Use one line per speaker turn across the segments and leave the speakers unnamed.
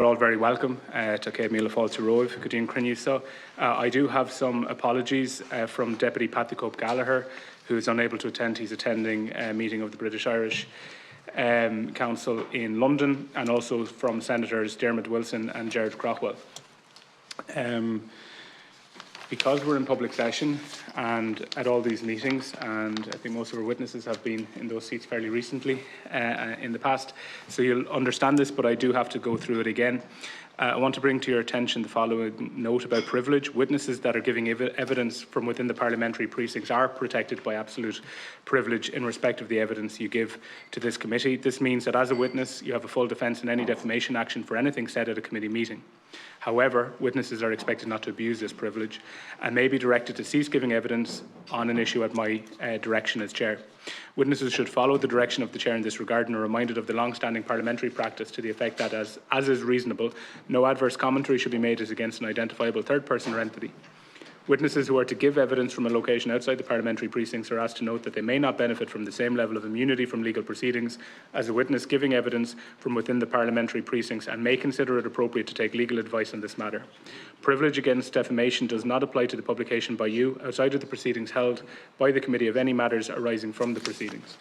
You're all very welcome to Céad Míle Fáilte Romhaibh, Gudín Crinne. So I do have some apologies from Deputy Patty Cope Gallagher, who is unable to attend. He's attending a meeting of the British Irish Council in London, and also from Senators Dermot Wilson and Gerard Craughwell. Because we're in public session and at all these meetings, and I think most of our witnesses have been in those seats fairly recently in the past, so you'll understand this, but I do have to go through it again. I want to bring to your attention the following note about privilege. Witnesses that are giving evidence from within the parliamentary precincts are protected by absolute privilege in respect of the evidence you give to this committee. This means that as a witness, you have a full defence in any defamation action for anything said at a committee meeting. However, witnesses are expected not to abuse this privilege and may be directed to cease giving evidence on an issue at my direction as Chair. Witnesses should follow the direction of the Chair in this regard and are reminded of the long-standing parliamentary practice to the effect that, as is reasonable, no adverse commentary should be made as against an identifiable third person or entity. Witnesses who are to give evidence from a location outside the parliamentary precincts are asked to note that they may not benefit from the same level of immunity from legal proceedings as a witness giving evidence from within the parliamentary precincts, and may consider it appropriate to take legal advice on this matter. Privilege against defamation does not apply to the publication by you outside of the proceedings held by the committee of any matters arising from the proceedings.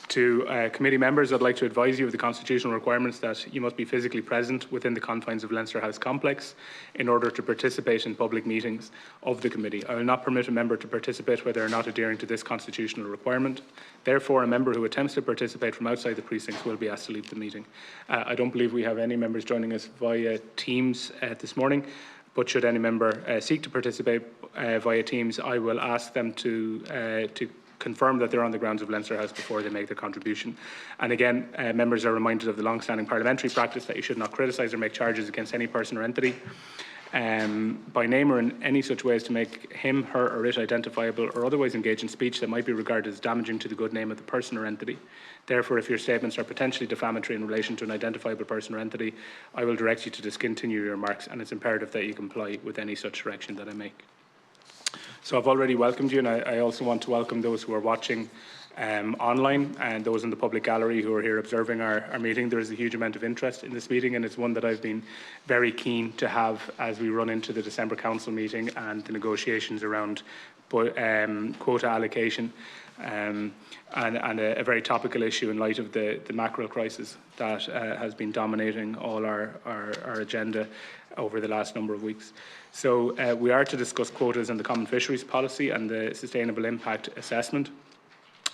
To committee members, I'd like to advise you of the constitutional requirements that you must be physically present within the confines of Leinster House complex in order to participate in public meetings of the committee. I will not permit a member to participate where they are not adhering to this constitutional requirement. Therefore, a member who attempts to participate from outside the precincts will be asked to leave the meeting. I don't believe we have any members joining us via Teams this morning, but should any member seek to participate via Teams, I will ask them to confirm that they're on the grounds of Leinster House before they make their contribution. And again, members are reminded of the long-standing parliamentary practice that you should not criticise or make charges against any person or entity by name or in any such way as to make him, her or it identifiable, or otherwise engage in speech that might be regarded as damaging to the good name of the person or entity. Therefore, if your statements are potentially defamatory in relation to an identifiable person or entity, I will direct you to discontinue your remarks, and it's imperative that you comply with any such direction that I make. So I've already welcomed you, and I also want to welcome those who are watching online and those in the public gallery who are here observing our meeting. There is a huge amount of interest in this meeting, and it's one that I've been very keen to have as we run into the December Council meeting and the negotiations around quota allocation, and a very topical issue in light of the mackerel crisis that has been dominating all our agenda over the last number of weeks. So we are to discuss quotas and the common fisheries policy and the sustainable impact assessment.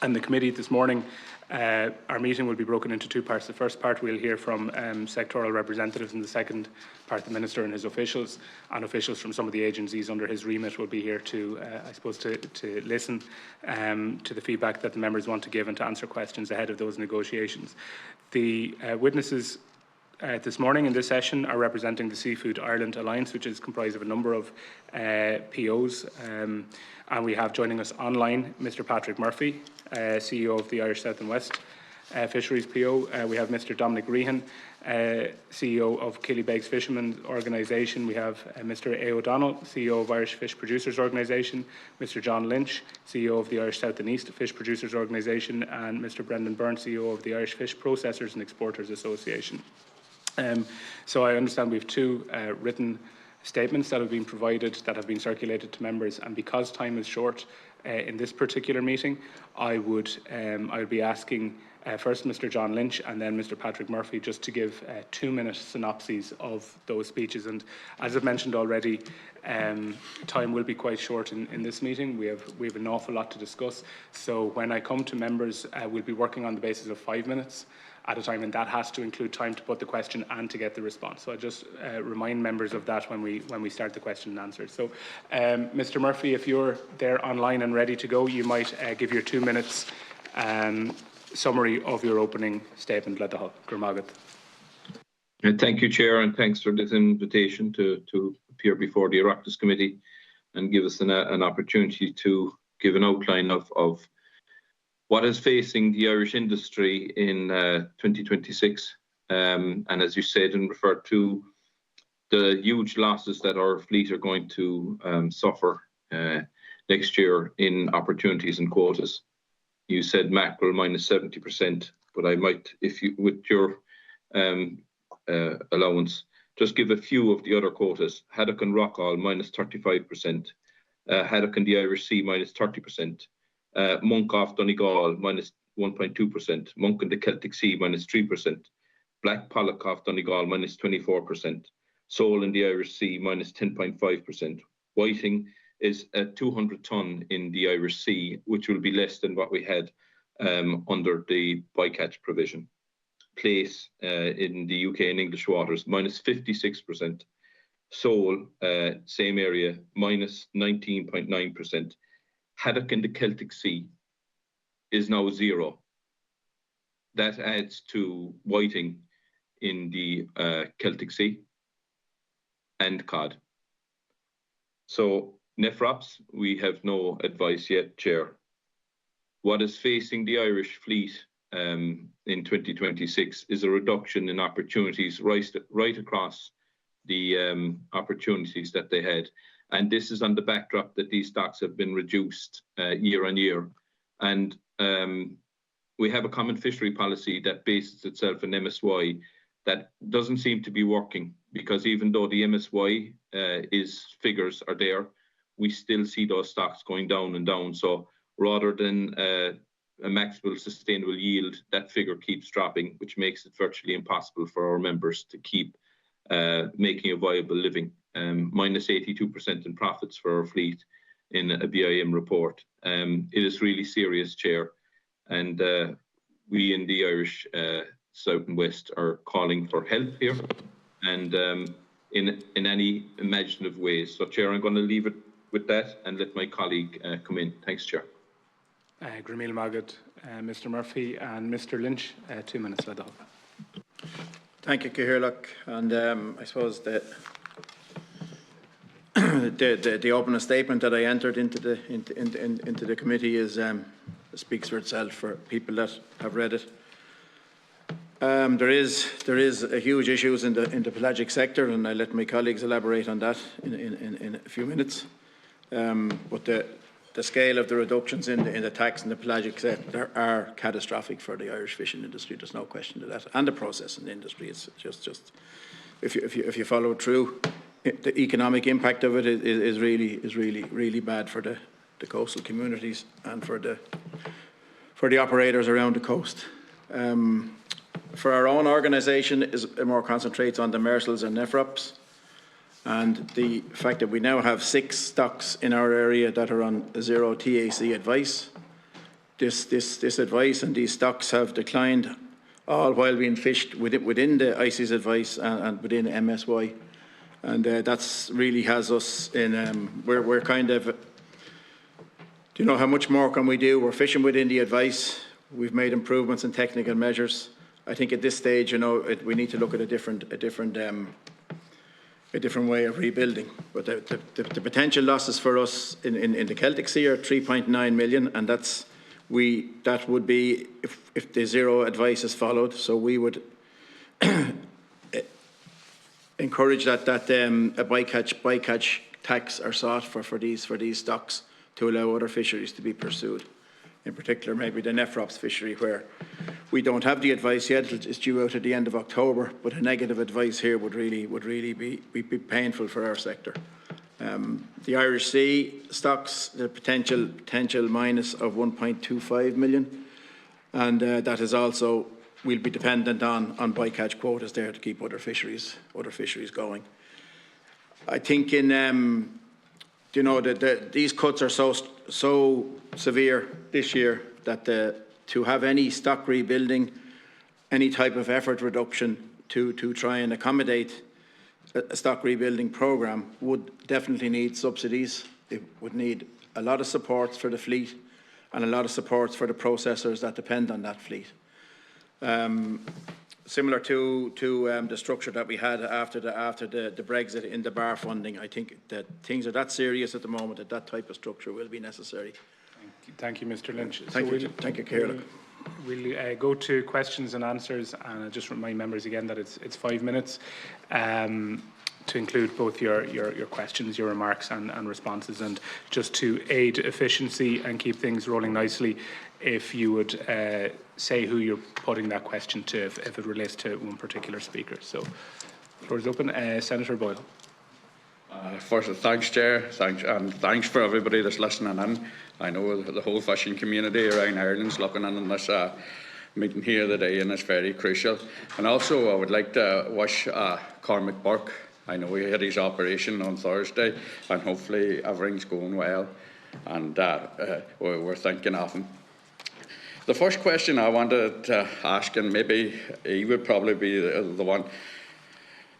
And the committee this morning, our meeting will be broken into two parts. The first part we'll hear from sectoral representatives, and the second part the Minister and his officials, and officials from some of the agencies under his remit will be here to, I suppose, to listen to the feedback that the members want to give and to answer questions ahead of those negotiations. The witnesses this morning in this session are representing the Seafood Ireland Alliance, which is comprised of a number of POs, and we have joining us online Mr Patrick Murphy, CEO of the Irish South and West Fisheries PO. We have Mr Dominic Rehan, CEO of Killybegs Fishermen's Organisation. We have Mr A O'Donnell, CEO of Irish Fish Producers Organisation, Mr John Lynch, CEO of the Irish South and East Fish Producers Organisation, and Mr Brendan Byrne, CEO of the Irish Fish Processors and Exporters Association. So I understand we have two written statements that have been provided, that have been circulated to members, and because time is short in this particular meeting, I would be asking first Mr John Lynch and then Mr Patrick Murphy just to give 2-minute synopses of those speeches. And as I've mentioned already, time will be quite short in this meeting. We have an awful lot to discuss. So when I come to members, we'll be working on the basis of 5 minutes at a time, and that has to include time to put the question and to get the response. So I just remind members of that when we start the question and answer. So Mr Murphy, if you're there online and ready to go, you might give your 2 minutes summary of your opening statement.
Thank you, Chair, and thanks for this invitation to appear before the Oireachtas Committee and give us an opportunity to give an outline of what is facing the Irish industry in 2026, and as you said and referred to, the huge losses that our fleet are going to suffer next year in opportunities and quotas. You said mackerel minus 70%, but I might, if you, with your allowance. Just give a few of the other quotas. Haddock and Rockall -35%, Haddock and the Irish Sea -30%, Monk off Donegal -1.2%, Monk and the Celtic Sea -3%, Black Pollock off Donegal -24%, Sole in the Irish Sea -10.5%. Whiting is a 200 ton in the Irish Sea, which will be less than what we had under the bycatch provision. Plaice in the UK and English waters -56%. Sole, same area, -19.9%. Haddock in the Celtic Sea is now 0. That adds to whiting in the Celtic Sea and cod. So Nephrops, we have no advice yet, Chair. What is facing the Irish fleet in 2026 is a reduction in opportunities right across the opportunities that they had. And this is on the backdrop that these stocks have been reduced year on year. And we have a common fishery policy that bases itself in MSY that doesn't seem to be working, because even though the MSY figures are there, we still see those stocks going down and down. So rather than a maximal sustainable yield, that figure keeps dropping, which makes it virtually impossible for our members to keep making a viable living. -82% in profits for our fleet in a BIM report. It is really serious, Chair. And we in the Irish South and West are calling for help here, and in any imaginative ways. So, Chair, I'm going to leave it with that and let my colleague come in. Thanks, Chair.
Gramil Magad, Mr. Murphy and Mr. Lynch, 2 minutes.
Thank you, Cahirlock. And I suppose that the opening statement that I entered into the committee is speaks for itself for people that have read it. There is a huge issues in the pelagic sector, and I'll let my colleagues elaborate on that in a few minutes. But the scale of the reductions in the tax in the pelagic sector are catastrophic for the Irish fishing industry. There's no question to that, and the processing industry. It's just if you follow it through, the economic impact of it is really bad for the coastal communities and for the operators around the coast. For our own organisation, it more concentrates on demersals and nephrops, and the fact that we now have 6 stocks in our area that are on 0 TAC advice. This advice and these stocks have declined, all while being fished within the ICES advice and within MSY, and that's really has us in. We're kind of. Do you know how much more can we do? We're fishing within the advice. We've made improvements in technical measures. I think at this stage, we need to look at a different way of rebuilding. But the potential losses for us in the Celtic Sea are 3.9 million, and that would be if the 0 advice is followed. So we would encourage that a bycatch tax are sought for these stocks to allow other fisheries to be pursued. In particular, maybe the Nephrops fishery, where we don't have the advice yet. It's due out at the end of October, but a negative advice here would really be painful for our sector. The Irish Sea stocks, the potential minus of 1.25 million, and that is also will be dependent on bycatch quotas there to keep other fisheries going. I think these cuts are so severe this year that to have any stock rebuilding, any type of effort reduction to try and accommodate a stock rebuilding programme would definitely need subsidies. It would need a lot of supports for the fleet and a lot of supports for the processors that depend on that fleet. Similar to the structure that we had after the Brexit in the bar funding, I think that things are that serious at the moment that type of structure will be necessary.
Thank you, Mr. Lynch.
Thank you, Ciara.
We'll go to questions and answers, and I'll just remind members again that it's 5 minutes. to include both your questions, your remarks and responses, and just to aid efficiency and keep things rolling nicely, if you would say who you're putting that question to, if it relates to one particular speaker. So, the floor is open. Senator Boyle.
First, thanks, Chair. Thanks for everybody that's listening in. I know the whole fishing community around Ireland's looking in on this meeting here today, and it's very crucial. And also, I would like to wish Cormac Burke. I know he had his operation on Thursday, and hopefully everything's going well. And we're thinking of him. The first question I wanted to ask, and maybe he would probably be the one.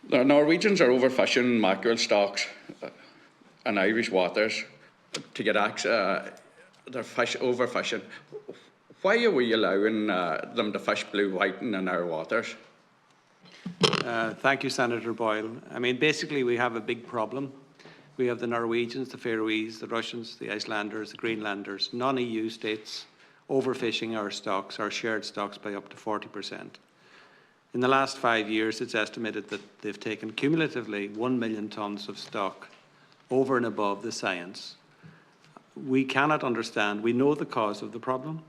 The Norwegians are overfishing mackerel stocks in Irish waters to get access. They're overfishing. Why are we allowing them to fish blue whiting in our waters?
Thank you, Senator Boyle. I mean, basically, we have a big problem. We have the Norwegians, the Faroese, the Russians, the Icelanders, the Greenlanders, non-EU states overfishing our stocks, our shared stocks, by up to 40%. In the last 5 years, it's estimated that they've taken cumulatively 1 million tonnes of stock over and above the science. We cannot understand. We know the cause of the problem.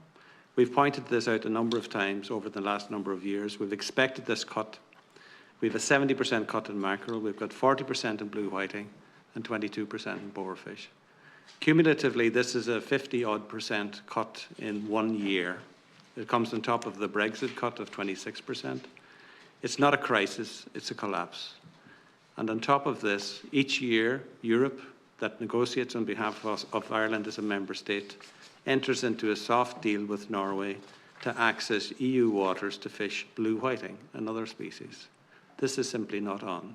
We've pointed this out a number of times over the last number of years. We've expected this cut. We have a 70% cut in mackerel. We've got 40% in blue whiting and 22% in boarfish. Cumulatively, this is a 50-odd% cut in 1 year. It comes on top of the Brexit cut of 26%. It's not a crisis, it's a collapse. And on top of this, each year, Europe, that negotiates on behalf of Ireland as a member state, enters into a soft deal with Norway to access EU waters to fish blue whiting and other species. This is simply not on.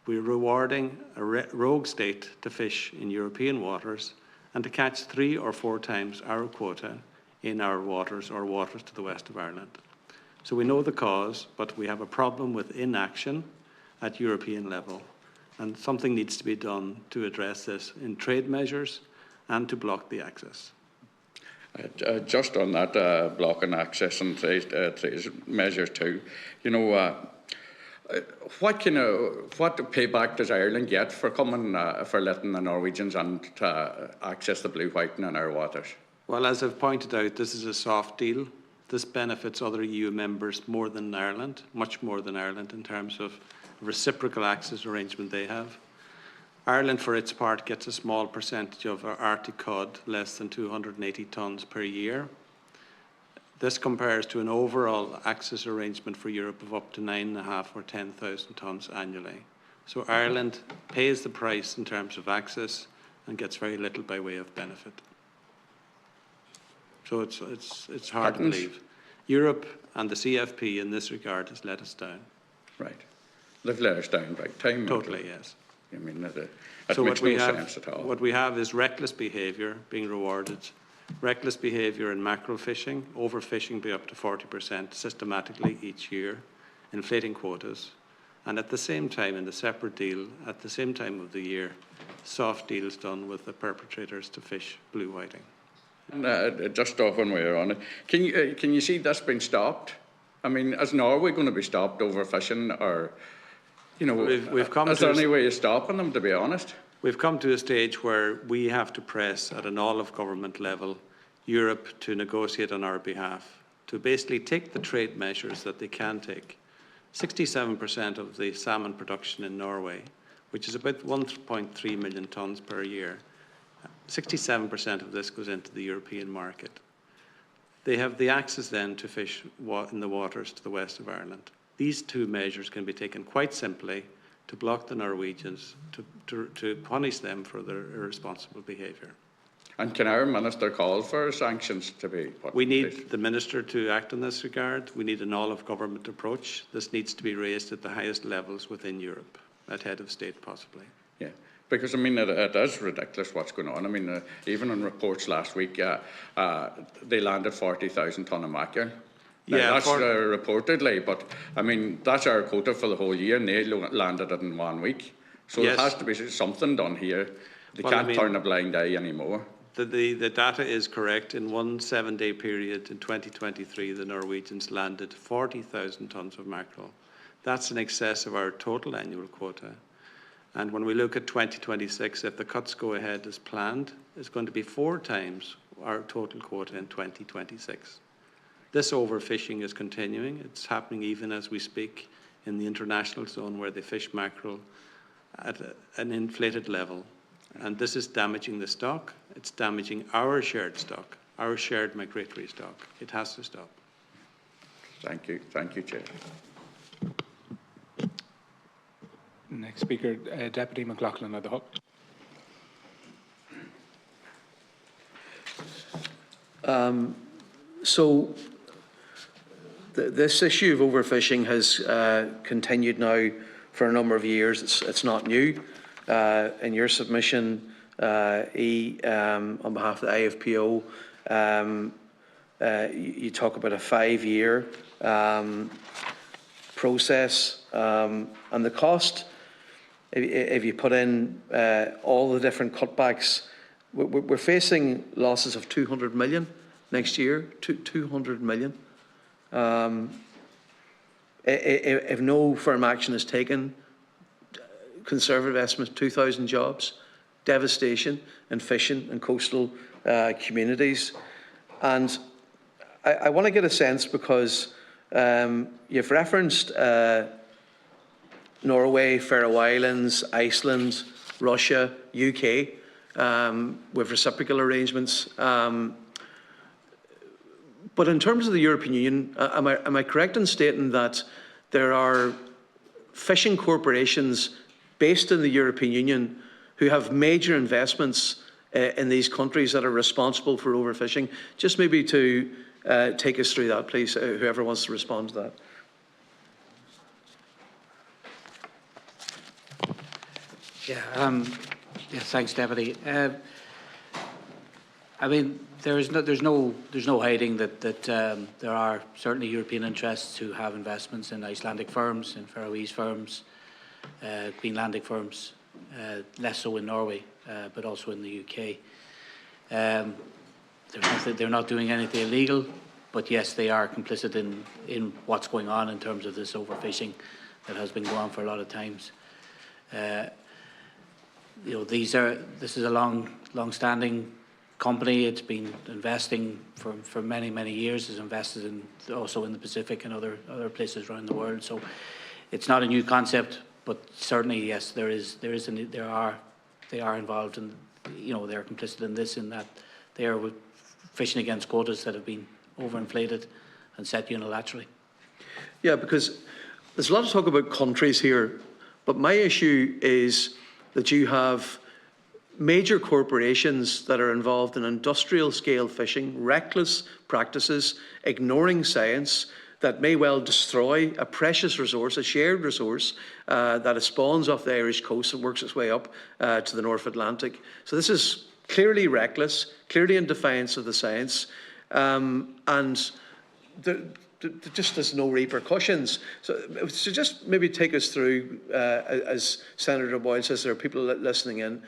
We're rewarding a rogue state to fish in European waters and to catch 3 or 4 times our quota in our waters or waters to the west of Ireland. So we know the cause, but we have a problem with inaction at European level, and something needs to be done to address this in trade measures and to block the access.
Just on that blocking access and trade measures too, you know, what payback does Ireland get for for letting the Norwegians access the blue whiting in our waters?
Well, as I've pointed out, this is a soft deal. This benefits other EU members more than Ireland, much more than Ireland, in terms of reciprocal access arrangement they have. Ireland, for its part, gets a small percentage of our Arctic cod, less than 280 tonnes per year. This compares to an overall access arrangement for Europe of up to 9,500 or 10,000 tonnes annually. So Ireland pays the price in terms of access and gets very little by way of benefit. So it's hard to believe. Europe and the CFP in this regard has let us down.
Right. They've let us down big time.
Totally, yes.
I mean, that
so
makes no sense at all.
What we have is reckless behaviour being rewarded. Reckless behaviour in mackerel fishing, overfishing by up to 40% systematically each year, inflating quotas. And at the same time, in the separate deal, at the same time of the year, soft deals done with the perpetrators to fish blue whiting.
And just off when we're on it, can you see this being stopped? I mean, is Norway going to be stopped overfishing, or, you know, is there any way of stopping them, to be honest?
We've come to a stage where we have to press at an all-of-government level Europe to negotiate on our behalf, to basically take the trade measures that they can take. 67% of the salmon production in Norway, which is about 1.3 million tonnes per year, 67% of this goes into the European market. They have the access then to fish in the waters to the west of Ireland. These two measures can be taken quite simply to block the Norwegians, to punish them for their irresponsible behaviour.
And can our minister call for sanctions to be put in place?
We need the minister to act in this regard. We need an all-of-government approach. This needs to be raised at the highest levels within Europe, at head of state possibly.
Yeah, because I mean, it is ridiculous what's going on. I mean, even in reports last week, they landed 40,000 tonne of mackerel. Now,
Yeah,
that's reportedly, but I mean, that's our quota for the whole year, and they landed it in 1 week. So
Yes.
there has to be something done here. They
Well,
can't
I mean,
turn a blind eye anymore.
The data is correct. In one 7-day period in 2023, the Norwegians landed 40,000 tonnes of mackerel. That's in excess of our total annual quota. And when we look at 2026, if the cuts go ahead as planned, it's going to be 4 times our total quota in 2026. This overfishing is continuing. It's happening even as we speak in the international zone where they fish mackerel at an inflated level. And this is damaging the stock. It's damaging our shared stock, our shared migratory stock. It has to stop.
Thank you, Chair.
Next speaker, Deputy McLaughlin at the Hub.
So this issue of overfishing has continued now for a number of years. It's not new. In your submission, on behalf of the IFPO, you talk about a 5-year process, and the cost, if you put in all the different cutbacks, we're facing losses of 200 million next year, 200 million. If no firm action is taken, conservative estimates, 2,000 jobs, devastation in fishing and coastal communities. And I want to get a sense, because you've referenced Norway, Faroe Islands, Iceland, Russia, UK, with reciprocal arrangements. But in terms of the European Union, am I correct in stating that there are fishing corporations based in the European Union who have major investments in these countries that are responsible for overfishing? Just maybe to take us through that, please, whoever wants to respond to that.
Yeah, thanks, Deputy. I mean, there's no hiding that there are certainly European interests who have investments in Icelandic firms, in Faroese firms, Greenlandic firms, less so in Norway, but also in the UK. They're not doing anything illegal, but yes, they are complicit in what's going on in terms of this overfishing that has been going on for a lot of times. You know, this is a long-standing company. It's been investing for many years. It's invested in also in the Pacific and other places around the world. So it's not a new concept, but certainly yes, they are involved, and you know, they're complicit in this, in that they are fishing against quotas that have been overinflated and set unilaterally.
Yeah, because there's a lot of talk about countries here, but my issue is that you have major corporations that are involved in industrial scale fishing, reckless practices, ignoring science, that may well destroy a precious resource, a shared resource that it spawns off the Irish coast and works its way up to the North Atlantic. So this is clearly reckless, clearly in defiance of the science, and there just is no repercussions. So just maybe take us through, as Senator Boyle says, there are people listening in.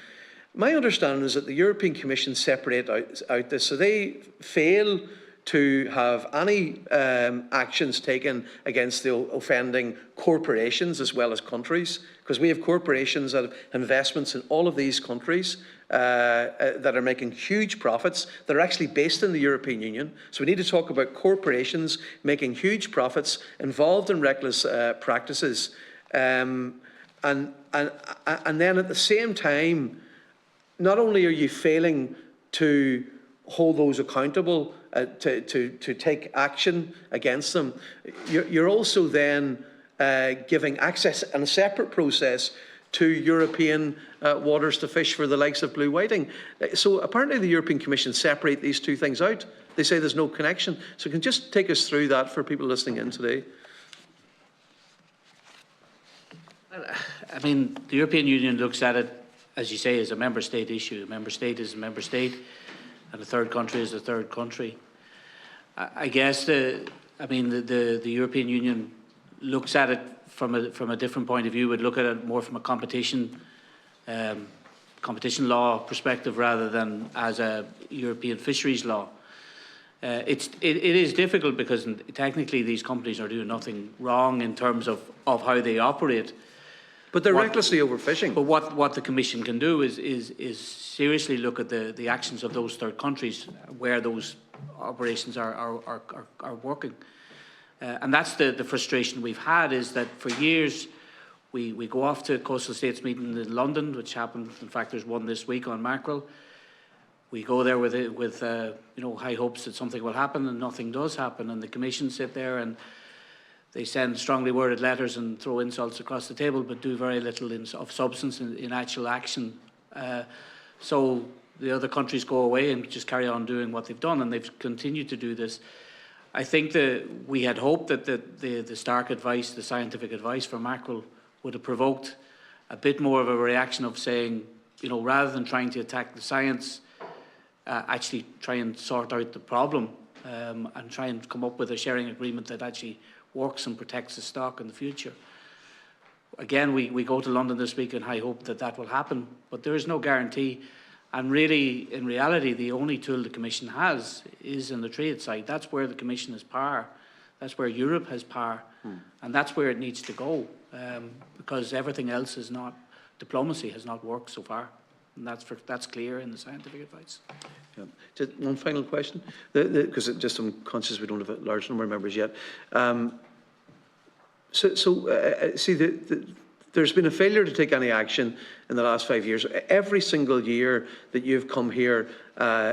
My understanding is that the European Commission separate out this, so they fail to have any actions taken against the offending corporations as well as countries, because we have corporations that have investments in all of these countries that are making huge profits. They're actually based in the European Union. So we need to talk about corporations making huge profits, involved in reckless practices. And then at the same time, not only are you failing to hold those accountable, to take action against them, you're also then giving access in a separate process to European waters to fish for the likes of blue whiting. So apparently the European Commission separate these two things out. They say there's no connection. So can you just take us through that for people listening in today?
I mean, the European Union looks at it, as you say, as a member state issue. A member state is a member state, and a third country is a third country. I guess the European Union looks at it from a different point of view. Would look at it more from a competition law perspective rather than as a European fisheries law. It is difficult because technically these companies are doing nothing wrong in terms of how they operate.
But they're recklessly overfishing.
But what the Commission can do is seriously look at the actions of those third countries where those operations are working. And that's the frustration we've had, is that for years we go off to coastal states meeting in London, which happened. In fact, there's one this week on mackerel. We go there with high hopes that something will happen, and nothing does happen. And the Commission sit there and they send strongly worded letters and throw insults across the table, but do very little of substance in actual action. So the other countries go away and just carry on doing what they've done, and they've continued to do this. I think that we had hoped that the stark advice, the scientific advice for mackerel, would have provoked a bit more of a reaction of saying, rather than trying to attack the science, actually try and sort out the problem and try and come up with a sharing agreement that actually works and protects the stock in the future. Again, we go to London this week in high hope that that will happen, but there is no guarantee. And really, in reality, the only tool the Commission has is in the trade side. That's where the Commission has power. That's where Europe has power. And that's where it needs to go, because everything else is not, diplomacy has not worked so far. And that's clear in the scientific advice.
Yeah. Just one final question, because just I'm conscious we don't have a large number of members yet. There's been a failure to take any action in the last 5 years. Every single year that you've come here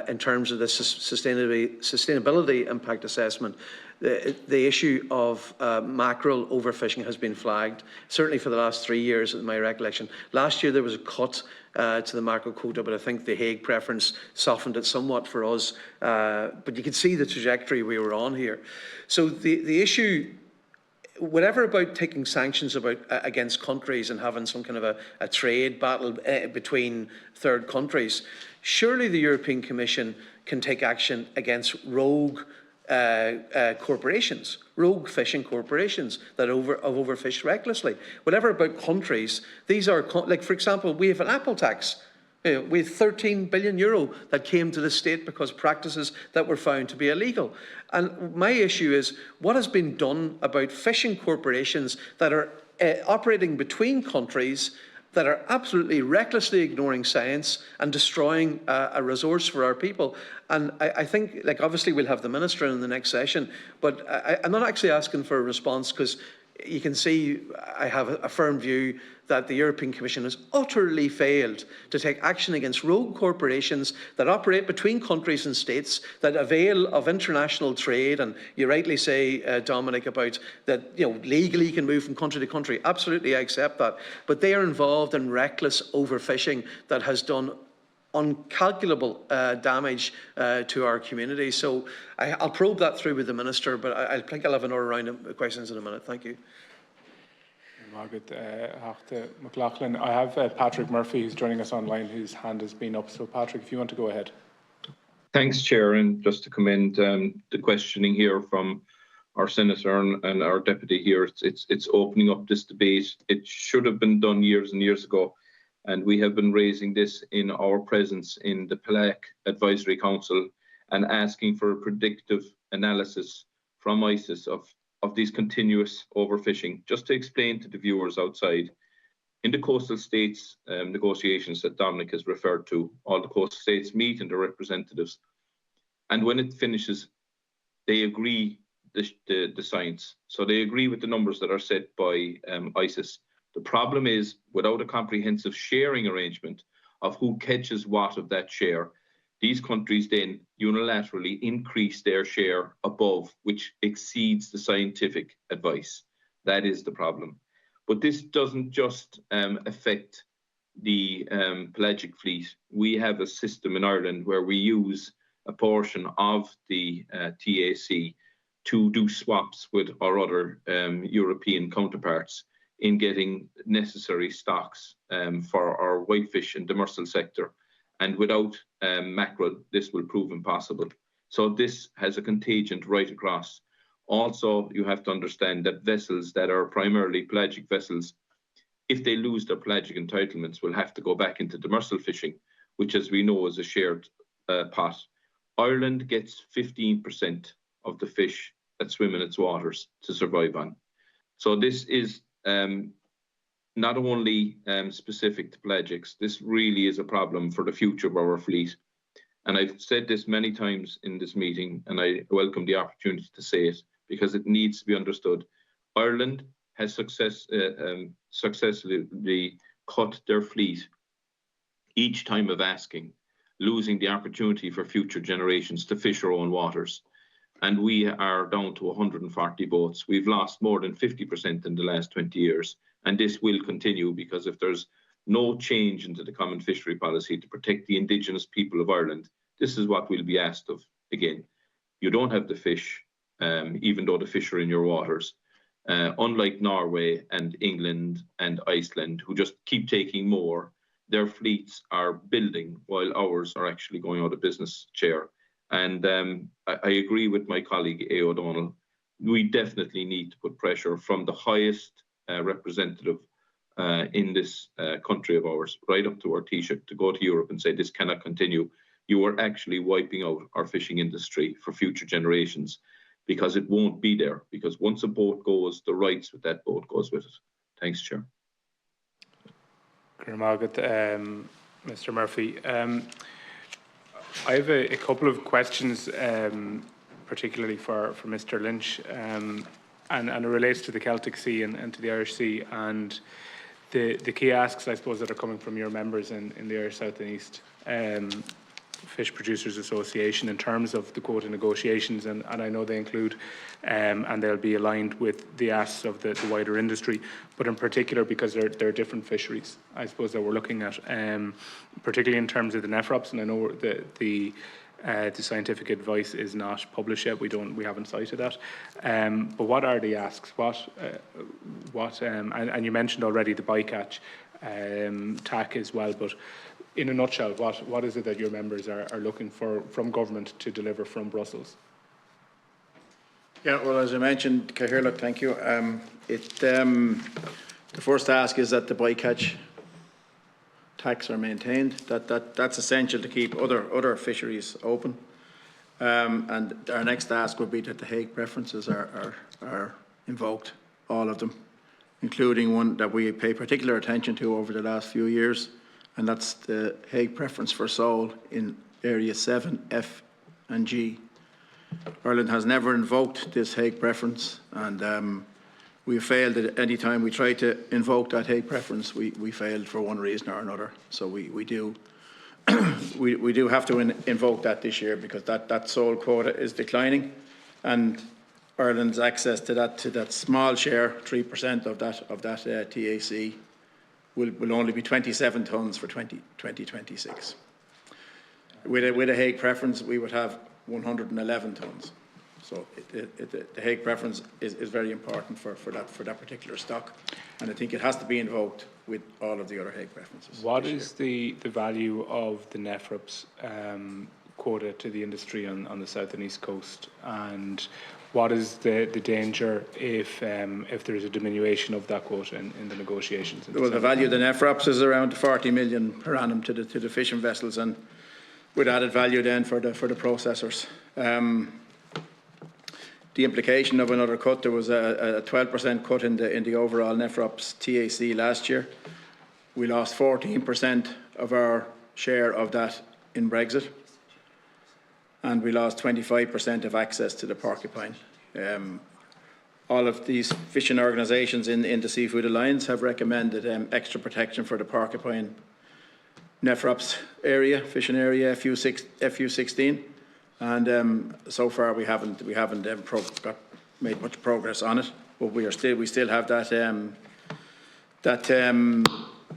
in terms of the sustainability impact assessment, the issue of mackerel overfishing has been flagged, certainly for the last 3 years, in my recollection. Last year there was a cut to the mackerel quota, but I think the Hague preference softened it somewhat for us. But you can see the trajectory we were on here. So the issue, whatever about taking sanctions against countries and having some kind of a trade battle between third countries, surely the European Commission can take action against rogue corporations, rogue fishing corporations that overfish recklessly. Whatever about countries, these are, like for example, we have an apple tax. We have 13 billion euro that came to the state because practices that were found to be illegal. And my issue is, what has been done about fishing corporations that are operating between countries that are absolutely recklessly ignoring science and destroying a resource for our people? And I think, like, obviously we'll have the Minister in the next session, but I'm not actually asking for a response, because you can see I have a firm view that the European Commission has utterly failed to take action against rogue corporations that operate between countries and states, that avail of international trade. And you rightly say, Dominic, about that, legally you can move from country to country. Absolutely, I accept that. But they are involved in reckless overfishing that has done uncalculable damage to our community. So I'll probe that through with the Minister, but I think I'll have another round of questions in a minute. Thank you.
Margaret McLaughlin. I have Patrick Murphy, who's joining us online, whose hand has been up. So Patrick, if you want to go ahead.
Thanks, Chair, and just to commend the questioning here from our Senator and our Deputy here. It's opening up this debate. It should have been done years and years ago, and we have been raising this in our presence in the PLAC Advisory Council and asking for a predictive analysis from ICES of these continuous overfishing. Just to explain to the viewers outside, in the coastal states negotiations that Dominic has referred to, all the coastal states meet and their representatives, and when it finishes, they agree the science. So they agree with the numbers that are set by ICES. The problem is, without a comprehensive sharing arrangement of who catches what of that share, these countries then unilaterally increase their share above, which exceeds the scientific advice. That is the problem. But this doesn't just affect the pelagic fleet. We have a system in Ireland where we use a portion of the TAC to do swaps with our other European counterparts in getting necessary stocks for our whitefish and demersal sector. And without mackerel, this will prove impossible. So this has a contagion right across. Also, you have to understand that vessels that are primarily pelagic vessels, if they lose their pelagic entitlements, will have to go back into demersal fishing, which, as we know, is a shared pot. Ireland gets 15% of the fish that swim in its waters to survive on. So this is not only specific to pelagics, this really is a problem for the future of our fleet. And I've said this many times in this meeting, and I welcome the opportunity to say it because it needs to be understood. Ireland has successfully cut their fleet each time of asking, losing the opportunity for future generations to fish our own waters. And we are down to 140 boats. We've lost more than 50% in the last 20 years. And this will continue because if there's no change into the common fishery policy to protect the indigenous people of Ireland, this is what we'll be asked of again. You don't have the fish, even though the fish are in your waters. Unlike Norway and England and Iceland, who just keep taking more, their fleets are building while ours are actually going out of business, Chair. And I agree with my colleague, A. O'Donnell. We definitely need to put pressure from the highest representative in this country of ours, right up to our Taoiseach, to go to Europe and say this cannot continue. You are actually wiping out our fishing industry for future generations because it won't be there. Because once a boat goes, the rights with that boat goes with it. Thanks, Chair.
Mr. Murphy. I have a couple of questions, particularly for Mr. Lynch, and it relates to the Celtic Sea and to the Irish Sea, and the key asks, I suppose, that are coming from your members in the Irish South and East Fish Producers Association in terms of the quota negotiations, and I know they include, and they'll be aligned with the asks of the wider industry, but in particular because they're different fisheries, I suppose, that we're looking at, particularly in terms of the NEFROPs, and I know the scientific advice is not published yet. We haven't cited that. But what are the asks? And you mentioned already the bycatch TAC as well. But in a nutshell, what is it that your members are looking for from government to deliver from Brussels?
Yeah, well, as I mentioned, Cahirlock, thank you. The first ask is that the bycatch tax are maintained. That's essential to keep other fisheries open. And our next ask would be that the Hague preferences are invoked, all of them, including one that we pay particular attention to over the last few years, and that's the Hague preference for sole in Area 7, F and G. Ireland has never invoked this Hague preference, and we failed at any time we tried to invoke that Hague preference. We failed for one reason or another. So we do we do have to invoke that this year because that sole quota is declining, and Ireland's access to that small share, 3% of that TAC, will only be 27 tonnes for 2026. With a Hague preference, we would have 111 tonnes. So the Hague preference is very important for that particular stock, and I think it has to be invoked with all of the other Hague preferences.
What is the value of the NEFROPS quota to the industry on the south and east coast, and what is the danger if there is a diminution of that quota in the negotiations?
Well, the value of the NEFROPS is around 40 million per annum to the fishing vessels, and with added value then for the processors. The implication of another cut, there was a 12% cut in the overall NEFROPS TAC last year. We lost 14% of our share of that in Brexit, and we lost 25% of access to the porcupine. All of these fishing organisations in the Seafood Alliance have recommended extra protection for the porcupine NEFROPS area, fishing area, FU16. And so far we haven't made much progress on it, but we still have that.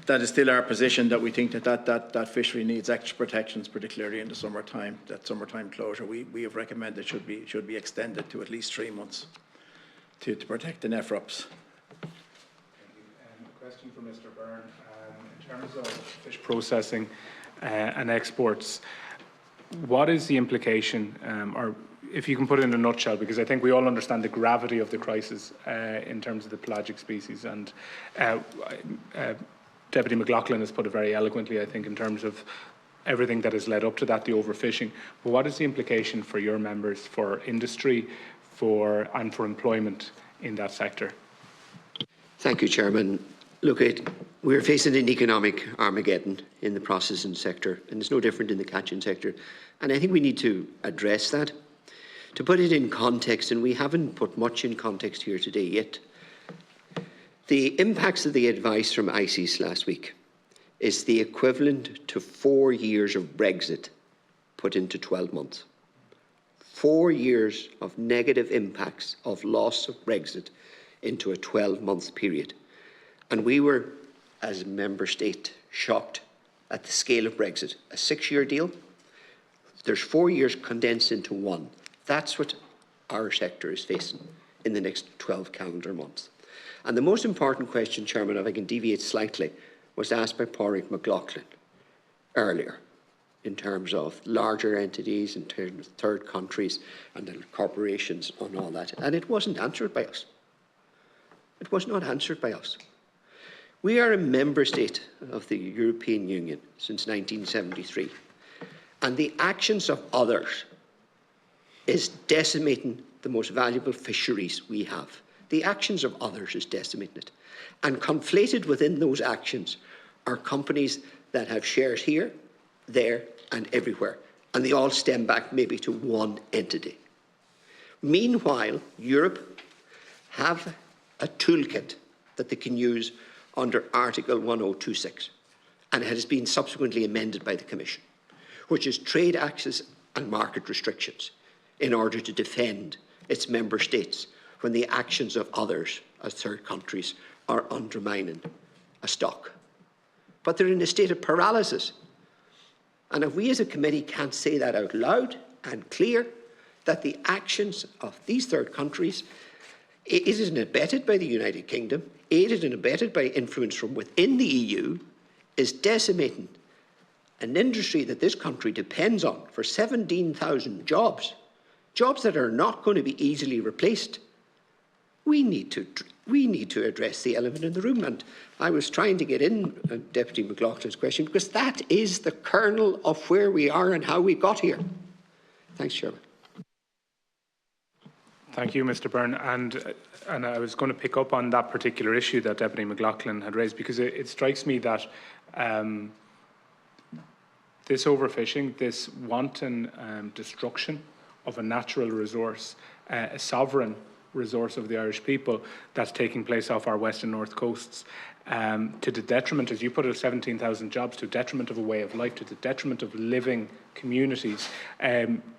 That is still our position, that we think that fishery needs extra protections, particularly in the summertime. That summertime closure we have recommended should be extended to at least 3 months to protect the NEFROPS.
A question for Mr. Byrne. In terms of fish processing and exports, what is the implication, or if you can put it in a nutshell, because I think we all understand the gravity of the crisis in terms of the pelagic species, and Deputy McLaughlin has put it very eloquently, I think, in terms of everything that has led up to that, the overfishing. But what is the implication for your members, for industry, and for employment in that sector?
Thank you, Chairman. Look, we're facing an economic Armageddon in the processing sector, and it's no different in the catching sector. And I think we need to address that. To put it in context, and we haven't put much in context here today yet, the impacts of the advice from ICES last week is the equivalent to 4 years of Brexit put into 12 months. 4 years of negative impacts of loss of Brexit into a 12-month period. And we were, as a member state, shocked at the scale of Brexit. A 6-year deal, there's 4 years condensed into one. That's what our sector is facing in the next 12 calendar months. And the most important question, Chairman, if I can deviate slightly, was asked by Pádraig McLaughlin earlier in terms of larger entities, in terms of third countries and the corporations and all that. And it wasn't answered by us. It was not answered by us. We are a member state of the European Union since 1973. And the actions of others is decimating the most valuable fisheries we have. The actions of others is decimating it. And conflated within those actions are companies that have shares here, there, and everywhere. And they all stem back maybe to one entity. Meanwhile, Europe have a toolkit that they can use under Article 1026, and it has been subsequently amended by the Commission, which is trade access and market restrictions in order to defend its member states when the actions of others, as third countries, are undermining a stock. But they're in a state of paralysis. And if we as a committee can't say that out loud and clear, that the actions of these third countries, it isn't abetted by the United Kingdom, aided and abetted by influence from within the EU, is decimating an industry that this country depends on for 17,000 jobs, jobs that are not going to be easily replaced. We need to address the elephant in the room. And I was trying to get in Deputy McLaughlin's question because that is the kernel of where we are and how we got here. Thanks, Chairman.
Thank you, Mr. Byrne. And I was going to pick up on that particular issue that Deputy McLaughlin had raised, because it strikes me that this overfishing, this wanton destruction of a natural resource, a sovereign resource of the Irish people, that's taking place off our west and north coasts, to the detriment, as you put it, 17,000 jobs, to the detriment of a way of life, to the detriment of living communities,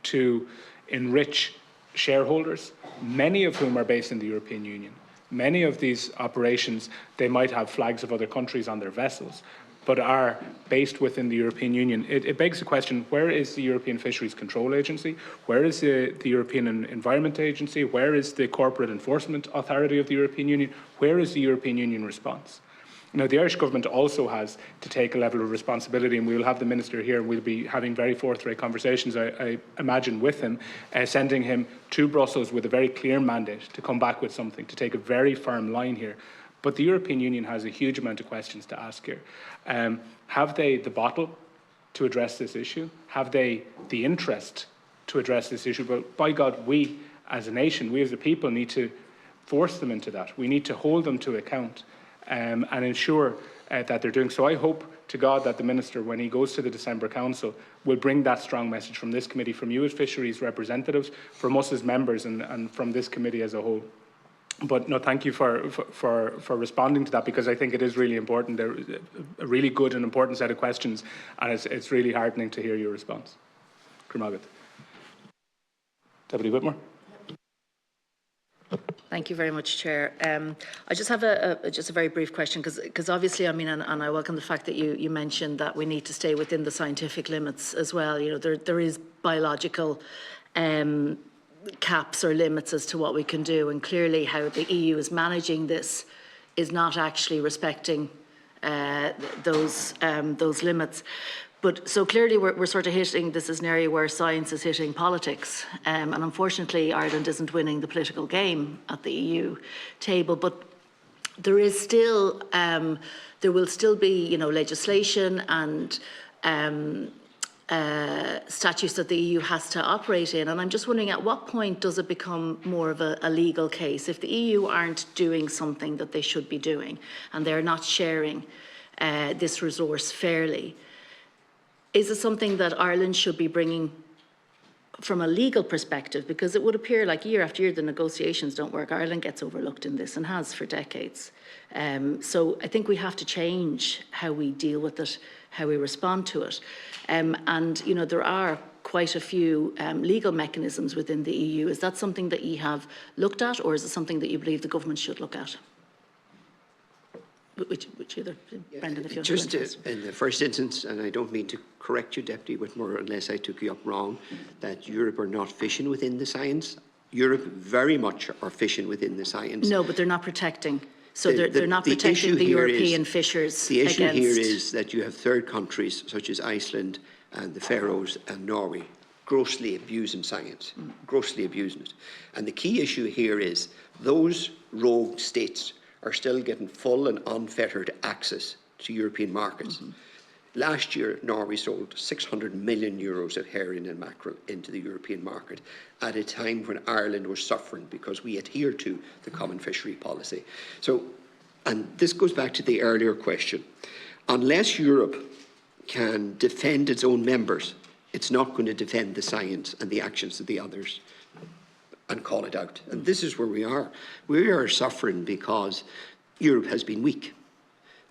to enrich shareholders, many of whom are based in the European Union. Many of these operations, they might have flags of other countries on their vessels, but are based within the European Union. It begs the question, where is the European Fisheries Control Agency? Where is the European Environment Agency? Where is the Corporate Enforcement Authority of the European Union? Where is the European Union response? Now, the Irish Government also has to take a level of responsibility, and we will have the Minister here, and we'll be having very forthright conversations, I imagine, with him, sending him to Brussels with a very clear mandate to come back with something, to take a very firm line here. But the European Union has a huge amount of questions to ask here. Have they the bottle to address this issue? Have they the interest to address this issue? But by God, we as a nation, we as a people need to force them into that. We need to hold them to account and ensure that they're doing so. I hope to God that the Minister, when he goes to the December Council, will bring that strong message from this committee, from you as fisheries representatives, from us as members, and from this committee as a whole. But no, thank you for responding to that, because I think it is really important. There is a really good and important set of questions, and it's really heartening to hear your response. Cromagad. Deputy Whitmore.
Thank you very much, Chair. I just have just a very brief question, because obviously, I mean, and I welcome the fact that you mentioned that we need to stay within the scientific limits as well. You know, there is biological caps or limits as to what we can do, and clearly how the EU is managing this is not actually respecting those limits. But so clearly we're sort of hitting, this is an area where science is hitting politics, and unfortunately Ireland isn't winning the political game at the EU table. But there is still, there will still be, you know, legislation and statutes that the EU has to operate in. And I'm just wondering, at what point does it become more of a legal case? If the EU aren't doing something that they should be doing and they're not sharing this resource fairly, is it something that Ireland should be bringing from a legal perspective? Because it would appear like year after year the negotiations don't work. Ireland gets overlooked in this and has for decades. So I think we have to change how we deal with it, how we respond to it. And, you know, there are quite a few legal mechanisms within the EU. Is that something that you have looked at, or is it something that you believe the government should look at? Which either, Brendan, if you want
just
to answer.
in the first instance, and I don't mean to correct you, Deputy Whitmore, unless I took you up wrong, that Europe are not fishing within the science. Europe very much are fishing within the science.
No, but they're not protecting. So they're not protecting the European fishers.
The issue here is that you have third countries such as Iceland and the Faroes and Norway grossly abusing science, grossly abusing it. And the key issue here is those rogue states are still getting full and unfettered access to European markets. Last year, Norway sold 600 million euros of herring and mackerel into the European market at a time when Ireland was suffering because we adhere to the common fishery policy. So, and this goes back to the earlier question. Unless Europe can defend its own members, it's not going to defend the science and the actions of the others and call it out. And this is where we are. We are suffering because Europe has been weak.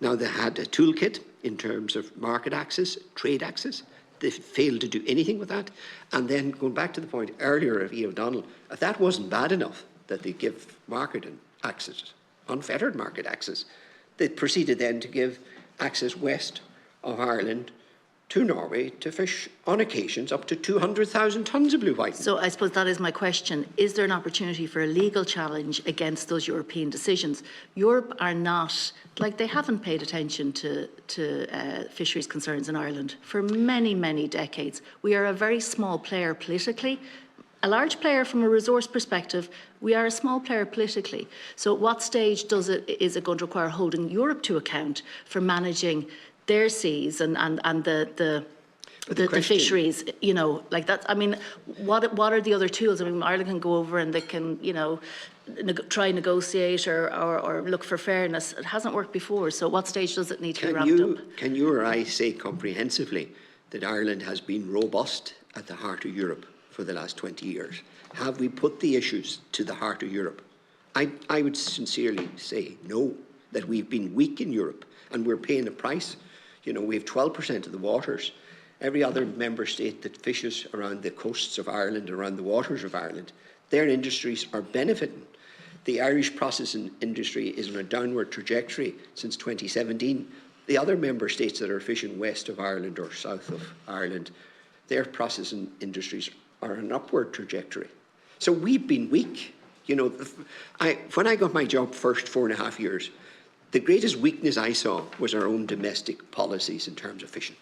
Now, they had a toolkit in terms of market access, trade access. They failed to do anything with that. And then going back to the point earlier of E. O'Donnell, if that wasn't bad enough that they give market access, unfettered market access, they proceeded then to give access west of Ireland to Norway to fish on occasions up to 200,000 tonnes of blue whiting.
So I suppose that is my question. Is there an opportunity for a legal challenge against those European decisions? Europe are not, like they haven't paid attention to fisheries concerns in Ireland for many, many decades. We are a very small player politically. A large player from a resource perspective, we are a small player politically. So at what stage is it going to require holding Europe to account for managing their seas and the fisheries, you know, like that? I mean, what are the other tools? I mean, Ireland can go over and they can, you know, try and negotiate or look for fairness. It hasn't worked before. So at what stage does it need to be wrapped up?
Can you or I say comprehensively that Ireland has been robust at the heart of Europe for the last 20 years? Have we put the issues to the heart of Europe? I would sincerely say no, that we've been weak in Europe and we're paying a price. You know, we have 12% of the waters. Every other member state that fishes around the coasts of Ireland, around the waters of Ireland, their industries are benefiting. The Irish processing industry is on a downward trajectory since 2017. The other member states that are fishing west of Ireland or south of Ireland, their processing industries are on an upward trajectory. So we've been weak. You know, when I got my job first 4.5 years, the greatest weakness I saw was our own domestic policies in terms of fishing.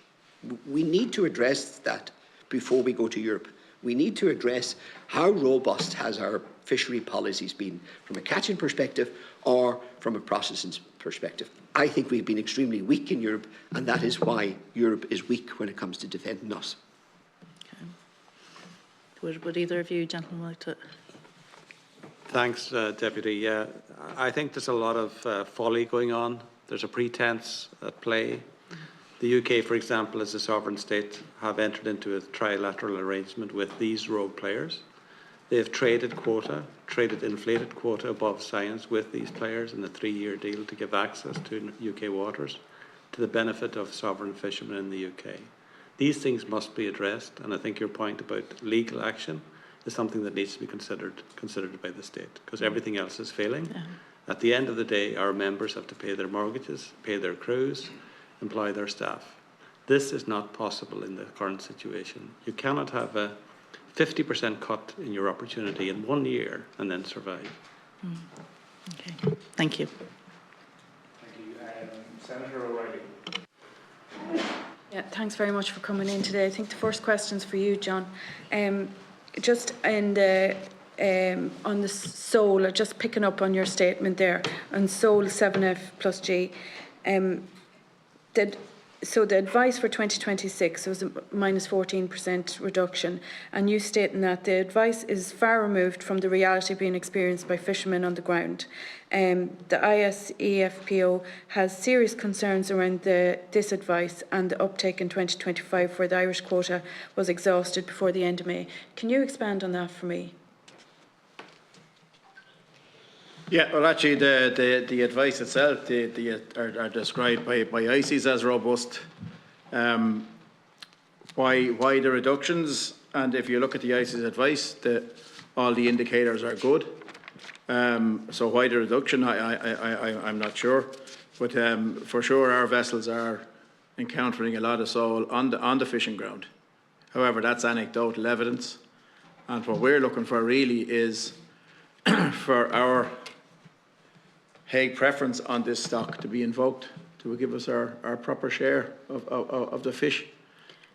We need to address that before we go to Europe. We need to address how robust has our fishery policies been from a catching perspective or from a processing perspective. I think we've been extremely weak in Europe, and that is why Europe is weak when it comes to defending us.
Okay. Would either of you gentlemen like to?
Thanks, Deputy. Yeah, I think there's a lot of folly going on. There's a pretense at play. The UK, for example, as a sovereign state, have entered into a trilateral arrangement with these rogue players. They have traded inflated quota above science with these players in a 3-year deal to give access to UK waters to the benefit of sovereign fishermen in the UK. These things must be addressed, and I think your point about legal action is something that needs to be considered by the state, because everything else is failing. Yeah. At the end of the day, our members have to pay their mortgages, pay their crews, employ their staff. This is not possible in the current situation. You cannot have a 50% cut in your opportunity in 1 year and then survive.
Okay, thank you.
Thank you. Senator O'Reilly.
Yeah, thanks very much for coming in today. I think the first question's for you, John. Just in the on the sole, just picking up on your statement there on sole 7F plus G, did so the advice for 2026 was a minus 14% reduction, and you stating that the advice is far removed from the reality being experienced by fishermen on the ground. The ISEFPO has serious concerns around this advice and the uptake in 2025, where the Irish quota was exhausted before the end of May. Can you expand on that for me?
Yeah, well, actually, the advice itself are described by ICES as robust. Why the reductions? And if you look at the ICES advice, all the indicators are good. So why the reduction? I'm not sure, but for sure our vessels are encountering a lot of sole on the fishing ground. However, that's anecdotal evidence, and what we're looking for really is for our Hague preference on this stock to be invoked, to give us our proper share of the fish.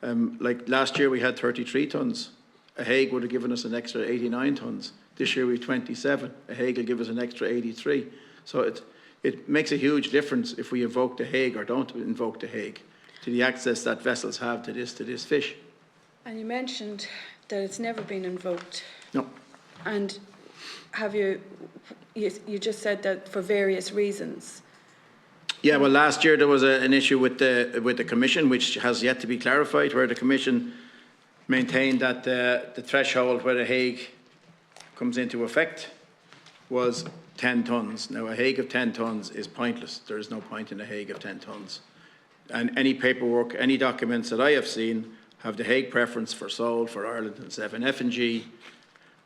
Like last year we had 33 tonnes. A Hague would have given us an extra 89 tonnes. This year we have 27. A Hague will give us an extra 83. So it makes a huge difference if we invoke the Hague or don't invoke the Hague to the access that vessels have to this fish.
And you mentioned that it's never been invoked.
No.
And have you just said that for various reasons.
Yeah, well, last year there was an issue with the Commission, which has yet to be clarified, where the Commission maintained that the threshold where the Hague comes into effect was 10 tonnes. Now, a Hague of 10 tonnes is pointless. There is no point in a Hague of 10 tonnes. And any paperwork, any documents that I have seen have the Hague preference for sole, for Ireland and 7F and G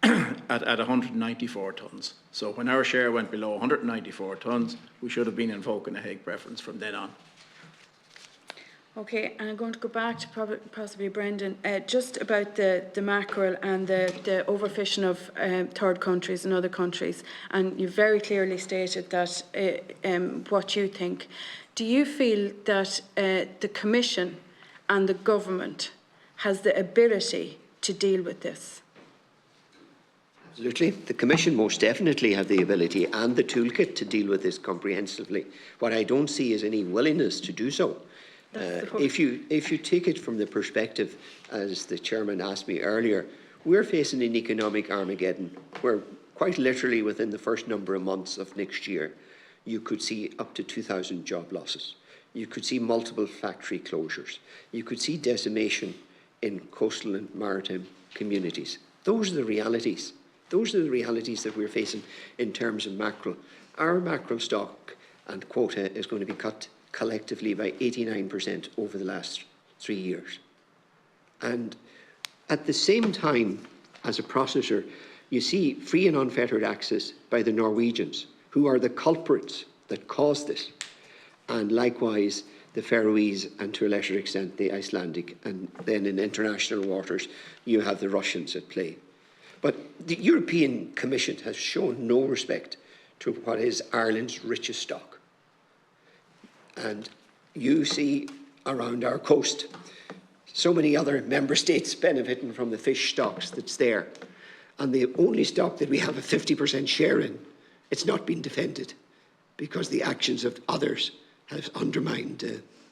at 194 tonnes. So when our share went below 194 tonnes, we should have been invoking a Hague preference from then on.
Okay, and I'm going to go back to possibly Brendan, just about the mackerel and the overfishing of third countries and other countries. And you very clearly stated that what you think. Do you feel that the Commission and the government has the ability to deal with this?
Absolutely. The Commission most definitely have the ability and the toolkit to deal with this comprehensively. What I don't see is any willingness to do so. If you take it from the perspective, as the chairman asked me earlier, we're facing an economic Armageddon where quite literally within the first number of months of next year, you could see up to 2,000 job losses. You could see multiple factory closures. You could see decimation in coastal and maritime communities. Those are the realities. Those are the realities that we're facing in terms of mackerel. Our mackerel stock and quota is going to be cut collectively by 89% over the last 3 years. And at the same time, as a processor, you see free and unfettered access by the Norwegians, who are the culprits that caused this. And likewise, the Faroese and to a lesser extent the Icelandic, and then in international waters, you have the Russians at play. But the European Commission has shown no respect to what is Ireland's richest stock. And you see around our coast so many other member states benefiting from the fish stocks that's there. And the only stock that we have a 50% share in, it's not been defended because the actions of others have undermined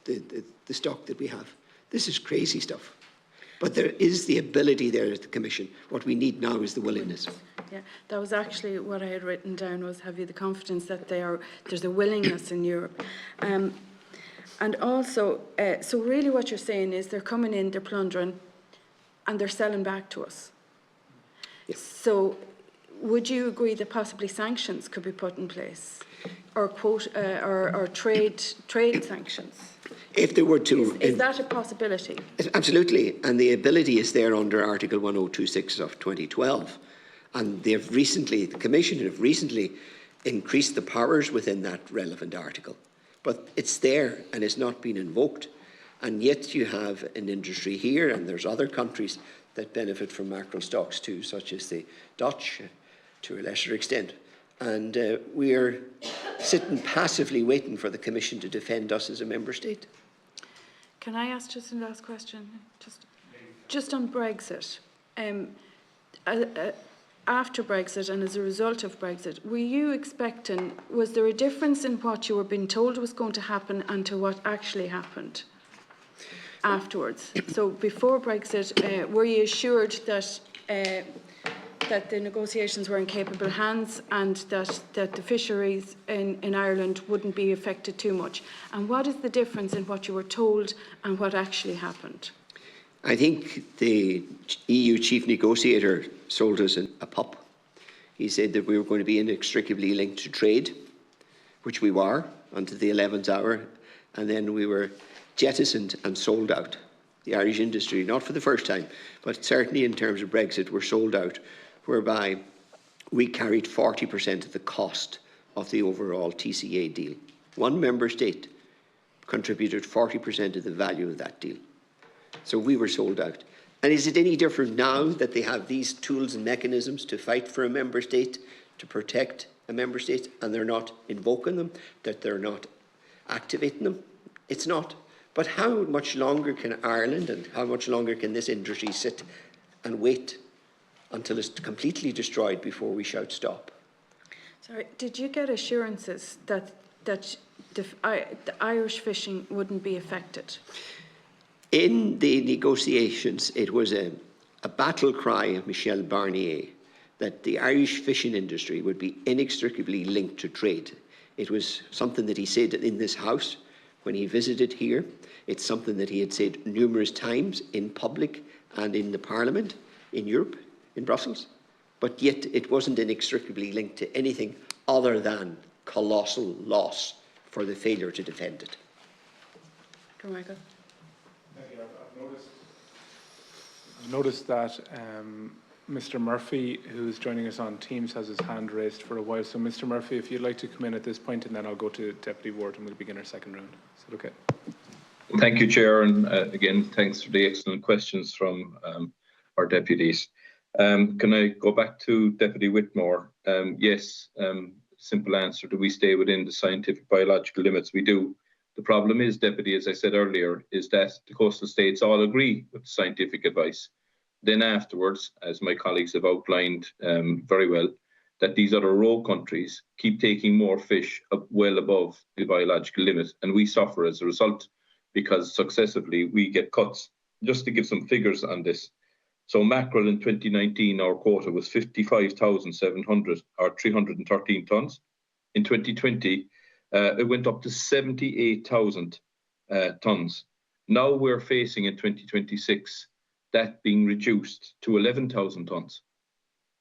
the stock that we have. This is crazy stuff. But there is the ability there at the Commission. What we need now is the willingness.
Yeah, that was actually what I had written down, was have you the confidence that there's a willingness in Europe. And also, so really what you're saying is they're coming in, they're plundering, and they're selling back to us. Yes. So would you agree that possibly sanctions could be put in place? Or trade sanctions?
If they were to...
Is that a possibility?
Absolutely, and the ability is there under Article 1026 of 2012. And the Commission have recently increased the powers within that relevant article. But it's there and it's not been invoked. And yet you have an industry here, and there's other countries that benefit from mackerel stocks too, such as the Dutch, to a lesser extent. And we are sitting passively waiting for the Commission to defend us as a member state.
Can I ask just a last question? Just on Brexit. After Brexit and as a result of Brexit, were you expecting, was there a difference in what you were being told was going to happen and to what actually happened? afterwards. So before Brexit, were you assured that that the negotiations were in capable hands and that the fisheries in Ireland wouldn't be affected too much? And what is the difference in what you were told and what actually happened?
I think the EU chief negotiator sold us a pup. He said that we were going to be inextricably linked to trade, which we were until the 11th hour, and then we were jettisoned and sold out. The Irish industry, not for the first time, but certainly in terms of Brexit, were sold out, whereby we carried 40% of the cost of the overall TCA deal. One member state contributed 40% of the value of that deal. So we were sold out. And is it any different now that they have these tools and mechanisms to fight for a member state, to protect a member state, and they're not invoking them, that they're not activating them? It's not. But how much longer can Ireland and how much longer can this industry sit and wait until it's completely destroyed before we shout stop?
Sorry, did you get assurances that the Irish fishing wouldn't be affected?
In the negotiations, it was a battle cry of Michel Barnier that the Irish fishing industry would be inextricably linked to trade. It was something that he said in this House when he visited here. It's something that he had said numerous times in public and in the Parliament in Europe, in Brussels, but yet it wasn't inextricably linked to anything other than colossal loss for the failure to defend it.
Michael.
I've noticed that Mr. Murphy, who's joining us on Teams, has his hand raised for a while. So, Mr. Murphy, if you'd like to come in at this point, and then I'll go to Deputy Ward and we'll begin our second round. Is that okay?
Thank you, Chair, and again, thanks for the excellent questions from our deputies. Can I go back to Deputy Whitmore? Yes, simple answer. Do we stay within the scientific biological limits? We do. The problem is, Deputy, as I said earlier, is that the coastal states all agree with the scientific advice. Then afterwards, as my colleagues have outlined very well, that these other rogue countries keep taking more fish up well above the biological limit, and we suffer as a result because successively we get cuts. Just to give some figures on this. So mackerel in 2019, our quota was 55,700 or 313 tonnes. In 2020, it went up to 78,000 tonnes. Now we're facing in 2026 that being reduced to 11,000 tonnes.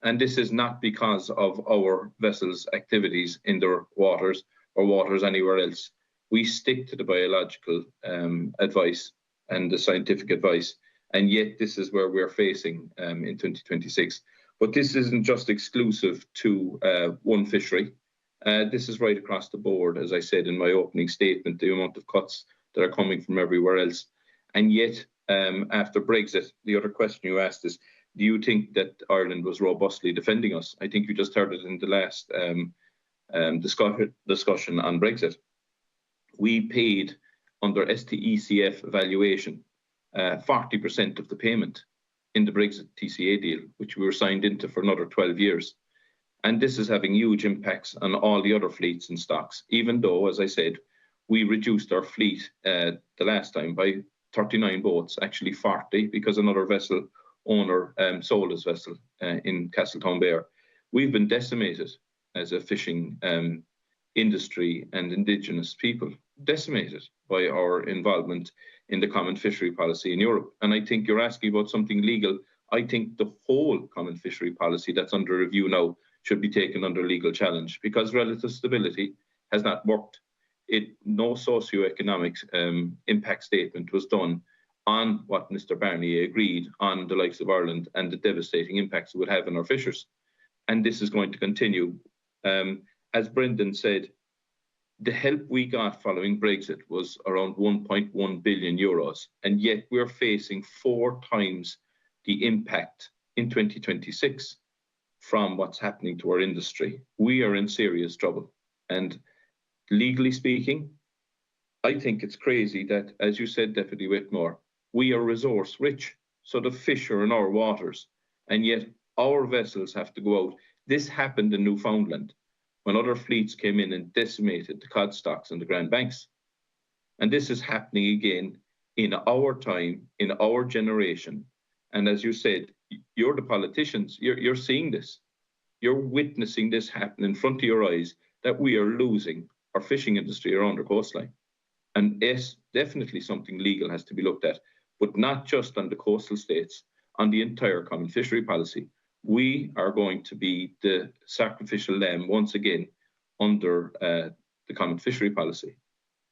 And this is not because of our vessels' activities in their waters or waters anywhere else. We stick to the biological advice and the scientific advice, and yet this is where we're facing in 2026. But this isn't just exclusive to one fishery. This is right across the board, as I said in my opening statement, the amount of cuts that are coming from everywhere else. And yet, after Brexit, the other question you asked is, do you think that Ireland was robustly defending us? I think you just heard it in the last discussion on Brexit. We paid under STECF valuation 40% of the payment in the Brexit TCA deal, which we were signed into for another 12 years. And this is having huge impacts on all the other fleets and stocks, even though, as I said, we reduced our fleet the last time by 39 boats, actually 40, because another vessel owner sold his vessel in Castletown Bay. We've been decimated as a fishing industry and indigenous people, decimated by our involvement in the common fishery policy in Europe. And I think you're asking about something legal. I think the whole common fishery policy that's under review now should be taken under legal challenge because relative stability has not worked. No socioeconomic impact statement was done on what Mr. Barnier agreed on the likes of Ireland and the devastating impacts it would have on our fishers. And this is going to continue. As Brendan said, the help we got following Brexit was around 1.1 billion euros, and yet we're facing 4 times the impact in 2026 from what's happening to our industry. We are in serious trouble. And legally speaking, I think it's crazy that, as you said, Deputy Whitmore, we are resource rich, so the fish are in our waters, and yet our vessels have to go out. This happened in Newfoundland when other fleets came in and decimated the cod stocks in the Grand Banks. And this is happening again in our time, in our generation. And as you said, you're the politicians, you're seeing this. You're witnessing this happen in front of your eyes, that we are losing our fishing industry around our coastline. And yes, definitely something legal has to be looked at, but not just on the coastal states, on the entire common fishery policy. We are going to be the sacrificial lamb once again under the common fishery policy.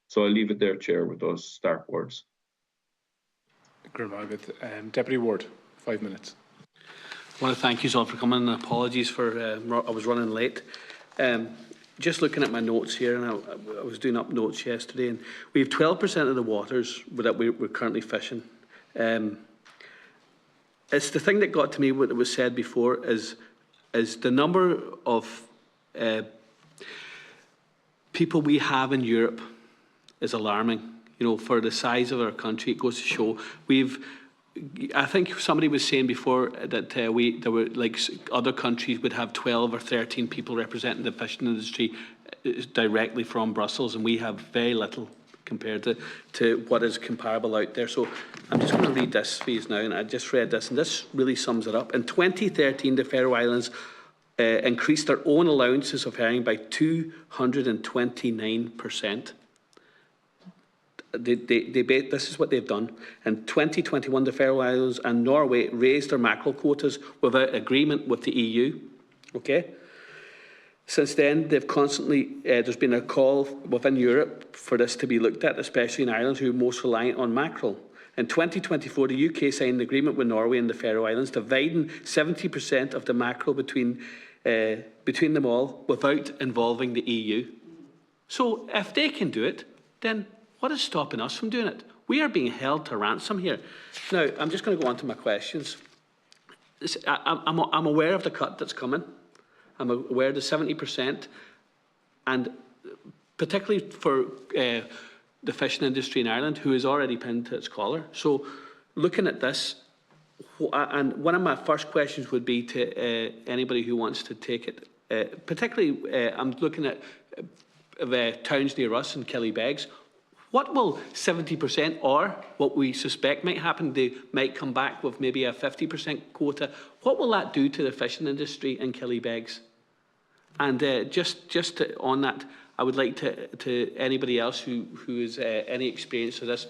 So I'll leave it there, Chair, with those stark words.
Deputy Ward, 5 minutes.
I want to thank you all for coming, and apologies for I was running late. Just looking at my notes here, and I was doing up notes yesterday, and we have 12% of the waters that we're currently fishing. It's the thing that got to me, what was said before, is the number of people we have in Europe is alarming. You know, for the size of our country, it goes to show I think somebody was saying before that there were, like, other countries would have 12 or 13 people representing the fishing industry directly from Brussels, and we have very little compared to what is comparable out there. So I'm just going to read this for you now, and I just read this, and this really sums it up. In 2013, the Faroe Islands increased their own allowances of herring by 229%. This is what they've done. In 2021, the Faroe Islands and Norway raised their mackerel quotas without agreement with the EU. Okay. Since then, they've constantly, there's been a call within Europe for this to be looked at, especially in Ireland, who are most reliant on mackerel. In 2024, the UK signed an agreement with Norway and the Faroe Islands, dividing 70% of the mackerel between them all without involving the EU. So if they can do it, then what is stopping us from doing it? We are being held to ransom here. Now, I'm just going to go on to my questions. I'm aware of the cut that's coming. I'm aware of the 70%, and particularly for the fishing industry in Ireland, who is already pinned to its collar. So looking at this, and one of my first questions would be to anybody who wants to take it, particularly I'm looking at towns near us in Killybegs. What will 70%, or what we suspect might happen, they might come back with maybe a 50% quota, what will that do to the fishing industry in Killybegs? And on that, I would like to anybody else who has any experience of this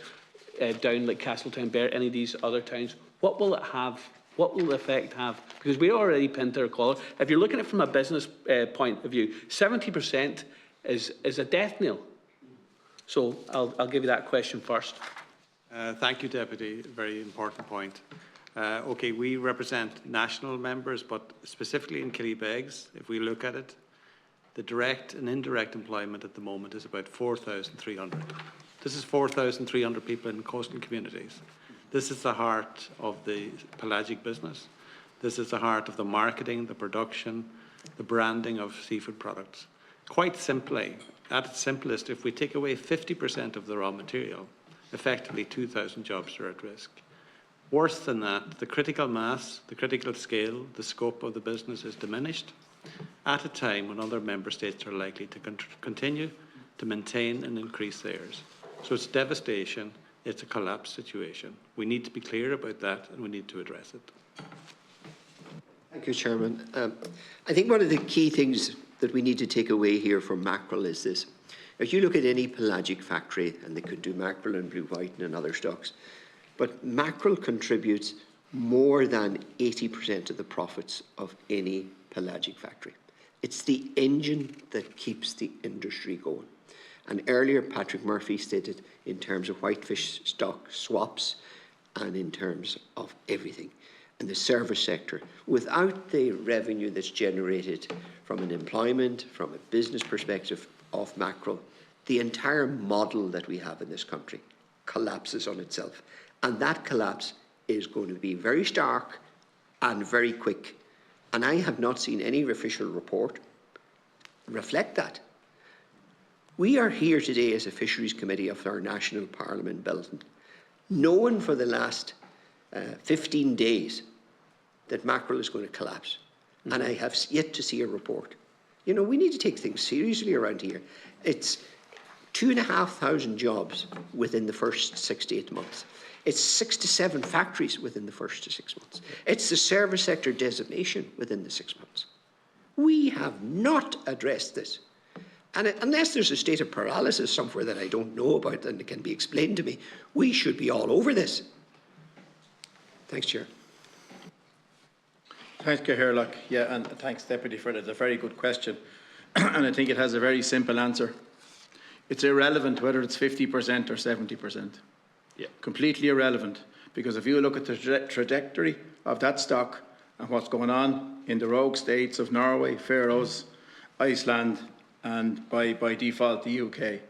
down like Castletown, Bear, any of these other towns, what will it have? What will the effect have? Because we're already pinned to our collar. If you're looking at it from a business point of view, 70% is a death knell. So I'll give you that question first.
Thank you, Deputy. Very important point. Okay, we represent national members, but specifically in Killybegs, if we look at it, the direct and indirect employment at the moment is about 4,300. This is 4,300 people in coastal communities. This is the heart of the pelagic business. This is the heart of the marketing, the production, the branding of seafood products. Quite simply, at its simplest, if we take away 50% of the raw material, effectively 2,000 jobs are at risk. Worse than that, the critical mass, the critical scale, the scope of the business is diminished at a time when other member states are likely to continue to maintain and increase theirs. So it's devastation, it's a collapse situation. We need to be clear about that, and we need to address it.
Thank you, Chairman. I think one of the key things that we need to take away here from mackerel is this. If you look at any pelagic factory, and they could do mackerel and blue white and other stocks, but mackerel contributes more than 80% of the profits of any pelagic factory. It's the engine that keeps the industry going. And earlier, Patrick Murphy stated in terms of whitefish stock swaps and in terms of everything. And the service sector, without the revenue that's generated from an employment, from a business perspective of mackerel, the entire model that we have in this country collapses on itself. And that collapse is going to be very stark and very quick. And I have not seen any official report reflect that. We are here today as a Fisheries Committee of our National Parliament building, knowing for the last 15 days that mackerel is going to collapse. Mm-hmm. And I have yet to see a report. You know, we need to take things seriously around here. It's 2,500 jobs within the first 6 to 8 months. It's 6 to 7 factories within the first 6 months. It's the service sector designation within the 6 months. We have not addressed this. And unless there's a state of paralysis somewhere that I don't know about and it can be explained to me, we should be all over this. Thanks, Chair.
Thanks, Cathaoirleach. Yeah, and thanks, Deputy, for that. It's a very good question. And I think it has a very simple answer. It's irrelevant whether it's 50% or 70%. Yeah. Completely irrelevant. Because if you look at the trajectory of that stock and what's going on in the rogue states of Norway, Faroes, Iceland, and by default the UK,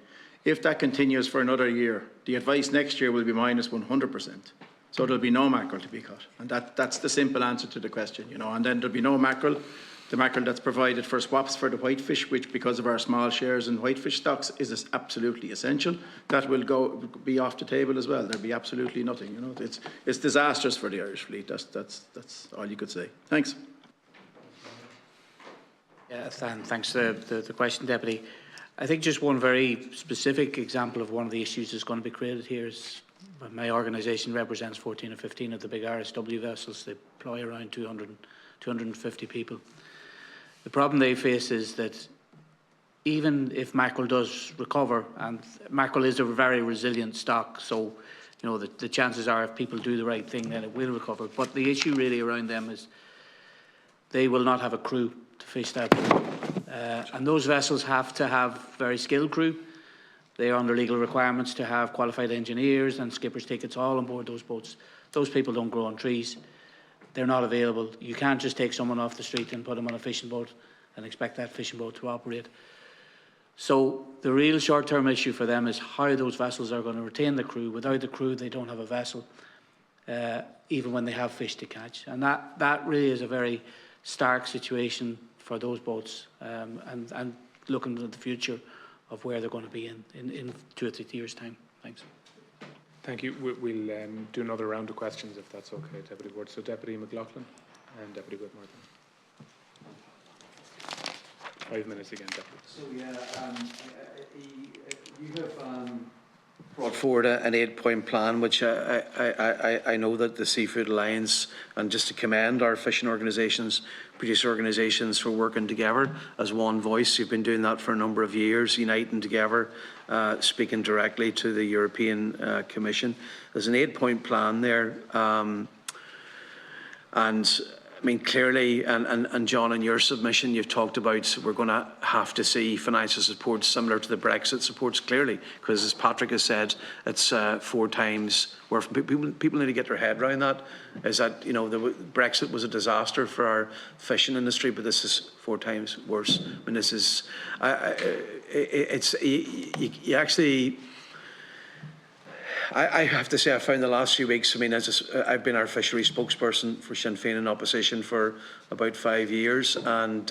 if that continues for another year, the advice next year will be minus 100%. So there'll be no mackerel to be caught. And that's the simple answer to the question, you know. And then there'll be no mackerel. The mackerel that's provided for swaps for the whitefish, which because of our small shares in whitefish stocks is absolutely essential, that will be off the table as well. There'll be absolutely nothing, you know. It's disastrous for the Irish fleet. That's all you could say. Thanks.
Yeah, thanks for the question, Deputy. I think just one very specific example of one of the issues that's going to be created here is my organisation represents 14 or 15 of the big RSW vessels. They employ around 250 people. The problem they face is that even if mackerel does recover, and mackerel is a very resilient stock, so you know the chances are if people do the right thing then it will recover. But the issue really around them is they will not have a crew to fish that pool. And those vessels have to have very skilled crew. They are under legal requirements to have qualified engineers and skippers' tickets all on board those boats. Those people don't grow on trees. They're not available. You can't just take someone off the street and put them on a fishing boat and expect that fishing boat to operate. So the real short-term issue for them is how those vessels are going to retain the crew. Without the crew, they don't have a vessel, even when they have fish to catch. And that really is a very stark situation for those boats, and looking at the future of where they're going to be in 2 or 3 years' time. Thanks.
Thank you. We'll do another round of questions if that's okay, Deputy Ward. So Deputy McLaughlin and Deputy Whitmartin. 5 minutes again, Deputy.
So yeah, you have brought forward an 8-point plan, which I know that the Seafood Alliance, and just to commend our fishing organisations, producer organisations for working together as one voice. You've been doing that for a number of years, uniting together, speaking directly to the European Commission. There's an 8-point plan there, and I mean, clearly, and John, in your submission, you've talked about we're going to have to see financial support similar to the Brexit supports, clearly, because as Patrick has said, it's 4 times worse. People need to get their head around that, is that, you know, Brexit was a disaster for our fishing industry, but this is 4 times worse. I mean, this is, you actually... I have to say, I found the last few weeks, I mean, I've been our fisheries spokesperson for Sinn Féin in opposition for about 5 years, and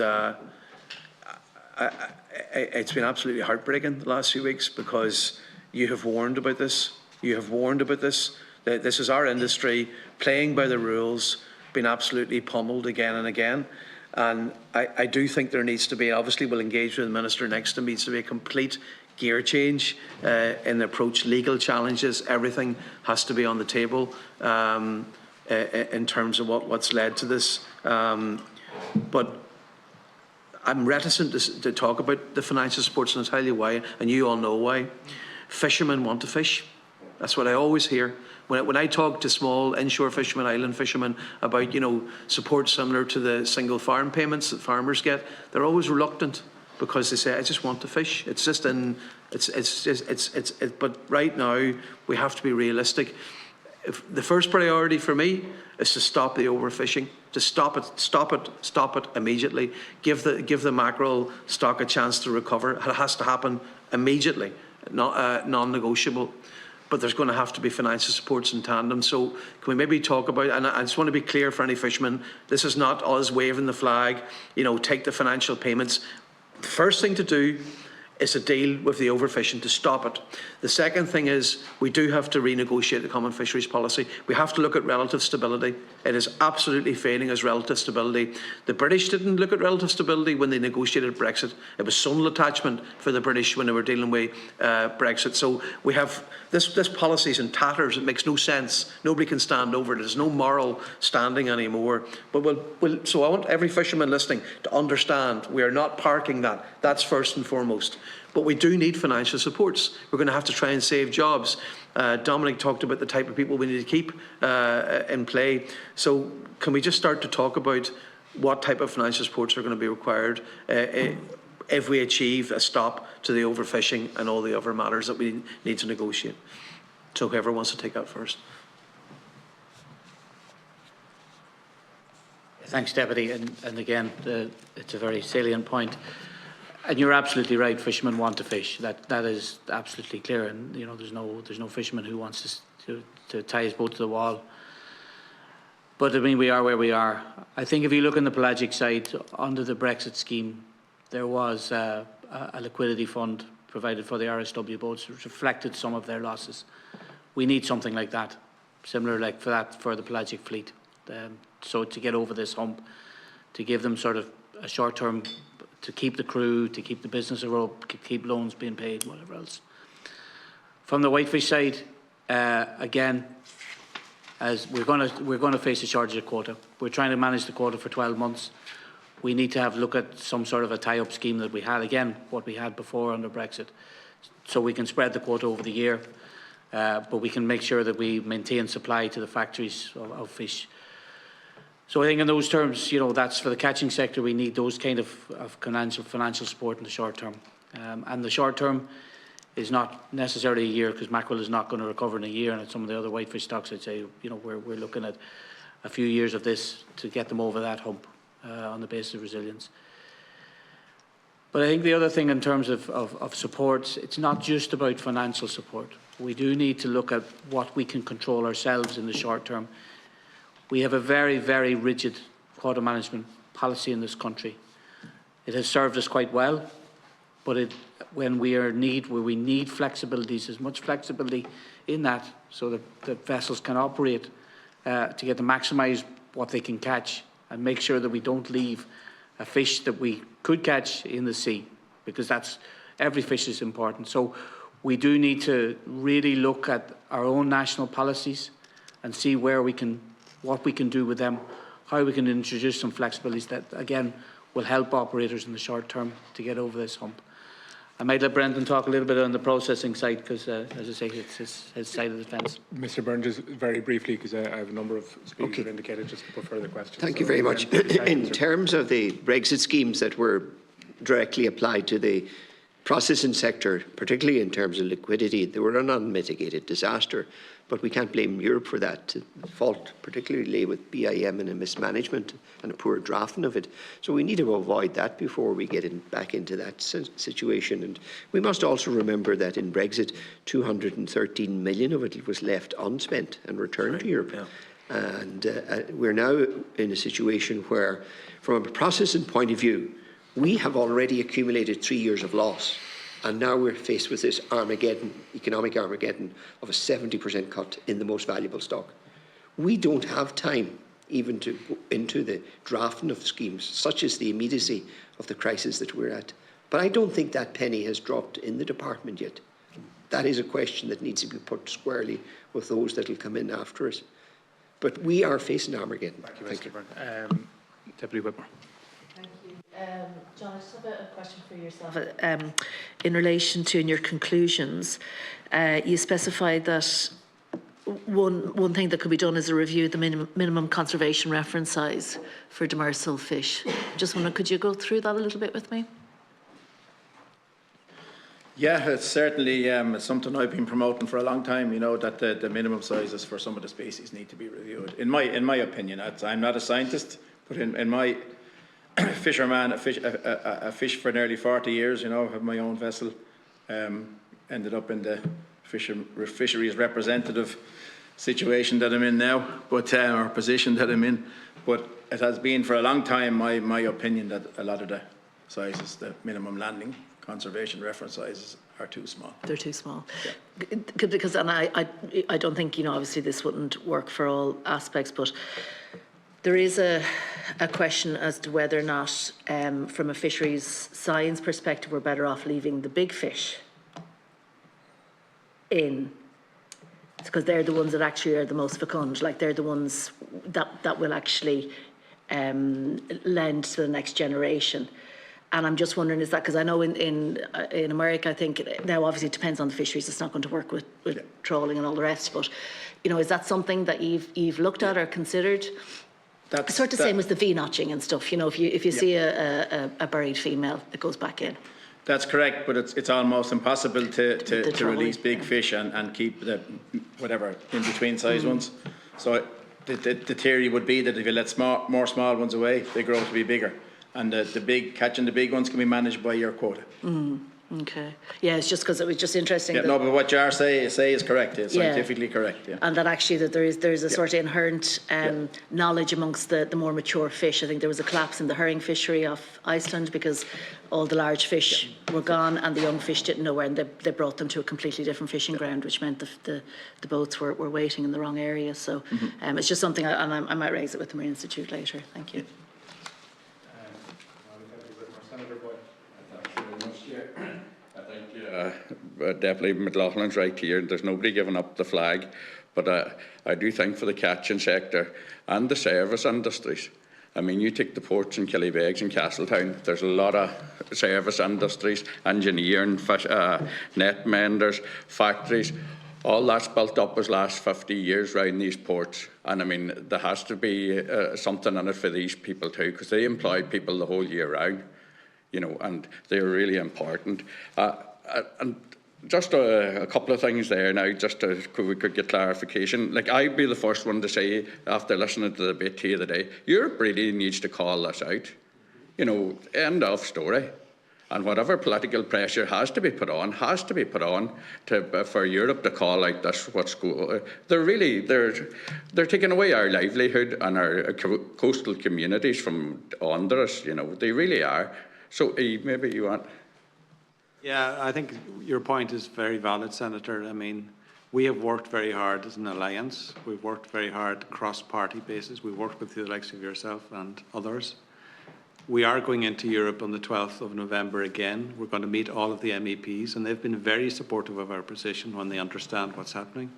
it's been absolutely heartbreaking the last few weeks, because you have warned about this. You have warned about this. This is our industry playing by the rules, being absolutely pummeled again and again. And I do think there needs to be, obviously we'll engage with the Minister next, there needs to be a complete gear change in the approach. Legal challenges, everything has to be on the table in terms of what's led to this. But I'm reticent to talk about the financial supports, and I'll tell you why, and you all know why. Fishermen want to fish. That's what I always hear. When I talk to small inshore fishermen, island fishermen, about, you know, support similar to the single farm payments that farmers get, they're always reluctant, because they say, I just want to fish. It's just but right now we have to be realistic. The first priority for me is to stop the overfishing, to stop it immediately. Give the mackerel stock a chance to recover. It has to happen immediately, not non-negotiable. But there's going to have to be financial supports in tandem. So can we maybe talk about, and I just want to be clear for any fishermen, this is not us waving the flag, you know, take the financial payments. The first thing to do is a deal with the overfishing to stop it. The second thing is we do have to renegotiate the common fisheries policy. We have to look at relative stability. It is absolutely failing as relative stability. The British didn't look at relative stability when they negotiated Brexit. It was zonal attachment for the British when they were dealing with Brexit. So we have this policy is in tatters. It makes no sense. Nobody can stand over it. There's no moral standing anymore. But so I want every fisherman listening to understand we are not parking that. That's first and foremost. But we do need financial supports. We're going to have to try and save jobs. Dominic talked about the type of people we need to keep in play. So can we just start to talk about what type of financial supports are going to be required if we achieve a stop to the overfishing and all the other matters that we need to negotiate? So whoever wants to take that first.
Thanks, Deputy. And again, it's a very salient point. And you're absolutely right. Fishermen want to fish. That is absolutely clear. And you know, there's no fisherman who wants to tie his boat to the wall. But I mean, we are where we are. I think if you look on the pelagic side, under the Brexit scheme, there was a liquidity fund provided for the RSW boats, which reflected some of their losses. We need something like that, similar like for the pelagic fleet. So to get over this hump, to give them sort of a short-term, to keep the crew, to keep the business afloat, keep loans being paid, whatever else. From the whitefish side, again, as we're going to face a shortage of quota. We're trying to manage the quota for 12 months. We need to look at some sort of a tie-up scheme that we had, again, what we had before under Brexit, so we can spread the quota over the year, but we can make sure that we maintain supply to the factories of fish. So I think in those terms, you know, that's for the catching sector, we need those kind of financial support in the short term. And the short term is not necessarily a year, because mackerel is not going to recover in a year, and at some of the other whitefish stocks, I'd say, you know, we're looking at a few years of this to get them over that hump on the basis of resilience. But I think the other thing in terms of supports, it's not just about financial support. We do need to look at what we can control ourselves in the short term. We have a very, very rigid quota management policy in this country. It has served us quite well, but when we need flexibilities, as much flexibility in that so that the vessels can operate to get to maximise what they can catch and make sure that we don't leave a fish that we could catch in the sea, because every fish is important. So we do need to really look at our own national policies and see what we can do with them, how we can introduce some flexibilities that, again, will help operators in the short term to get over this hump. I might let Brendan talk a little bit on the processing side, because, as I say, it's his side of the fence.
Mr. Byrne, just very briefly, because I have a number of speakers that indicated just to put further questions.
Thank you very much. In terms of the Brexit schemes that were directly applied to the processing sector, particularly in terms of liquidity, they were an unmitigated disaster. But we can't blame Europe for that. The fault particularly lay with BIM and a mismanagement and a poor drafting of it. So we need to avoid that before we get back into that situation. And we must also remember that in Brexit, 213 million of it was left unspent and returned to Europe. Yeah. And we're now in a situation where, from a processing point of view, we have already accumulated 3 years of loss. And now we're faced with this Armageddon, economic Armageddon, of a 70% cut in the most valuable stock. We don't have time even to go into the drafting of schemes, such as the immediacy of the crisis that we're at. But I don't think that penny has dropped in the department yet. That is a question that needs to be put squarely with those that will come in after us. But we are facing Armageddon.
Thank you, Mr. Byrne. Deputy Whitmore.
John, I just have a question for yourself. In relation to in your conclusions, you specified that one thing that could be done is a review of the minimum conservation reference size for demersal fish. Just wondering, could you go through that a little bit with me?
Yeah, it's certainly it's something I've been promoting for a long time, you know, that the minimum sizes for some of the species need to be reviewed. In my opinion, I'm not a scientist, but in my fisherman, a fish for nearly 40 years, you know, have my own vessel, ended up in the fisheries representative situation that I'm in now, but or position that I'm in. But it has been for a long time my opinion that a lot of the sizes, the minimum landing conservation reference sizes are too small.
They're too small. Because, and I don't think, obviously this wouldn't work for all aspects, but there is a question as to whether or not, from a fisheries science perspective, we're better off leaving the big fish in, because they're the ones that actually are the most fecund, like they're the ones that will actually lend to the next generation. And I'm just wondering, is that, because I know in America, I think, now obviously it depends on the fisheries, it's not going to work with trawling and all the rest, but, is that something that you've looked at or considered? It's sort of the same as the V-notching and stuff, if you see a buried female, it goes back in.
That's correct, but it's almost impossible to release big fish and keep the whatever in between size ones. So the theory would be that if you let more small ones away, they grow to be bigger, and catching the big ones can be managed by your quota.
Okay. Yeah, it's just because it was just interesting.
Yeah, no, but what you are say is correct. It's scientifically correct. Yeah.
And that actually that there is a sort of inherent knowledge amongst the more mature fish. I think there was a collapse in the herring fishery off Iceland because all the large fish were gone and the young fish didn't know where, and they brought them to a completely different fishing ground, which meant the boats were waiting in the wrong area. So it's just something, I might raise it with the Marine Institute later. Thank you.
Deputy McLaughlin's right here. There's nobody giving up the flag, but I do think for the catching sector and the service industries. I mean, you take the ports in Killybegs and Castletown, there's a lot of service industries, engineering, fish, net menders, factories. All that's built up as last 50 years around these ports. And I mean, there has to be something in it for these people too, because they employ people the whole year round, and they're really important. And just a couple of things there now, just we could get clarification. Like, I'd be the first one to say, after listening to the debate here today, Europe really needs to call this out. End of story. And whatever political pressure has to be put on for Europe to call out this what's going. They're taking away our livelihood and our coastal communities from under us. They really are. So maybe you want.
Yeah, I think your point is very valid, Senator. I mean, we have worked very hard as an alliance. We've worked very hard cross-party basis. We've worked with the likes of yourself and others. We are going into Europe on the 12th of November again. We're going to meet all of the MEPs, and they've been very supportive of our position when they understand what's happening.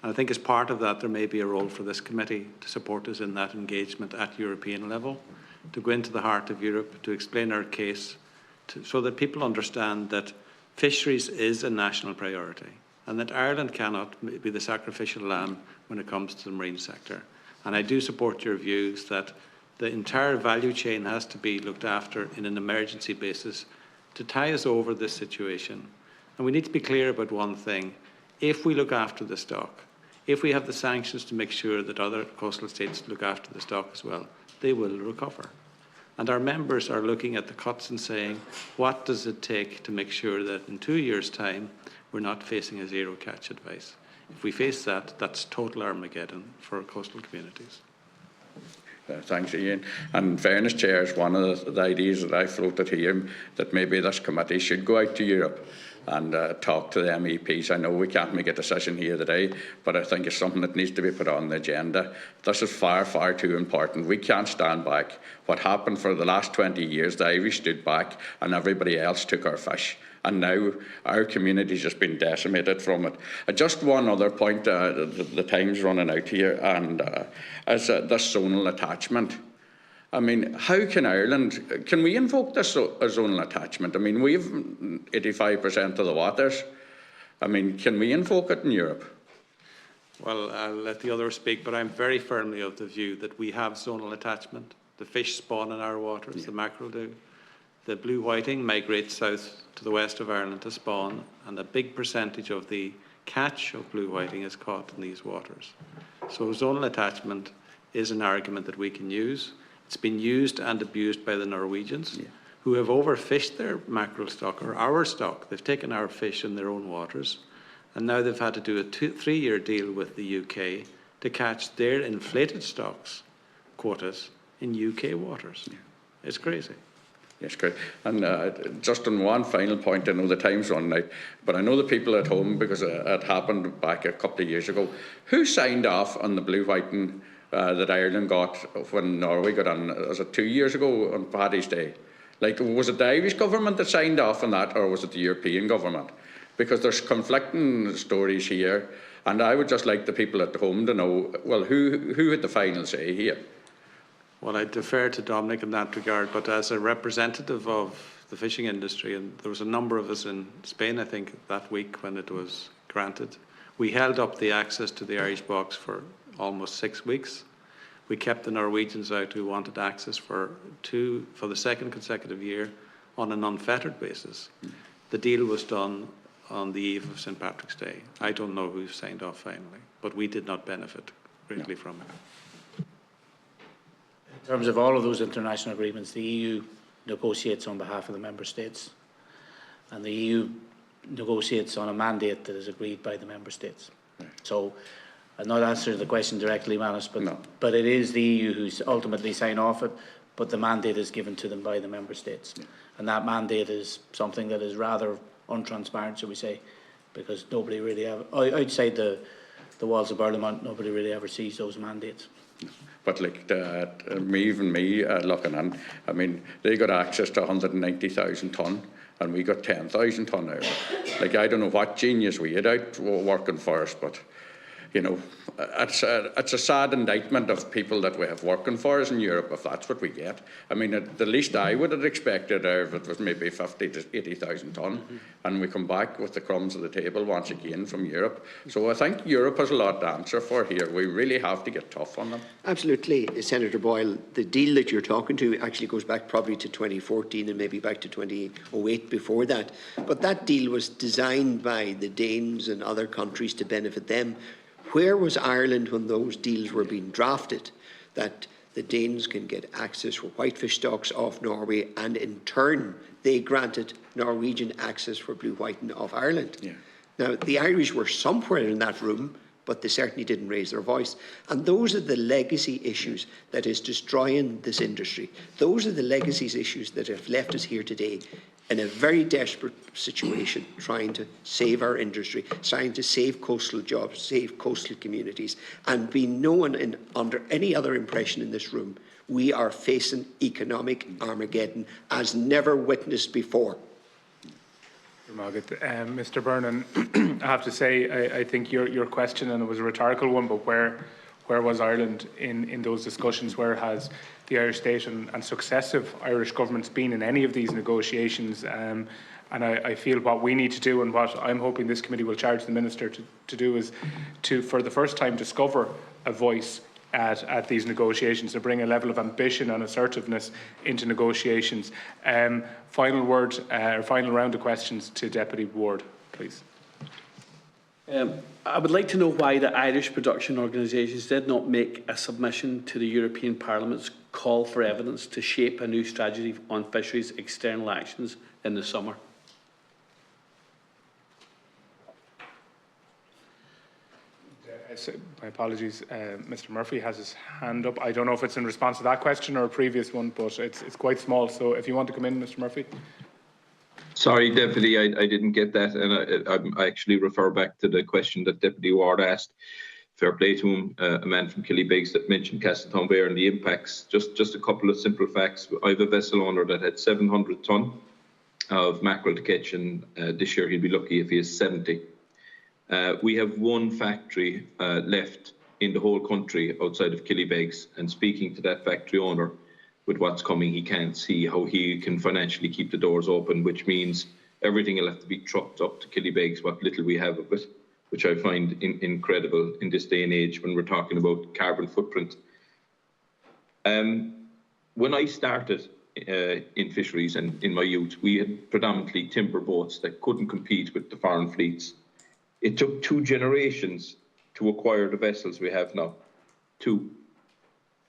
And I think as part of that, there may be a role for this committee to support us in that engagement at European level, to go into the heart of Europe, to explain our case, so that people understand that fisheries is a national priority and that Ireland cannot be the sacrificial lamb when it comes to the marine sector. And I do support your views that the entire value chain has to be looked after in an emergency basis to tie us over this situation. And we need to be clear about one thing. If we look after the stock, if we have the sanctions to make sure that other coastal states look after the stock as well, they will recover. And our members are looking at the cuts and saying, what does it take to make sure that in 2 years' time, we're not facing a zero catch advice? If we face that, that's total Armageddon for coastal communities.
Thanks, Ian. And in fairness, Chair, is one of the ideas that I floated here, that maybe this committee should go out to Europe and talk to the MEPs. I know we can't make a decision here today, but I think it's something that needs to be put on the agenda. This is far, far too important. We can't stand back. What happened for the last 20 years, the Irish stood back and everybody else took our fish. And now our community's just been decimated from it. Just one other point, the time's running out here, and as this zonal attachment. I mean, how can Ireland, can we invoke this zonal attachment? I mean, we have 85% of the waters. I mean, can we invoke it in Europe?
Well, I'll let the others speak, but I'm very firmly of the view that we have zonal attachment. The fish spawn in our waters, the mackerel do. The blue whiting migrates south to the west of Ireland to spawn, and a big percentage of the catch of blue whiting is caught in these waters. So zonal attachment is an argument that we can use. It's been used and abused by the Norwegians, who have overfished their mackerel stock, or our stock. They've taken our fish in their own waters, and now they've had to do a 3-year deal with the UK to catch their inflated stocks, quotas, in UK waters. It's crazy.
Yes, great. And just on one final point, I know the time's run out, but I know the people at home, because it happened back a couple of years ago, who signed off on the blue whiting that Ireland got when Norway got on, was it 2 years ago on Paddy's Day? Like, was it the Irish government that signed off on that, or was it the European government? Because there's conflicting stories here, and I would just like the people at home to know, well, who had the final say here?
Well, I defer to Dominic in that regard, but as a representative of the fishing industry, and there was a number of us in Spain, I think, that week when it was granted, we held up the access to the Irish box for almost 6 weeks. We kept the Norwegians out who wanted access for the second consecutive year on an unfettered basis. The deal was done on the eve of St. Patrick's Day. I don't know who signed off finally, but we did not benefit greatly from it.
In terms of all of those international agreements, the EU negotiates on behalf of the member states, and the EU negotiates on a mandate that is agreed by the member states. Right. So I'm not answering the question directly, Manus, but it is the EU who ultimately sign off it, but the mandate is given to them by the member states. Yeah. And that mandate is something that is rather untransparent, shall we say, because nobody really outside the walls of Parliament, nobody really ever sees those mandates.
But like even me looking in, I mean, they got access to 190,000 tonne and we got 10,000 tonne out. Like, I don't know what genius we had out working for us, but you know, it's a sad indictment of people that we have working for us in Europe if that's what we get. I mean, the least I would have expected if it was maybe 50 to 80,000 tonne, and we come back with the crumbs of the table once again from Europe. So I think Europe has a lot to answer for here. We really have to get tough on them.
Absolutely, Senator Boyle. The deal that you're talking to actually goes back probably to 2014 and maybe back to 2008 before that. But that deal was designed by the Danes and other countries to benefit them. Where was Ireland when those deals were being drafted, that the Danes can get access for whitefish stocks off Norway, and in turn they granted Norwegian access for blue whiting off Ireland? Yeah. Now, the Irish were somewhere in that room, but they certainly didn't raise their voice. And those are the legacy issues that is destroying this industry. Those are the legacy issues that have left us here today in a very desperate situation, trying to save our industry, trying to save coastal jobs, save coastal communities, and be known under any other impression in this room, we are facing economic Armageddon as never witnessed before.
Mr. Byrne, I have to say, I think your question, and it was a rhetorical one, but where was Ireland in those discussions? Where has the Irish state and successive Irish governments been in any of these negotiations? And I feel what we need to do, and what I'm hoping this committee will charge the Minister to do, is to, for the first time, discover a voice at these negotiations, to bring a level of ambition and assertiveness into negotiations. Final word, or final round of questions to Deputy Ward, please.
I would like to know why the Irish production organisations did not make a submission to the European Parliament's call for evidence to shape a new strategy on fisheries external actions in the summer.
My apologies, Mr. Murphy has his hand up. I don't know if it's in response to that question or a previous one, but it's quite small. So if you want to come in, Mr. Murphy.
Sorry, Deputy, I didn't get that, and I actually refer back to the question that Deputy Ward asked. Fair play to him, a man from Killybegs that mentioned Castletown Bay and the impacts. Just a couple of simple facts. I have a vessel owner that had 700 tonne of mackerel to catch, and this year he'd be lucky if he has 70. We have one factory left in the whole country outside of Killybegs, and speaking to that factory owner, with what's coming, he can't see how he can financially keep the doors open, which means everything will have to be trucked up to Killybegs, what little we have of it, which I find incredible in this day and age when we're talking about carbon footprint. When I started in fisheries and in my youth, we had predominantly timber boats that couldn't compete with the foreign fleets. It took 2 generations to acquire the vessels we have now, 2.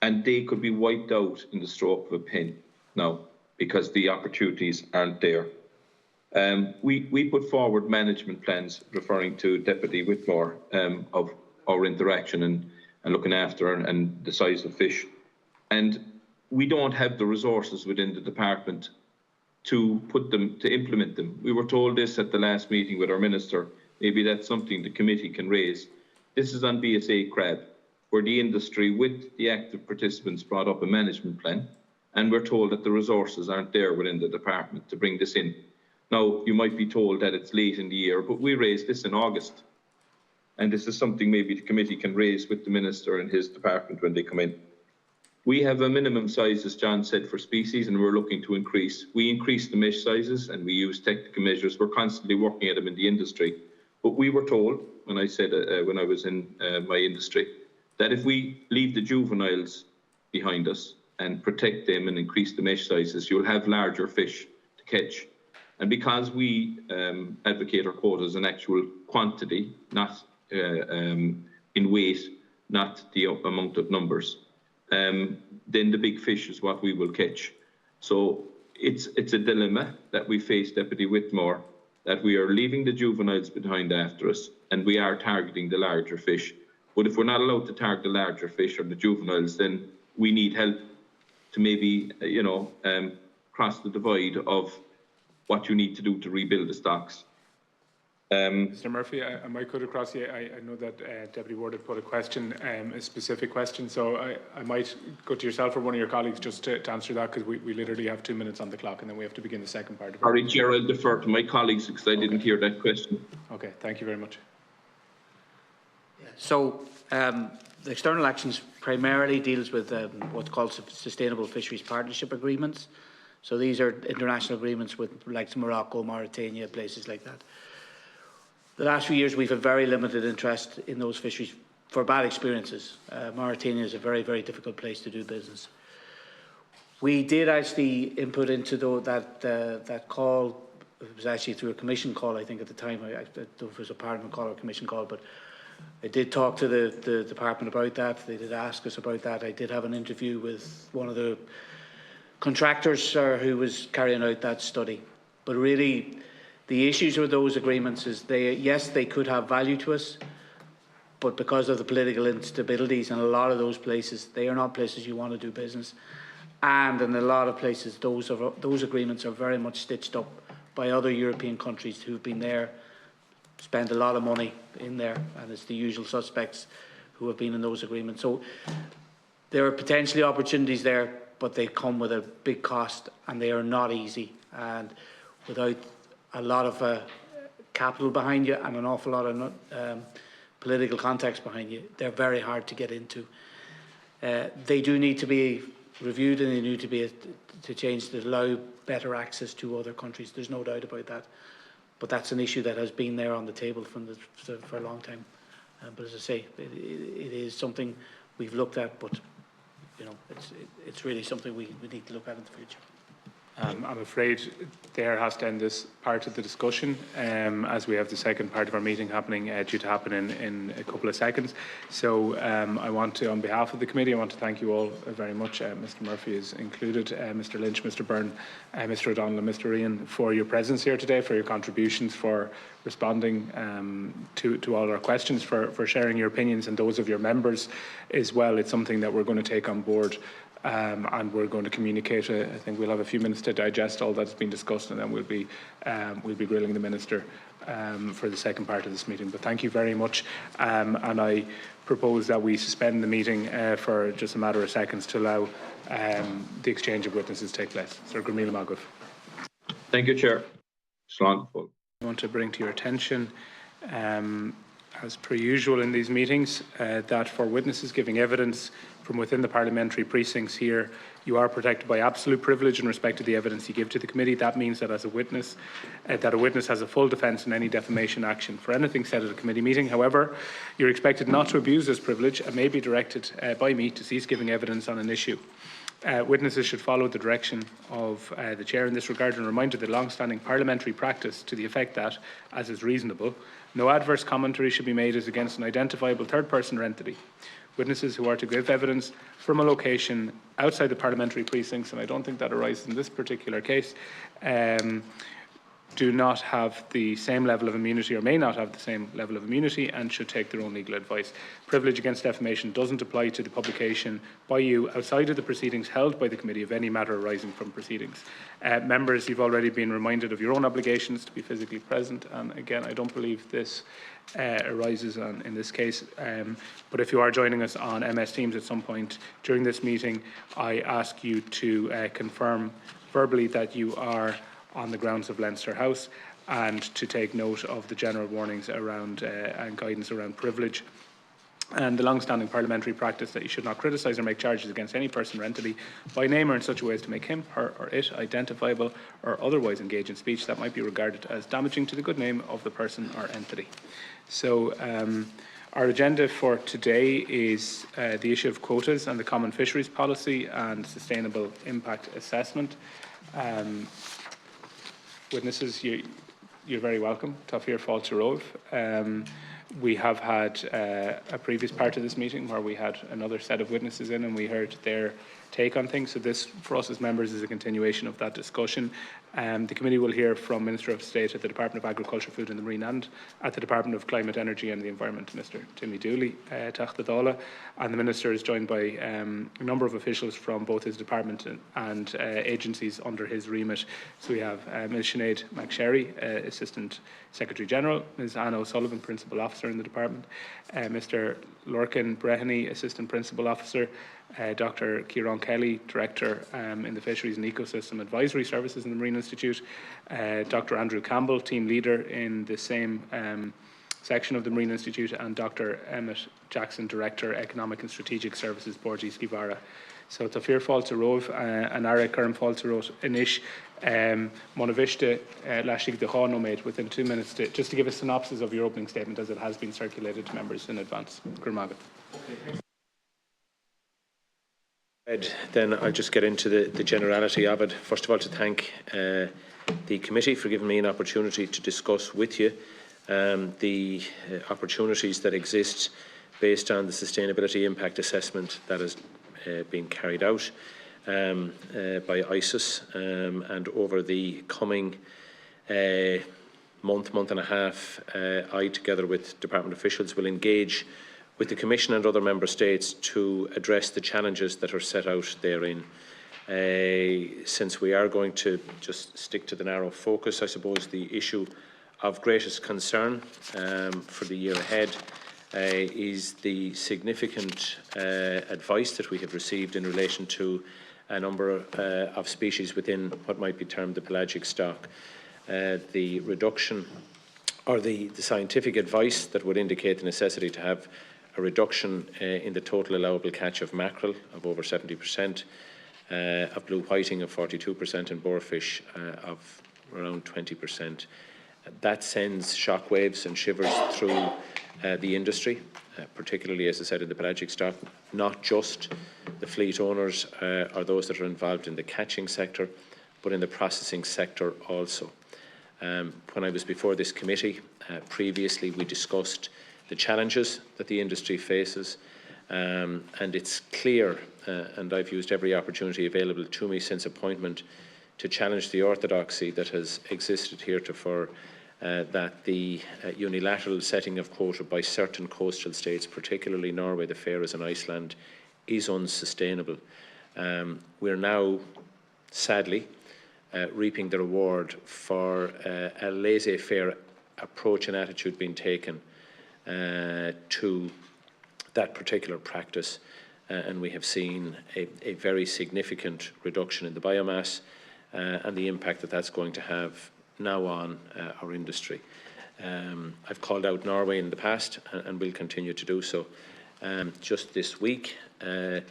And they could be wiped out in the stroke of a pen now because the opportunities aren't there. We put forward management plans, referring to Deputy Whitmore, of our interaction and looking after and the size of fish. And we don't have the resources within the department to implement them. We were told this at the last meeting with our minister. Maybe that's something the committee can raise. This is on BSA crab, where the industry with the active participants brought up a management plan, and we're told that the resources aren't there within the department to bring this in. Now, you might be told that it's late in the year, but we raised this in August. And this is something maybe the committee can raise with the minister and his department when they come in. We have a minimum size, as John said, for species, and we're looking to increase. We increase the mesh sizes and we use technical measures. We're constantly working at them in the industry. But we were told, when I said when I was in my industry, that if we leave the juveniles behind us and protect them and increase the mesh sizes, you'll have larger fish to catch. And because we advocate our quotas in actual quantity, not in weight, not the amount of numbers, then the big fish is what we will catch. So it's a dilemma that we face, Deputy Whitmore, that we are leaving the juveniles behind after us, and we are targeting the larger fish. But if we're not allowed to target the larger fish or the juveniles, then we need help to maybe, cross the divide of what you need to do to rebuild the stocks.
Mr. Murphy, I might cut across you. I know that Deputy Ward had put a question, a specific question, so I might go to yourself or one of your colleagues just to answer that, because we literally have 2 minutes on the clock and then we have to begin the second part of it.
Sorry, Chair, I'll defer to my colleagues because I didn't hear that question.
Okay, thank you very much.
So the external actions primarily deals with what's called sustainable fisheries partnership agreements. So these are international agreements with like Morocco, Mauritania, places like that. The last few years we've had very limited interest in those fisheries for bad experiences. Mauritania is a very, very difficult place to do business. We did actually input into that call. It was actually through a commission call, I think, at the time. I don't know if it was a Parliament call or a commission call, but I did talk to the department about that. They did ask us about that. I did have an interview with one of the contractors who was carrying out that study. But really, the issues with those agreements is yes, they could have value to us, but because of the political instabilities in a lot of those places, they are not places you want to do business. And in a lot of places, those agreements are very much stitched up by other European countries who've been there, spend a lot of money in there, and it's the usual suspects who have been in those agreements. So there are potentially opportunities there, but they come with a big cost and they are not easy. And without a lot of capital behind you and an awful lot of political context behind you, they're very hard to get into. They do need to be reviewed and they need to be to change to allow better access to other countries. There's no doubt about that. But that's an issue that has been there on the table for a long time. But as I say, it is something we've looked at, but it's really something we need to look at in the future.
I'm afraid there has to end this part of the discussion, as we have the second part of our meeting happening, due to happen in a couple of seconds. So I want to, on behalf of the committee, I want to thank you all very much. Mr. Murphy is included, Mr. Lynch, Mr. Byrne, Mr. O'Donnell and Mr. Ian, for your presence here today, for your contributions, for responding to all our questions, for sharing your opinions and those of your members as well. It's something that we're going to take on board. And we're going to communicate. I think we'll have a few minutes to digest all that's been discussed, and then we'll be grilling the minister for the second part of this meeting. But thank you very much, and I propose that we suspend the meeting for just a matter of seconds to allow the exchange of witnesses to take place. Sir Gramila Maguf.
Thank you, Chair.
I want to bring to your attention, as per usual in these meetings, that for witnesses giving evidence from within the parliamentary precincts here, you are protected by absolute privilege in respect to the evidence you give to the committee. That means that as a witness, has a full defence in any defamation action for anything said at a committee meeting. However, you're expected not to abuse this privilege and may be directed by me to cease giving evidence on an issue. Witnesses should follow the direction of the Chair in this regard, and remind of the long-standing parliamentary practice to the effect that, as is reasonable, no adverse commentary should be made as against an identifiable third person or entity. Witnesses who are to give evidence from a location outside the parliamentary precincts, and I don't think that arises in this particular case, do not have the same level of immunity or may not have the same level of immunity and should take their own legal advice. Privilege against defamation doesn't apply to the publication by you outside of the proceedings held by the committee of any matter arising from proceedings. Members, you've already been reminded of your own obligations to be physically present, and again, I don't believe this arises in this case. But if you are joining us on MS Teams at some point during this meeting, I ask you to confirm verbally that you are on the grounds of Leinster House, and to take note of the general warnings around and guidance around privilege, and the long-standing parliamentary practice that you should not criticise or make charges against any person or entity by name or in such a way as to make him, her or it identifiable or otherwise engage in speech that might be regarded as damaging to the good name of the person or entity. So our agenda for today is the issue of quotas and the common fisheries policy and sustainable impact assessment. Witnesses, you're very welcome. Tafir Fáilte Róibh. We have had a previous part of this meeting where we had another set of witnesses in and we heard their take on things. So this, for us as members, is a continuation of that discussion. The committee will hear from Minister of State at the Department of Agriculture, Food and the Marine, and at the Department of Climate, Energy and the Environment, Mr. Timmy Dooley, Teachta Dála. And the Minister is joined by a number of officials from both his department and agencies under his remit. So we have Ms. Sinead McSherry, Assistant Secretary General, Ms. Anna O'Sullivan, Principal Officer in the department, Mr. Lorcan Breheny, Assistant Principal Officer, Dr. Kieran Kelly, Director in the Fisheries and Ecosystem Advisory Services in the Marine Institute, Dr. Andrew Campbell, Team Leader in the same section of the Marine Institute, and Dr. Emmett Jackson, Director, Economic and Strategic Services, Borgi Skivara. So Tafir Fáilte Róibh and Ara Curran Fáilte Róibh Inish Monavishta Lashig de Hánomade within 2 minutes just to give a synopsis of your opening statement as it has been circulated to members in advance. Gurmagat.
Then I'll just get into the generality of it. First of all, to thank the committee for giving me an opportunity to discuss with you the opportunities that exist based on the sustainability impact assessment that has been carried out by ISIS, and over the coming month and a half, I, together with department officials, will engage with the Commission and other Member States to address the challenges that are set out therein. Since we are going to just stick to the narrow focus, I suppose the issue of greatest concern for the year ahead is the significant advice that we have received in relation to a number of species within what might be termed the pelagic stock. The reduction, or the scientific advice that would indicate the necessity to have a reduction in the total allowable catch of mackerel of over 70%, of blue whiting of 42%, and boarfish of around 20%. That sends shockwaves and shivers through the industry, particularly, as I said, in the pelagic stock, not just the fleet owners or those that are involved in the catching sector, but in the processing sector also. When I was before this committee, previously we discussed the challenges that the industry faces, and it's clear, and I've used every opportunity available to me since appointment to challenge the orthodoxy that has existed heretofore, that the unilateral setting of quota by certain coastal states, particularly Norway, the Faroes and Iceland, is unsustainable. We're now, sadly, reaping the reward for a laissez-faire approach and attitude being taken to that particular practice, and we have seen a very significant reduction in the biomass and the impact that that's going to have now on our industry. I've called out Norway in the past and will continue to do so. Just this week, the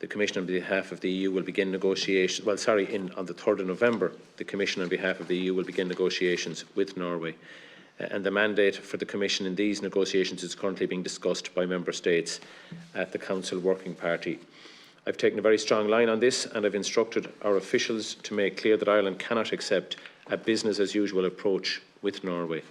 Commission on behalf of the EU will begin negotiations, on the 3rd of November, the Commission on behalf of the EU will begin negotiations with Norway. And the mandate for the Commission in these negotiations is currently being discussed by Member States at the Council Working Party. I've taken a very strong line on this, and I've instructed our officials to make clear that Ireland cannot accept a business-as-usual approach with Norway.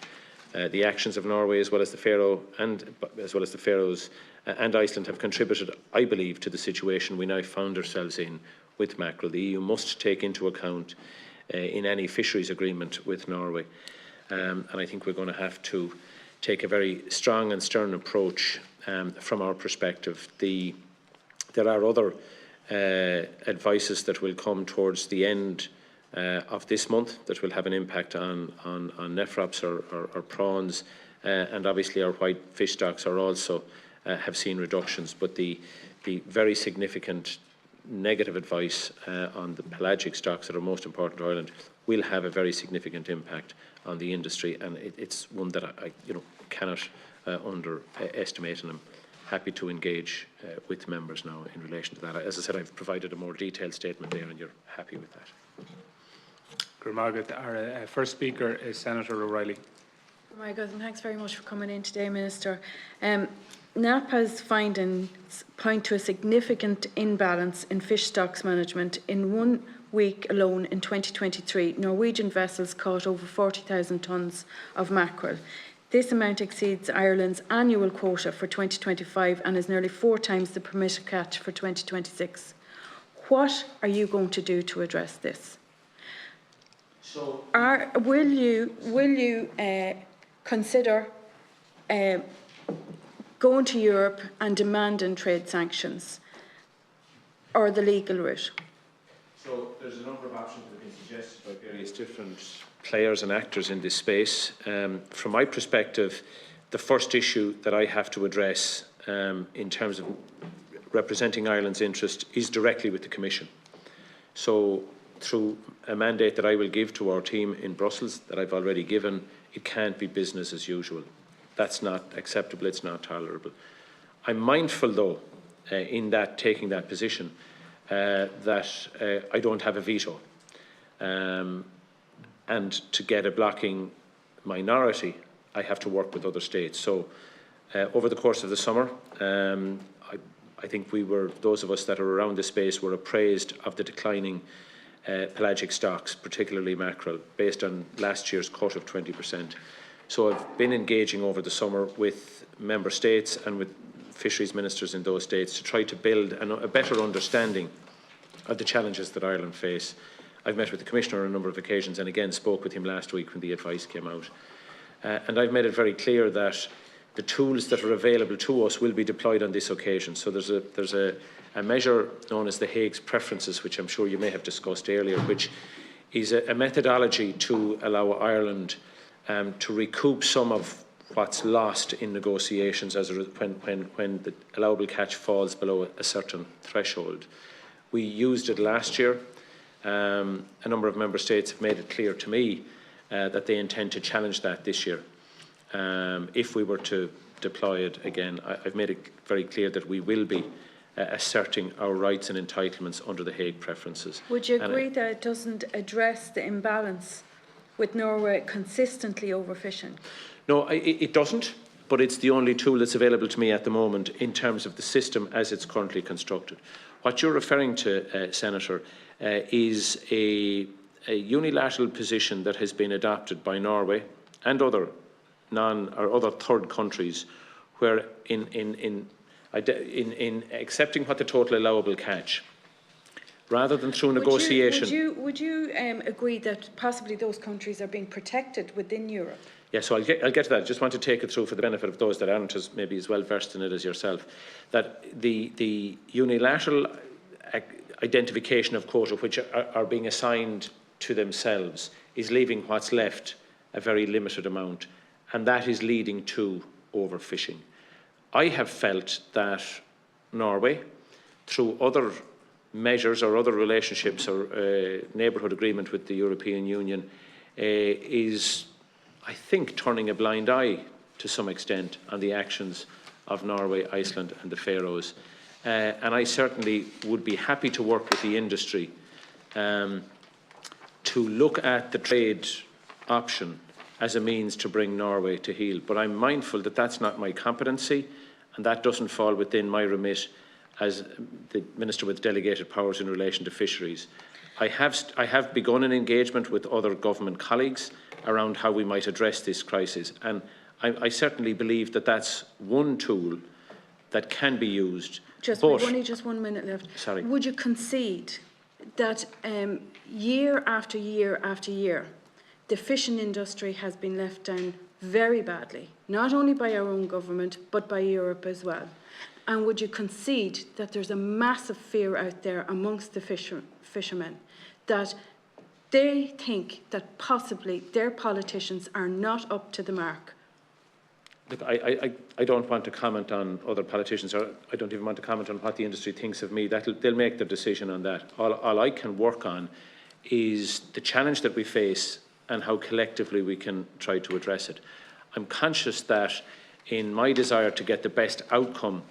The actions of Norway, as well as the Faroes and Iceland, have contributed, I believe, to the situation we now found ourselves in with mackerel. The EU must take into account in any fisheries agreement with Norway. And I think we're going to have to take a very strong and stern approach from our perspective. There are other advices that will come towards the end of this month that will have an impact on nephrops or prawns, and obviously our white fish stocks are also have seen reductions. But the very significant negative advice on the pelagic stocks that are most important to Ireland will have a very significant impact on the industry, and it's one that I cannot underestimate, and I'm happy to engage with members now in relation to that. As I said, I've provided a more detailed statement there, and you're happy with that.
Margaret, our first speaker is Senator O'Reilly.
My God, and thanks very much for coming in today, Minister. NAPA's findings point to a significant imbalance in fish stocks management. In 1 week alone in 2023, Norwegian vessels caught over 40,000 tonnes of mackerel. This amount exceeds Ireland's annual quota for 2025 and is nearly 4 times the permitted catch for 2026. What are you going to do to address this? So, will you consider going to Europe and demanding trade sanctions, or the legal route?
So there's a number of options that have been suggested by various different players and actors in this space. From my perspective, the first issue that I have to address in terms of representing Ireland's interest is directly with the Commission. So through a mandate that I will give to our team in Brussels that I've already given, it can't be business as usual. That's not acceptable, it's not tolerable. I'm mindful though, in that taking that position, that I don't have a veto. And to get a blocking minority, I have to work with other states. So over the course of the summer, I think those of us that are around the space were appraised of the declining pelagic stocks, particularly mackerel, based on last year's cut of 20%. So I've been engaging over the summer with member states and with fisheries ministers in those states to try to build a better understanding of the challenges that Ireland face. I've met with the Commissioner on a number of occasions and again spoke with him last week when the advice came out. And I've made it very clear that the tools that are available to us will be deployed on this occasion. So there's a measure known as the Hague's preferences, which I'm sure you may have discussed earlier, which is a methodology to allow Ireland to recoup some of what's lost in negotiations when the allowable catch falls below a certain threshold. We used it last year. A number of member states have made it clear to me that they intend to challenge that this year. If we were to deploy it again, I've made it very clear that we will be asserting our rights and entitlements under the Hague preferences.
Would you agree that it doesn't address the imbalance with Norway consistently overfishing? No,
it doesn't, but it's the only tool that's available to me at the moment in terms of the system as it's currently constructed. What you're referring to, Senator, is a unilateral position that has been adopted by Norway and other third countries, where in accepting what the total allowable catch, rather than through negotiation.
Would you agree that possibly those countries are being protected within Europe?
Yes, so I'll get to that. I just want to take it through for the benefit of those that aren't maybe as well versed in it as yourself, that the unilateral identification of quota which are being assigned to themselves is leaving what's left a very limited amount, and that is leading to overfishing. I have felt that Norway, through other measures or other relationships or neighbourhood agreement with the European Union, is, I think, turning a blind eye to some extent on the actions of Norway, Iceland and the Faroes. And I certainly would be happy to work with the industry to look at the trade option as a means to bring Norway to heel. But I'm mindful that that's not my competency, and that doesn't fall within my remit as the Minister with delegated powers in relation to fisheries. I have begun an engagement with other government colleagues around how we might address this crisis, and I certainly believe that that's one tool that can be used.
We've only just 1 minute left.
Sorry.
Would you concede that year after year after year, the fishing industry has been left down very badly, not only by our own government, but by Europe as well. And would you concede that there's a massive fear out there amongst the fishermen that they think that possibly their politicians are not up to the mark?
Look, I don't want to comment on other politicians, or I don't even want to comment on what the industry thinks of me. They'll make their decision on that. All I can work on is the challenge that we face and how collectively we can try to address it. I'm conscious that in my desire to get the best outcome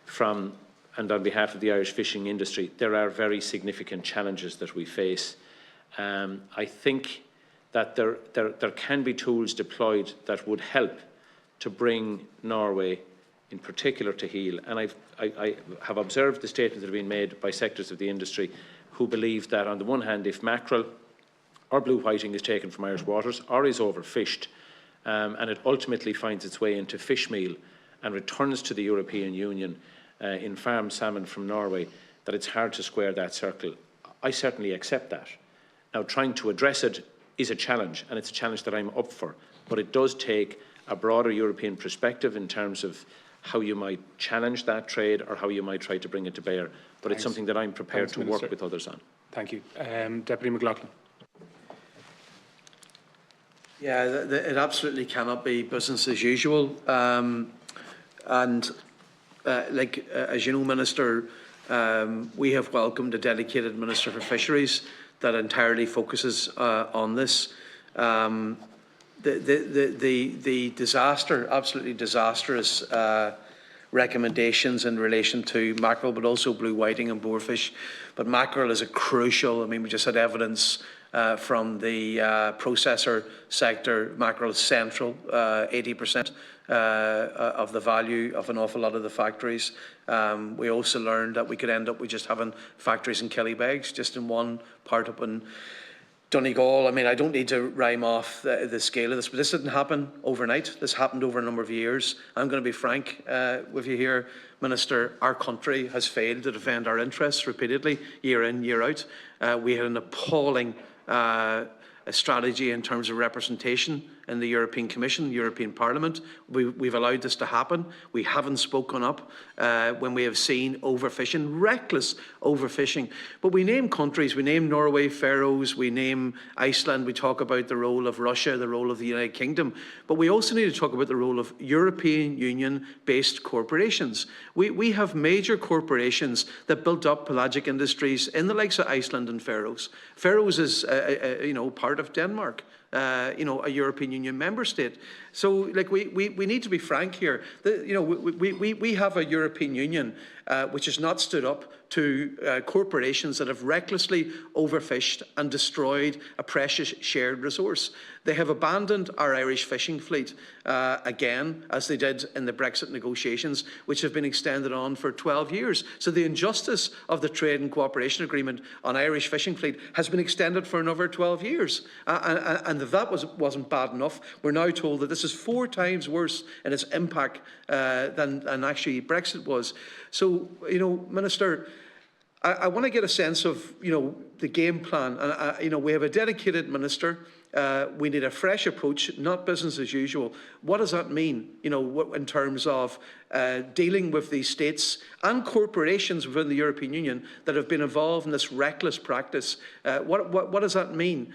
from and on behalf of the Irish fishing industry, there are very significant challenges that we face. I think that there can be tools deployed that would help to bring Norway in particular to heel. And I have observed the statements that have been made by sectors of the industry who believe that on the one hand, if mackerel or blue whiting is taken from Irish waters or is overfished, and it ultimately finds its way into fish meal and returns to the European Union in farmed salmon from Norway, that it's hard to square that circle. I certainly accept that. Now, trying to address it is a challenge, and it's a challenge that I'm up for, but it does take a broader European perspective in terms of how you might challenge that trade or how you might try to bring it to bear. But it's something that I'm prepared to work with others on. Thank you.
Deputy McLaughlin.
Yeah, it absolutely cannot be business as usual. As you know, Minister, we have welcomed a dedicated Minister for Fisheries that entirely focuses on this. The disaster, absolutely disastrous recommendations in relation to mackerel, but also blue whiting and boarfish. But mackerel is a crucial, I mean, we just had evidence from the processor sector. Mackerel is central, 80% of the value of an awful lot of the factories. We also learned that we could end up with just having factories in Killybegs, just in one part up in Donegal. I mean, I don't need to rhyme off the scale of this, but this didn't happen overnight. This happened over a number of years. I'm going to be frank with you here, Minister. Our country has failed to defend our interests repeatedly, year in, year out. We had an appalling strategy in terms of representation in the European Commission, the European Parliament. We've allowed this to happen. We haven't spoken up when we have seen overfishing, reckless overfishing. But we name countries, we name Norway, Faroes, we name Iceland, we talk about the role of Russia, the role of the United Kingdom. But we also need to talk about the role of European Union-based corporations. We have major corporations that built up pelagic industries in the likes of Iceland and Faroes. Faroes is, part of Denmark. A European Union member state. So, we need to be frank here. We have a European Union which has not stood up to corporations that have recklessly overfished and destroyed a precious shared resource. They have abandoned our Irish fishing fleet again, as they did in the Brexit negotiations, which have been extended on for 12 years. So the injustice of the trade and cooperation agreement on Irish fishing fleet has been extended for another 12 years. And if that wasn't bad enough, we're now told that this is 4 times worse in its impact than actually Brexit was. So, Minister, I want to get a sense of, the game plan. And, we have a dedicated minister. We need a fresh approach, not business as usual. What does that mean, in terms of dealing with these states and corporations within the European Union that have been involved in this reckless practice? What does that mean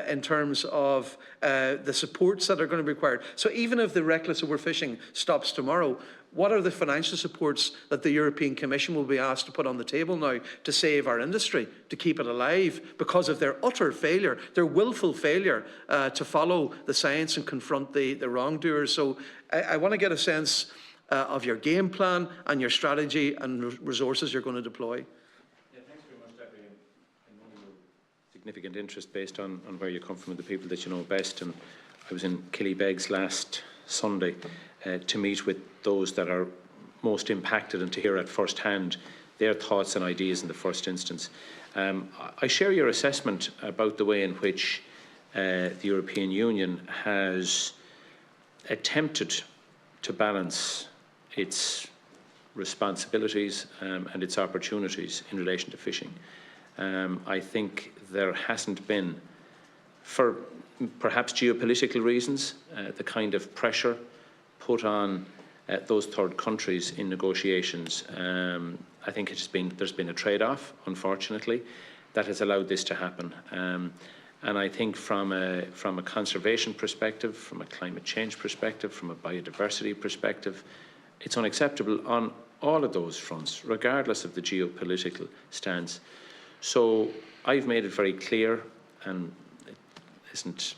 in terms of the supports that are going to be required? So even if the reckless overfishing stops tomorrow, what are the financial supports that the European Commission will be asked to put on the table now to save our industry, to keep it alive, because of their utter failure, their willful failure to follow the science and confront the wrongdoers? So I want to get a sense of your game plan and your strategy and resources you're going to deploy.
Yeah, thanks very much, Deputy. I know your significant interest based on where you come from and the people that you know best. And I was in Killybegs last Sunday to meet with those that are most impacted and to hear at first hand their thoughts and ideas in the first instance. I share your assessment about the way in which the European Union has attempted to balance its responsibilities and its opportunities in relation to fishing. I think there hasn't been, for perhaps geopolitical reasons, the kind of pressure put on those third countries in negotiations. I think there's been a trade-off, unfortunately, that has allowed this to happen. And I think from a conservation perspective, from a climate change perspective, from a biodiversity perspective, it's unacceptable on all of those fronts, regardless of the geopolitical stance. So I've made it very clear, and it isn't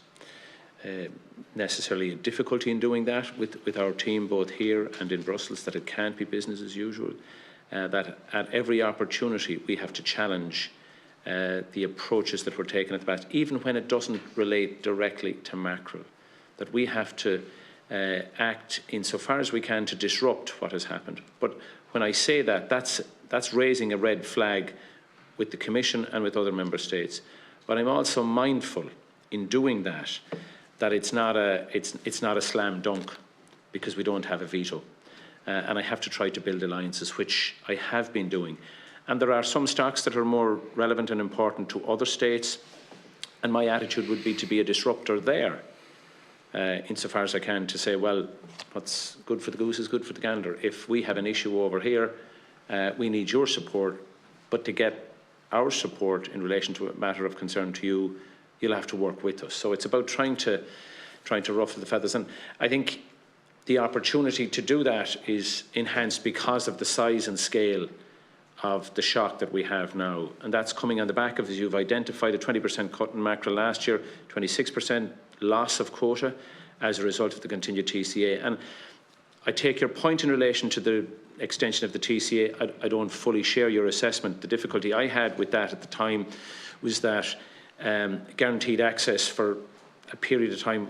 necessarily a difficulty in doing that with our team both here and in Brussels, that it can't be business as usual, that at every opportunity we have to challenge the approaches that we're taking at the bat, even when it doesn't relate directly to mackerel, that we have to act insofar as we can to disrupt what has happened. But when I say that, that's raising a red flag with the Commission and with other member states. But I'm also mindful in doing that it's not a slam dunk, because we don't have a veto. And I have to try to build alliances, which I have been doing. And there are some stocks that are more relevant and important to other states, and my attitude would be to be a disruptor there, insofar as I can, to say, well, what's good for the goose is good for the gander. If we have an issue over here, we need your support, but to get our support in relation to a matter of concern to you, you'll have to work with us. So it's about trying to ruffle the feathers. And I think the opportunity to do that is enhanced because of the size and scale of the shock that we have now. And that's coming on the back of, as you've identified, a 20% cut in mackerel last year, 26% loss of quota as a result of the continued TCA. And I take your point in relation to the extension of the TCA. I don't fully share your assessment. The difficulty I had with that at the time was that guaranteed access for a period of time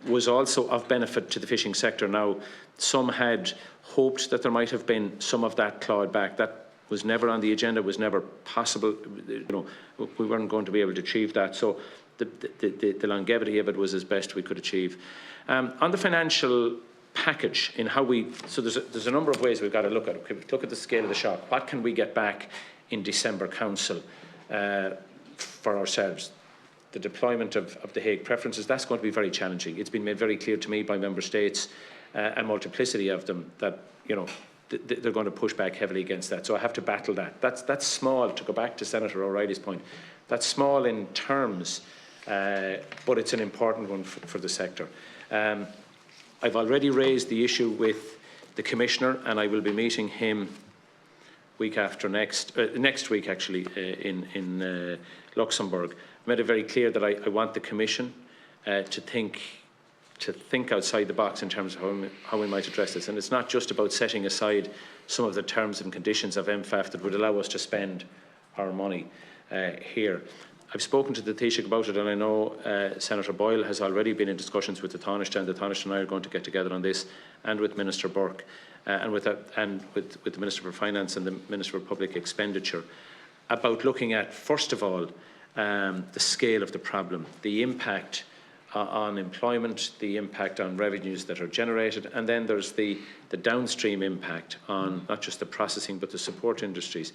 was also of benefit to the fishing sector. Now, some had hoped that there might have been some of that clawed back. That was never on the agenda, was never possible. You know, we weren't going to be able to achieve that. So the longevity of it was as best we could achieve. On the financial package, in how so there's a number of ways we've got to look at it. Okay, look at the scale of the shock. What can we get back in December Council for ourselves? The deployment of the Hague preferences, that's going to be very challenging. It's been made very clear to me by member states, a multiplicity of them, that, you know, they're going to push back heavily against that. So I have to battle that. That's small, to go back to Senator O'Reilly's point. That's small in terms, but it's an important one for the sector. I've already raised the issue with the Commissioner, and I will be meeting him week after next week actually, in Luxembourg. I made it very clear that I want the Commission to think outside the box in terms of how we might address this. And it's not just about setting aside some of the terms and conditions of MFAF that would allow us to spend our money here. I've spoken to the Taoiseach about it, and I know Senator Boyle has already been in discussions with the Taoiseach, and the Taoiseach and I are going to get together on this, and with Minister Burke, and with the Minister for Finance and the Minister for Public Expenditure, about looking at, first of all, the scale of the problem, the impact on employment, the impact on revenues that are generated, and then there's the downstream impact on not just the processing but the support industries.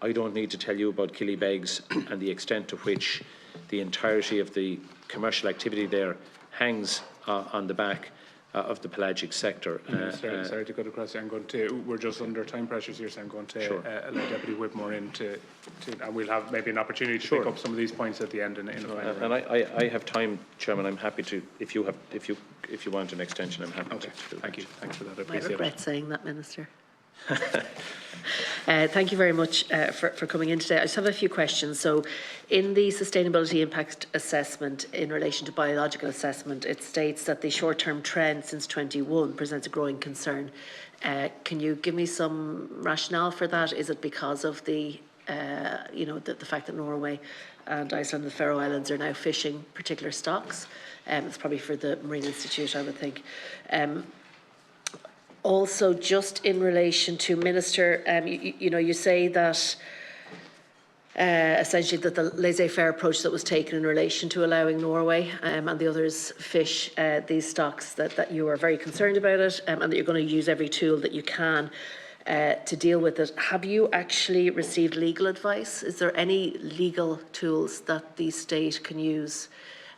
I don't need to tell you about Killybegs and the extent to which the entirety of the commercial activity there hangs on the back of the pelagic sector.
Sorry to cut across. We're just under time pressures here, so I'm going to allow Deputy Whitmore in and we'll have maybe an opportunity to pick up some of these points at the end.
And I have time, Chairman. I'm happy to, if you want an extension, I'm happy to.
Thank you. Thanks for that. I
I
appreciate
regret saying that, Minister. Thank you very much for coming in today. I just have a few questions. So in the sustainability impact assessment in relation to biological assessment, it states that the short-term trend since 21 presents a growing concern. Can you give me some rationale for that? Is it because of the fact that Norway and Iceland and the Faroe Islands are now fishing particular stocks? It's probably for the Marine Institute, I would think. Also, just in relation to Minister, you say that essentially that the laissez-faire approach that was taken in relation to allowing Norway and the others fish these stocks, that you are very concerned about it, and that you're going to use every tool that you can. to deal with it. Have you actually received legal advice? Is there any legal tools that the state can use,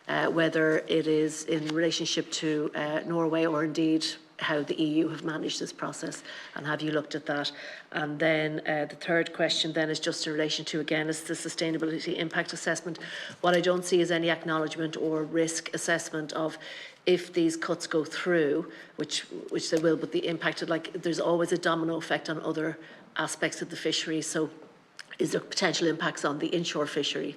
whether it is in relationship to Norway or indeed how the EU have managed this process, and have you looked at that? And then the third question then is just in relation to, again, is the sustainability impact assessment. What I don't see is any acknowledgement or risk assessment of if these cuts go through, which they will, but the impact, like there's always a domino effect on other aspects of the fishery. So is there potential impacts on the inshore fishery?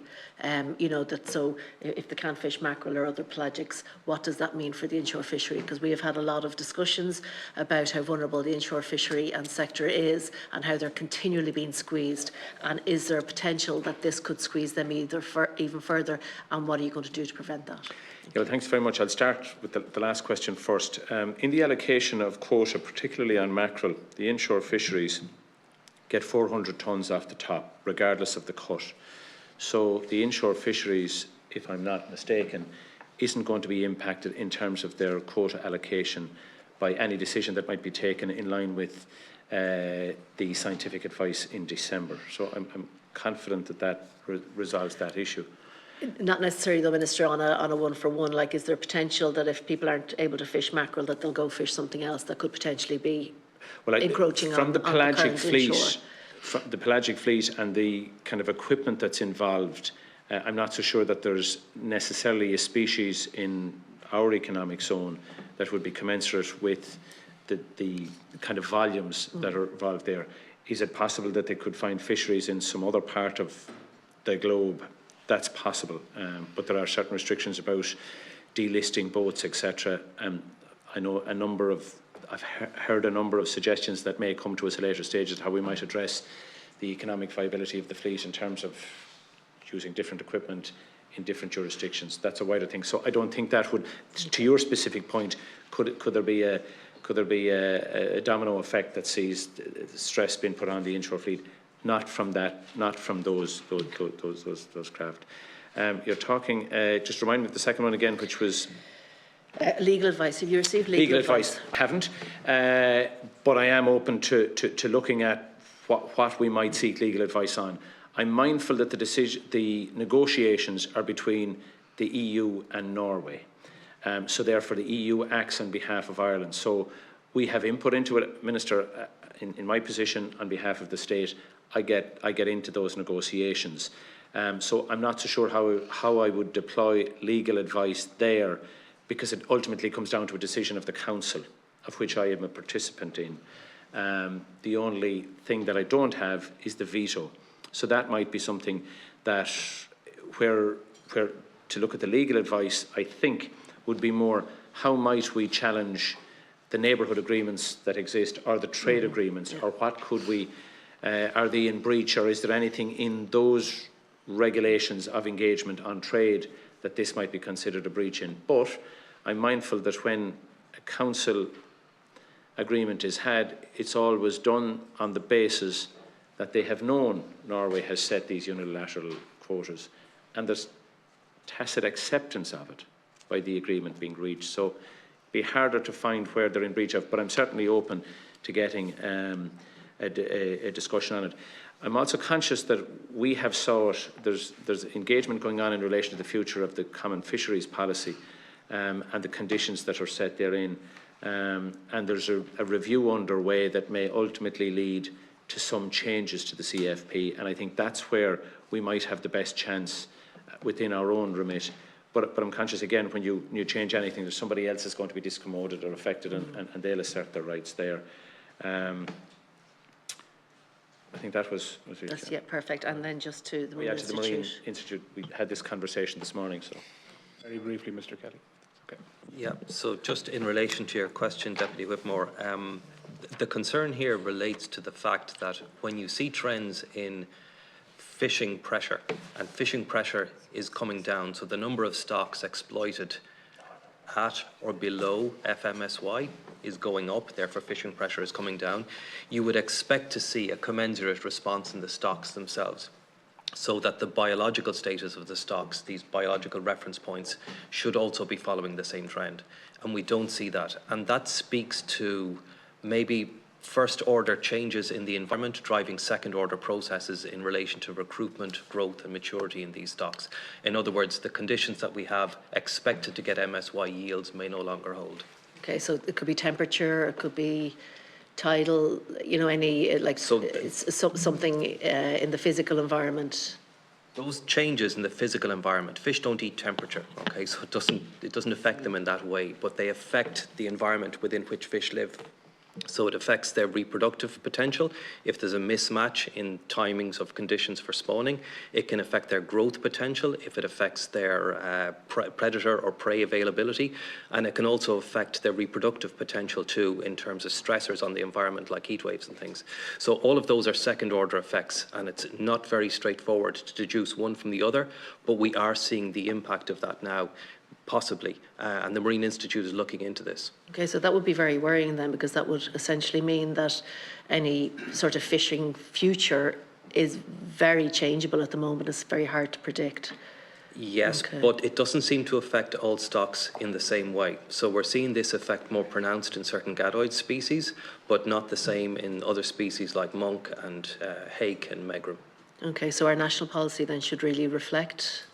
You know, that so if they can't fish mackerel or other pelagics, what does that mean for the inshore fishery? Because we have had a lot of discussions about how vulnerable the inshore fishery and sector is and how they're continually being squeezed. And is there a potential that this could squeeze them even further? And what are you going to do to prevent that?
Yeah, well, thanks very much. I'll start with the last question first. In the allocation of quota, particularly on mackerel, the inshore fisheries get 400 tonnes off the top, regardless of the cut. So the inshore fisheries, if I'm not mistaken, isn't going to be impacted in terms of their quota allocation by any decision that might be taken in line with the scientific advice in December. So I'm confident that that resolves that issue.
Not necessarily, though, Minister, on a one-for-one. Like, is there potential that if people aren't able to fish mackerel, that they'll go fish something else that could potentially be encroaching
from
on
the pelagic
on
fleet,
inshore?
from the pelagic fleet and the kind of equipment that's involved, I'm not so sure that there's necessarily a species in our economic zone that would be commensurate with the kind of volumes that are involved there. Is it possible that they could find fisheries in some other part of the globe? That's possible, but there are certain restrictions about delisting boats, etc. I know I've heard a number of suggestions that may come to us at later stages how we might address the economic viability of the fleet in terms of using different equipment in different jurisdictions. That's a wider thing. So I don't think that would, to your specific point, could there be a domino effect that sees stress being put on the inshore fleet? Not from that, not from those craft. You're talking. Just remind me of the second one again, which was
legal advice. Have you received legal advice?
I haven't, but I am open to looking at what we might seek legal advice on. I'm mindful that the negotiations are between the EU and Norway, so therefore the EU acts on behalf of Ireland. So we have input into it, Minister. In my position on behalf of the state, I get into those negotiations. So I'm not so sure how I would deploy legal advice there, because it ultimately comes down to a decision of the Council, of which I am a participant in. The only thing that I don't have is the veto. So that might be something that where to look at the legal advice, I think, would be more how might we challenge the neighbourhood agreements that exist, or the trade agreements, or what could we, are they in breach, or is there anything in those regulations of engagement on trade that this might be considered a breach in. But I'm mindful that when a council agreement is had, it's always done on the basis that they have known Norway has set these unilateral quotas, and there's tacit acceptance of it by the agreement being reached. So it'd be harder to find where they're in breach of, but I'm certainly open to getting a discussion on it. I'm also conscious that we have sought, there's engagement going on in relation to the future of the common fisheries policy and the conditions that are set therein. And there's a review underway that may ultimately lead to some changes to the CFP, and I think that's where we might have the best chance within our own remit. But I'm conscious, again, when you change anything, there's somebody else that's going to be discommoded or affected, and they'll assert their rights there. I think that was
That's, yeah, perfect. And then just to the Marine
to the Marine
Institute.
Institute, we had this conversation this morning. So,
very briefly, Mr. Kelly. Okay.
Yeah, so just in relation to your question, Deputy Whitmore, the concern here relates to the fact that when you see trends in fishing pressure, and fishing pressure is coming down, so the number of stocks exploited at or below FMSY is going up, therefore fishing pressure is coming down, you would expect to see a commensurate response in the stocks themselves, so that the biological status of the stocks, these biological reference points, should also be following the same trend. And we don't see that. And that speaks to maybe first-order changes in the environment driving second-order processes in relation to recruitment, growth and maturity in these stocks. In other words, the conditions that we have expected to get MSY yields may no longer hold.
Okay, so it could be temperature, it could be tidal, you know, any, like, something in the physical environment.
Those changes in the physical environment, fish don't eat temperature, okay, so it doesn't affect them in that way, but they affect the environment within which fish live. So it affects their reproductive potential. If there's a mismatch in timings of conditions for spawning, it can affect their growth potential if it affects their predator or prey availability, and it can also affect their reproductive potential too in terms of stressors on the environment like heat waves and things. So all of those are second order effects, and it's not very straightforward to deduce one from the other, but we are seeing the impact of that now, possibly, and the Marine Institute is looking into this.
Okay, so that would be very worrying then, because that would essentially mean that any sort of fishing future is very changeable at the moment. It's very hard to predict.
Yes,
Okay.
but it doesn't seem to affect all stocks in the same way. So we're seeing this effect more pronounced in certain gadoid species, but not the same in other species like monk and hake and megrim.
Okay, so our national policy then should really reflect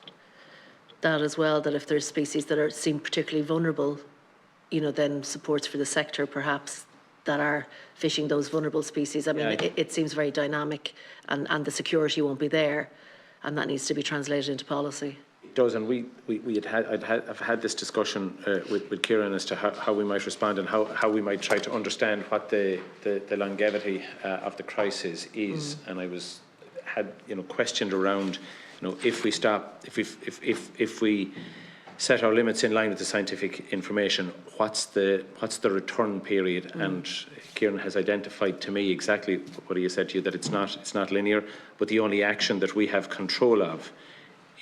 that as well, that if there's species that seem particularly vulnerable, you know, then supports for the sector perhaps that are fishing those vulnerable species. I mean, it seems very dynamic, and the security won't be there, and that needs to be translated into policy.
It does, and I've had this discussion with Kieran as to how we might respond and how we might try to understand what the longevity of the crisis is. And I had questioned around, if we stop, if we set our limits in line with the scientific information, what's the return period? And Kieran has identified to me exactly what he has said to you, that it's not linear, but the only action that we have control of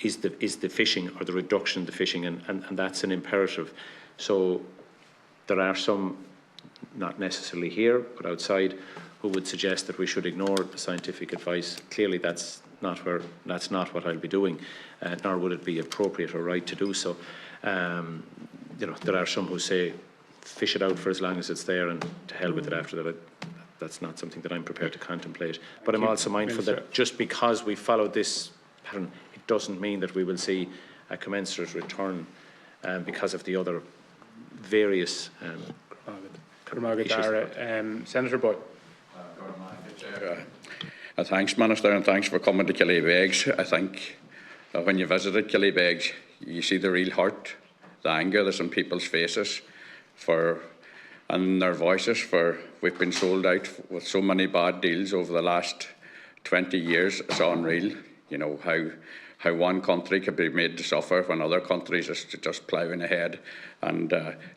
is the fishing, or the reduction of the fishing, and that's an imperative. So there are some, not necessarily here but outside, who would suggest that we should ignore the scientific advice. Clearly that's not what I'll be doing, nor would it be appropriate or right to do so. There are some who say fish it out for as long as it's there, and to hell with it after that. That's not something that I'm prepared to contemplate. But I'm also mindful that just because we followed this pattern, it doesn't mean that we will see a commensurate return because of the other various issues.
Senator Boyd.
Thanks, Minister, and thanks for coming to Killybegs. I think when you visited Killybegs, you see the real hurt, the anger that's on people's faces and their voices for we've been sold out with so many bad deals over the last 20 years. It's unreal, how one country could be made to suffer when other countries are just ploughing ahead and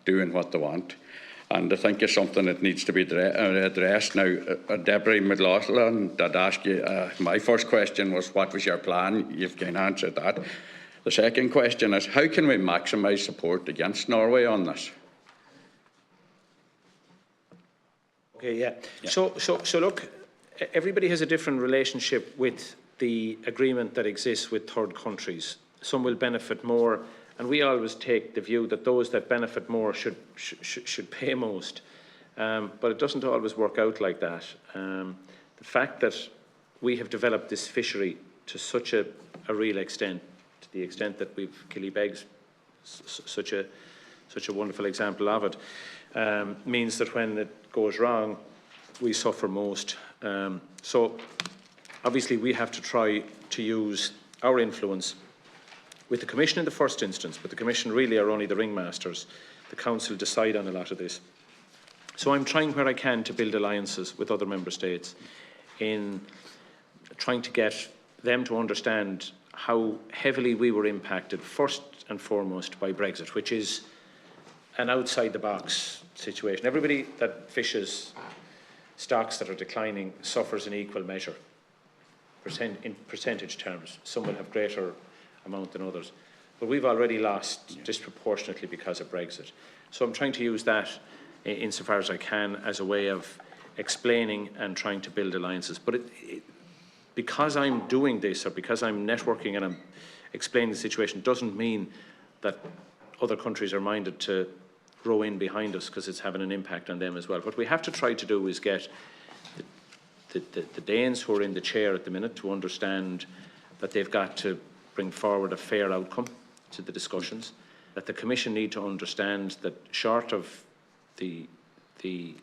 doing what they want. And I think it's something that needs to be addressed. Now, Deborah McLaughlin, I'd ask you, my first question was, what was your plan? You've kind of answered that. The second question is, how can we maximise support against Norway on this?
Okay, yeah. So look, everybody has a different relationship with the agreement that exists with third countries. Some will benefit more, and we always take the view that those that benefit more should pay most. But it doesn't always work out like that. The fact that we have developed this fishery to such a real extent, to the extent that we've Killybegs, such a wonderful example of it, means that when it goes wrong, we suffer most. So obviously we have to try to use our influence with the Commission in the first instance, but the Commission really are only the ringmasters. The Council decide on a lot of this. So I'm trying where I can to build alliances with other Member States in trying to get them to understand how heavily we were impacted first and foremost by Brexit, which is an outside-the-box situation. Everybody that fishes stocks that are declining suffers in equal measure, in percentage terms. Some will have greater amount than others. But we've already lost disproportionately because of Brexit. So I'm trying to use that insofar as I can as a way of explaining and trying to build alliances. But because I'm doing this, or because I'm networking and I'm explaining the situation, doesn't mean that other countries are minded to row in behind us because it's having an impact on them as well. What we have to try to do is get the Danes who are in the chair at the minute to understand that they've got to bring forward a fair outcome to the discussions, that the Commission need to understand that short of the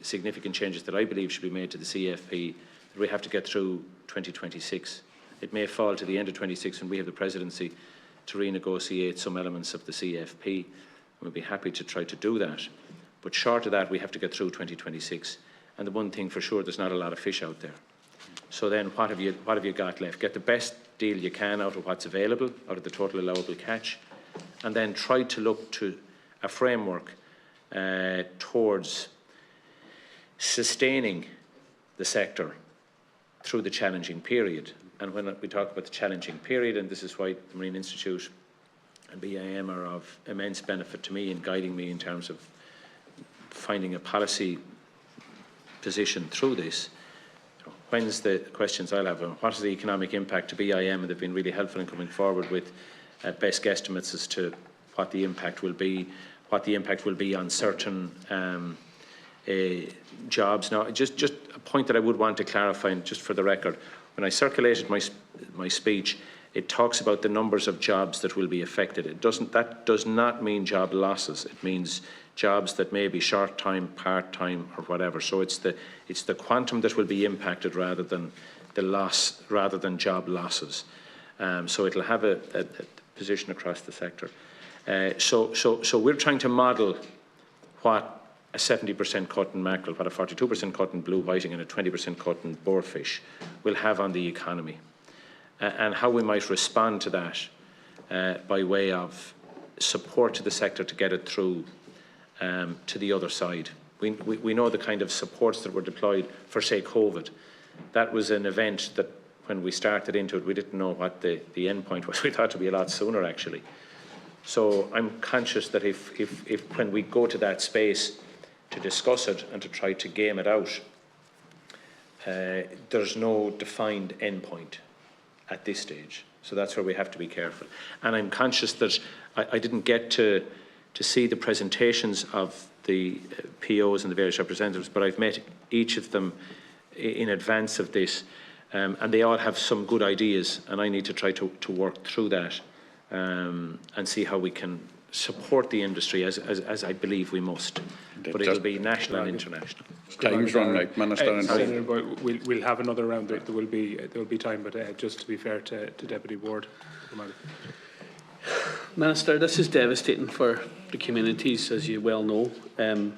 significant changes that I believe should be made to the CFP, that we have to get through 2026. It may fall to the end of 26 when we have the presidency to renegotiate some elements of the CFP. We'll be happy to try to do that. But short of that, we have to get through 2026. And the one thing for sure, there's not a lot of fish out there. So then what have you got left? Get the best deal you can out of what's available, out of the total allowable catch, and then try to look to a framework towards sustaining the sector through the challenging period. And when we talk about the challenging period, and this is why the Marine Institute and BIM are of immense benefit to me in guiding me in terms of finding a policy position through this. When's the questions I'll have? What is the economic impact to BIM? And they've been really helpful in coming forward with best guesstimates as to what the impact will be, on certain jobs. Now, just a point that I would want to clarify, and just for the record, when I circulated my speech, it talks about the numbers of jobs that will be affected. That does not mean job losses. It means jobs that may be short-time, part-time, or whatever. So it's the quantum that will be impacted rather than job losses. So it'll have a position across the sector. So we're trying to model what a 70% cut in mackerel, what a 42% cut in blue whiting, and a 20% cut in boarfish will have on the economy, and how we might respond to that by way of support to the sector to get it through to the other side. We know the kind of supports that were deployed for, say, COVID. That was an event that when we started into it, we didn't know what the end point was. We thought it would be a lot sooner, actually. So I'm conscious that if when we go to that space to discuss it and to try to game it out, there's no defined end point at this stage. So that's where we have to be careful. And I'm conscious that I didn't get to see the presentations of the POs and the various representatives, but I've met each of them in advance of this, and they all have some good ideas, and I need to try to work through that and see how we can support the industry as I believe we must. But it'll be national and international.
Time's run out, Minister.
Senator, we'll have another round. There will be time, but just to be fair to Deputy Ward.
Minister, this is devastating for the communities, as you well know. I'm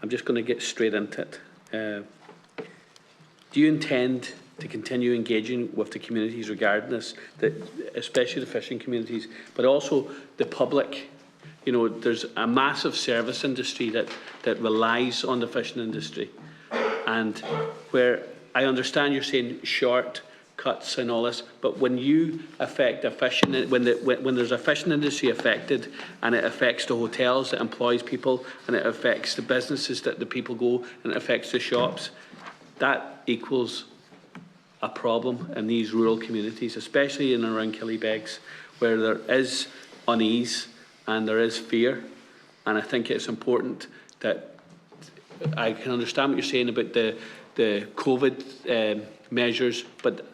just going to get straight into it. Do you intend to continue engaging with the communities regarding this, especially the fishing communities, but also the public? You know, there's a massive service industry that relies on the fishing industry, and where I understand you're saying short cuts and all this, but when you affect a fishing, when there's a fishing industry affected, and it affects the hotels that employs people, and it affects the businesses that the people go, and it affects the shops, that equals a problem in these rural communities, especially in and around Killybegs, where there is unease and there is fear. And I think it's important that I can understand what you're saying about the COVID measures, but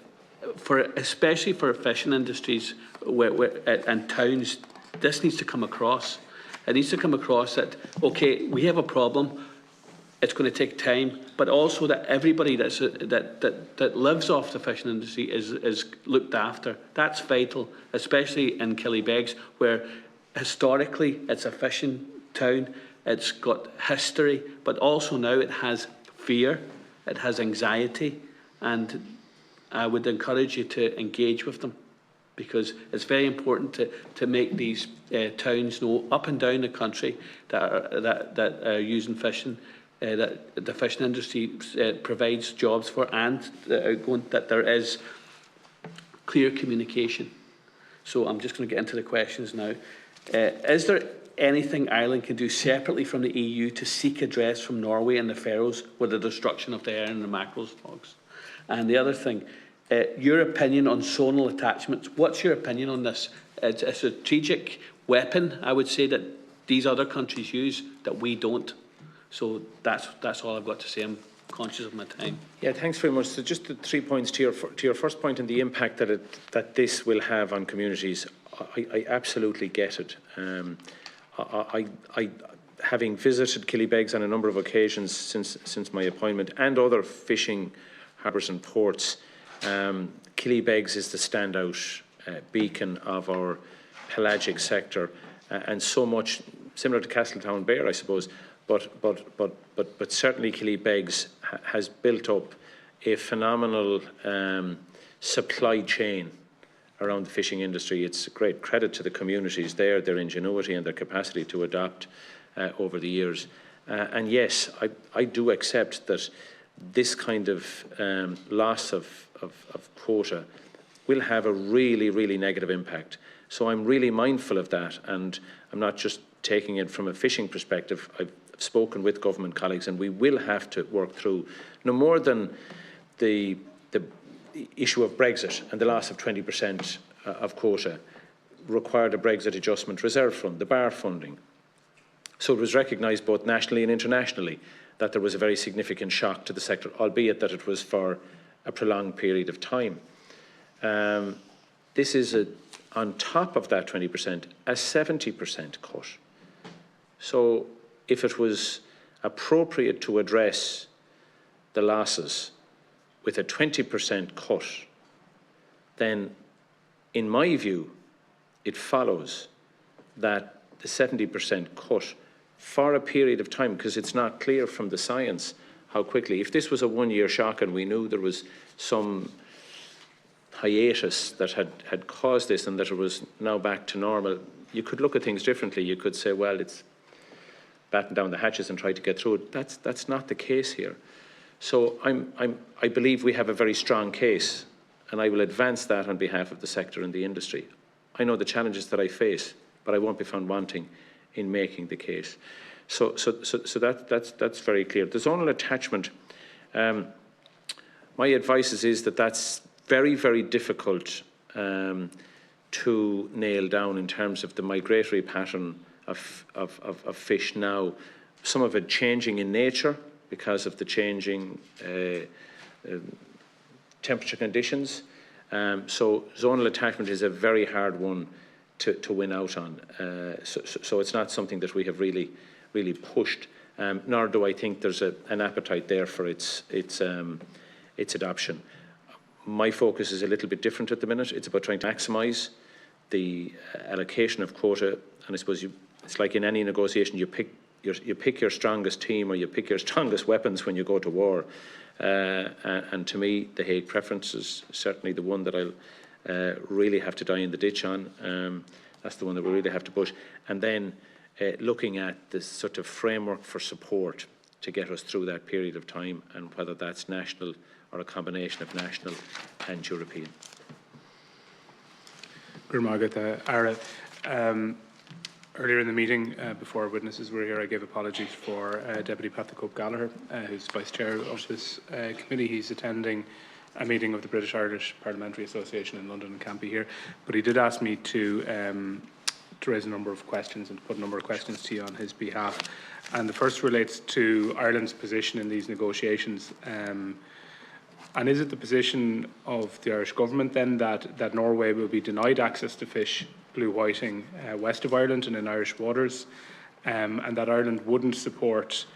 especially for fishing industries and towns, this needs to come across. It needs to come across that, okay, we have a problem, it's going to take time, but also that everybody that lives off the fishing industry is looked after. That's vital, especially in Killybegs, where historically it's a fishing town, it's got history, but also now it has fear, it has anxiety, and I would encourage you to engage with them, because it's very important to make these towns know up and down the country that are using fishing, that the fishing industry provides jobs for, and that there is clear communication. So I'm just going to get into the questions now. Is there anything Ireland can do separately from the EU to seek redress from Norway and the Faroes with the destruction of the herring and the mackerel stocks? And the other thing, your opinion on zonal attachments. What's your opinion on this? It's a strategic weapon, I would say, that these other countries use that we don't. So that's all I've got to say. I'm conscious of my time.
Yeah, thanks very much. So just the 3 points to your first point and the impact that this will have on communities. I absolutely get it. I having visited Killybegs on a number of occasions since my appointment and other fishing harbours and ports, Killybegs is the standout beacon of our pelagic sector, and so much similar to Castletown Bear, I suppose. But certainly Killybegs has built up a phenomenal supply chain around the fishing industry. It's a great credit to the communities there, their ingenuity and their capacity to adapt over the years. And yes, I do accept that this kind of loss of quota will have a really, really negative impact. So I'm really mindful of that, and I'm not just taking it from a fishing perspective. I've spoken with government colleagues, and we will have to work through no more than the issue of Brexit and the loss of 20% of quota required a Brexit adjustment reserve fund, the BAR funding. So it was recognised both nationally and internationally that there was a very significant shock to the sector, albeit that it was for a prolonged period of time. This is, on top of that 20%, a 70% cut. So if it was appropriate to address the losses with a 20% cut, then in my view, it follows that the 70% cut for a period of time, because it's not clear from the science how quickly, if this was a one-year shock and we knew there was some hiatus that had caused this and that it was now back to normal, you could look at things differently. You could say, well, it's batten down the hatches and try to get through it. That's not the case here. So I believe we have a very strong case, and I will advance that on behalf of the sector and the industry. I know the challenges that I face, but I won't be found wanting in making the case. So that's very clear. The zonal attachment, my advice is that that's very, very difficult to nail down in terms of the migratory pattern of fish now. Some of it changing in nature because of the changing temperature conditions. So zonal attachment is a very hard one to win out on. So it's not something that we have really pushed, nor do I think there's an appetite there for its adoption. My focus is a little bit different at the minute. It's about trying to maximise the allocation of quota, and I suppose it's like in any negotiation, you pick your strongest team or you pick your strongest weapons when you go to war. And to me, the Hague preference is certainly the one that I'll really have to die in the ditch on. That's the one that we really have to push. And then looking at this sort of framework for support to get us through that period of time, and whether that's national or a combination of national and European.
Earlier in the meeting, before witnesses were here, I gave apologies for Deputy Patrick Gallagher, who's Vice Chair of this committee. He's attending a meeting of the British-Irish Parliamentary Association in London and can't be here. But he did ask me to raise a number of questions and to put a number of questions to you on his behalf. And the first relates to Ireland's position in these negotiations. And is it the position of the Irish government then that Norway will be denied access to fish blue whiting west of Ireland and in Irish waters, and that Ireland wouldn't support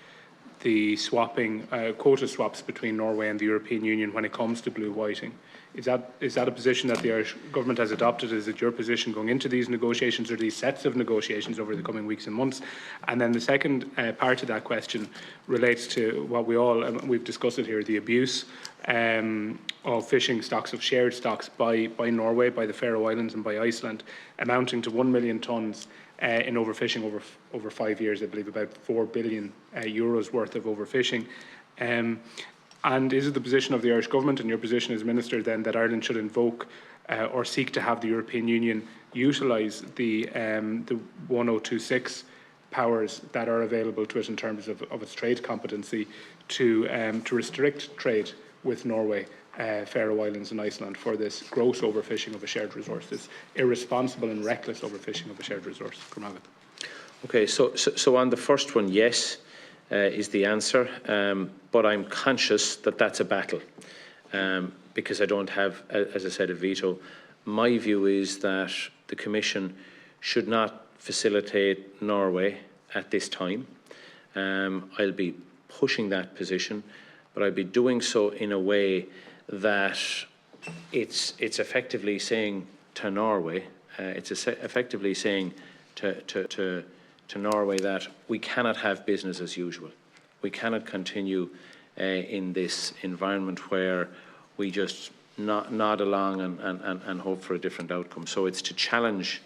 the swapping quota swaps between Norway and the European Union when it comes to blue whiting? Is that a position that the Irish government has adopted? Is it your position going into these negotiations or these sets of negotiations over the coming weeks and months? And then the second part of that question relates to what we've discussed it here, the abuse of fishing stocks, of shared stocks by Norway, by the Faroe Islands and by Iceland, amounting to 1 million tonnes in overfishing over 5 years. I believe about 4 billion euros worth of overfishing. And is it the position of the Irish government and your position as Minister then that Ireland should invoke or seek to have the European Union utilise the 1026 powers that are available to it in terms of its trade competency to restrict trade with Norway, Faroe Islands and Iceland for this gross overfishing of a shared resource, this irresponsible and reckless overfishing of a shared resource?
Okay, so on the first one, yes, is the answer, but I'm conscious that that's a battle, because I don't have, as I said, a veto. My view is that the Commission should not facilitate Norway at this time. I'll be pushing that position, but I'll be doing so in a way that it's effectively saying to Norway, effectively saying to Norway that we cannot have business as usual. We cannot continue in this environment where we just nod along and hope for a different outcome. So it's to challenge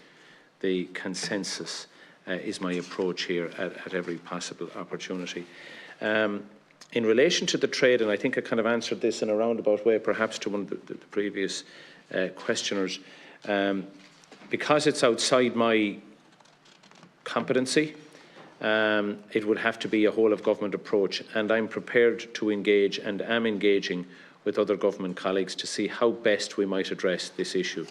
the consensus is my approach here at every possible opportunity. In relation to the trade, and I think I kind of answered this in a roundabout way, perhaps to one of the previous questioners, because it's outside my competency, it would have to be a whole of government approach, and I'm prepared to engage and am engaging with other government colleagues to see how best we might address this issue.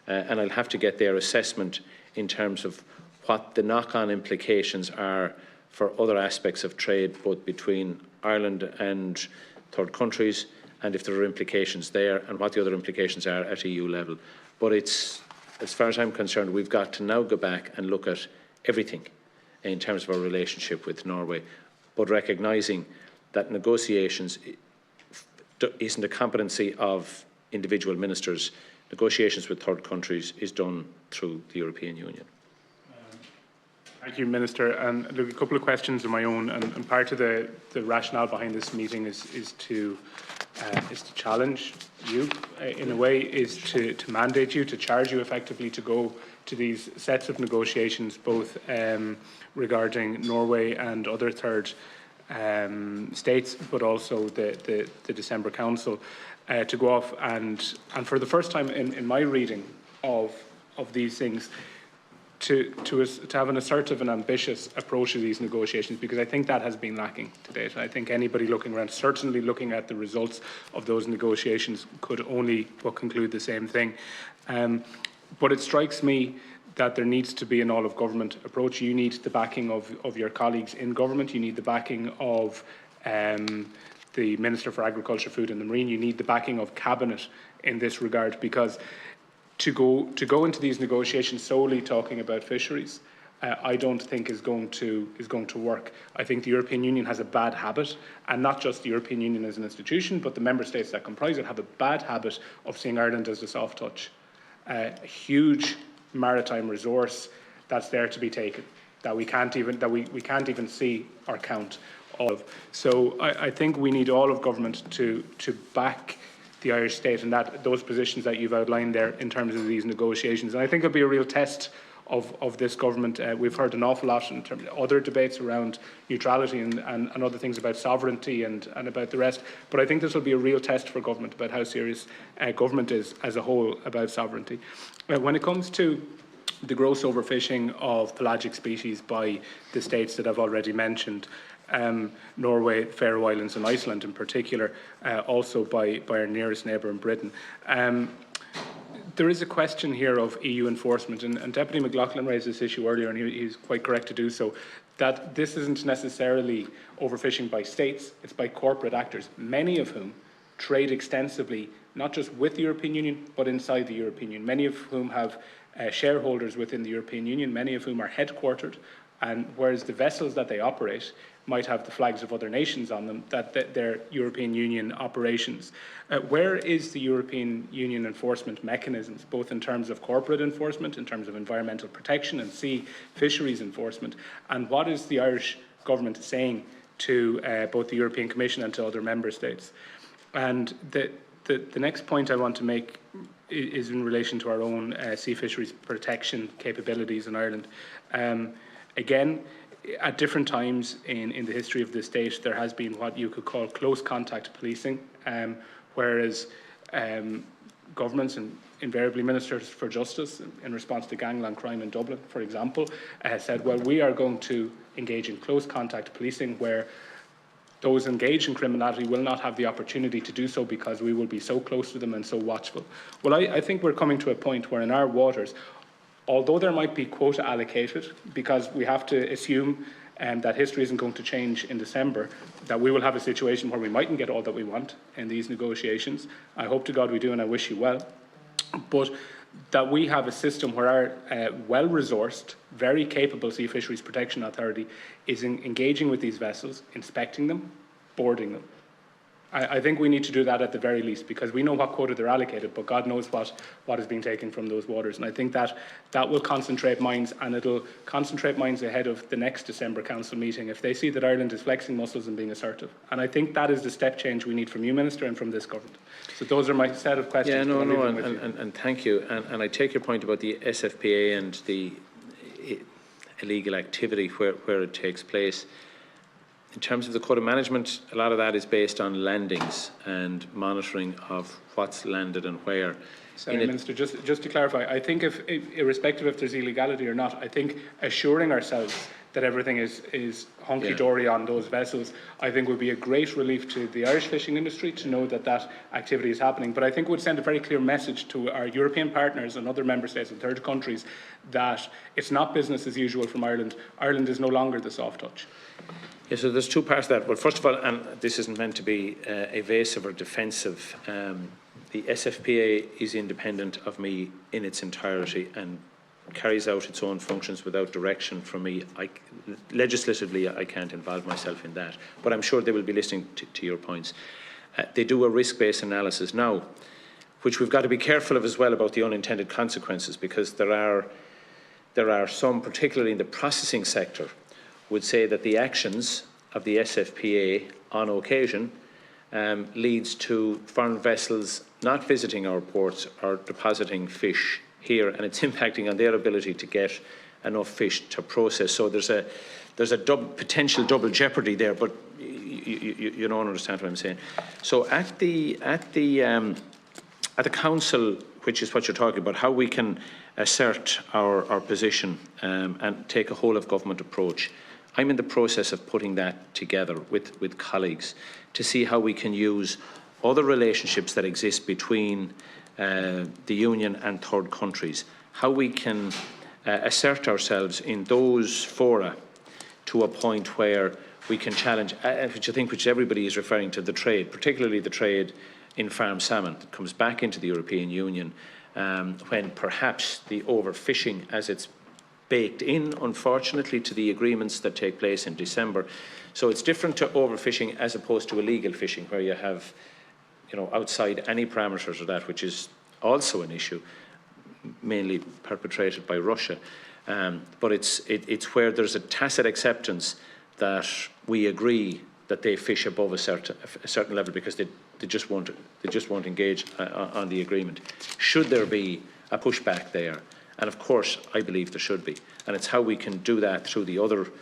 And I'll have to get their assessment in terms of what the knock-on implications are for other aspects of trade, both between Ireland and third countries, and if there are implications there, and what the other implications are at EU level. But it's, as far as I'm concerned, we've got to now go back and look at everything in terms of our relationship with Norway, but recognising that negotiations isn't a competency of individual ministers. Negotiations with third countries is done through the European Union.
Thank you, Minister. And look, a couple of questions of my own, and part of the rationale behind this meeting is to challenge you, in a way, is to mandate you, to charge you effectively to go to these sets of negotiations, both regarding Norway and other third states, but also the December Council, to go off and for the first time in my reading of these things, to have an assertive and ambitious approach to these negotiations, because I think that has been lacking to date. I think anybody looking around, certainly looking at the results of those negotiations, could only but conclude the same thing. But it strikes me that there needs to be an all-of-government approach. You need the backing of your colleagues in government. You need the backing of the Minister for Agriculture, Food and the Marine. You need the backing of Cabinet in this regard, because to go into these negotiations solely talking about fisheries, I don't think is going to work. I think the European Union has a bad habit, and not just the European Union as an institution, but the member states that comprise it have a bad habit of seeing Ireland as a soft touch, a huge maritime resource that's there to be taken, that we can't even see or count of. So I think we need all of government to back the Irish state and those positions that you've outlined there in terms of these negotiations. And I think it'll be a real test of this government. We've heard an awful lot in terms of other debates around neutrality and other things about sovereignty and about the rest. But I think this will be a real test for government about how serious government is as a whole about sovereignty. When it comes to the gross overfishing of pelagic species by the states that I've already mentioned, Norway, Faroe Islands and Iceland in particular, also by our nearest neighbour in Britain. There is a question here of EU enforcement, and Deputy McLaughlin raised this issue earlier, and he's quite correct to do so, that this isn't necessarily overfishing by states, it's by corporate actors, many of whom trade extensively, not just with the European Union, but inside the European Union, many of whom have shareholders within the European Union, many of whom are headquartered, and whereas the vessels that they operate might have the flags of other nations on them, that they're European Union operations. Where is the European Union enforcement mechanisms, both in terms of corporate enforcement, in terms of environmental protection and sea fisheries enforcement, and what is the Irish government saying to both the European Commission and to other member states? And the next point I want to make is in relation to our own sea fisheries protection capabilities in Ireland. Again, at different times in the history of the state, there has been what you could call close contact policing, whereas governments and invariably ministers for justice, in response to gangland crime in Dublin, for example, said, well, we are going to engage in close contact policing where those engaged in criminality will not have the opportunity to do so because we will be so close to them and so watchful. Well, I think we're coming to a point where in our waters, although there might be quota allocated, because we have to assume that history isn't going to change in December, that we will have a situation where we mightn't get all that we want in these negotiations. I hope to God we do, and I wish you well. But that we have a system where our well-resourced, very capable Sea Fisheries Protection Authority is engaging with these vessels, inspecting them, boarding them. I think we need to do that at the very least, because we know what quota they're allocated, but God knows what is being taken from those waters. And I think that will concentrate minds, and it'll concentrate minds ahead of the next December Council meeting if they see that Ireland is flexing muscles and being assertive. And I think that is the step change we need from you, Minister, and from this government. So those are my set of questions.
Yeah, and thank you. And I take your point about the SFPA and the illegal activity where it takes place. In terms of the quota management, a lot of that is based on landings and monitoring of what's landed and where.
Sorry, Minister, just to clarify, I think irrespective if there's illegality or not, I think assuring ourselves that everything is hunky-dory on those vessels, I think would be a great relief to the Irish fishing industry to know that that activity is happening. But I think it would send a very clear message to our European partners and other member states and third countries that it's not business as usual from Ireland. Ireland is no longer the soft touch.
Yeah, so there's two parts to that. Well, first of all, and this isn't meant to be evasive or defensive, the SFPA is independent of me in its entirety and carries out its own functions without direction from me. Legislatively, I can't involve myself in that, but I'm sure they will be listening to your points. They do a risk-based analysis now, which we've got to be careful of as well about the unintended consequences, because there are some, particularly in the processing sector, would say that the actions of the SFPA on occasion leads to foreign vessels not visiting our ports or depositing fish here, and it's impacting on their ability to get enough fish to process. So there's a potential double jeopardy there, but you don't understand what I'm saying. So at the council, which is what you're talking about, how we can assert our position and take a whole of government approach. I'm in the process of putting that together with colleagues to see how we can use other relationships that exist between the Union and third countries, how we can assert ourselves in those fora to a point where we can challenge, which everybody is referring to, the trade, particularly the trade in farm salmon that comes back into the European Union when perhaps the overfishing, as it's baked in, unfortunately, to the agreements that take place in December. So it's different to overfishing as opposed to illegal fishing, where you have, outside any parameters of that, which is also an issue, mainly perpetrated by Russia. But it's where there's a tacit acceptance that we agree that they fish above a certain level because they just won't engage on the agreement. Should there be a pushback there? And of course, I believe there should be. And it's how we can do that through the other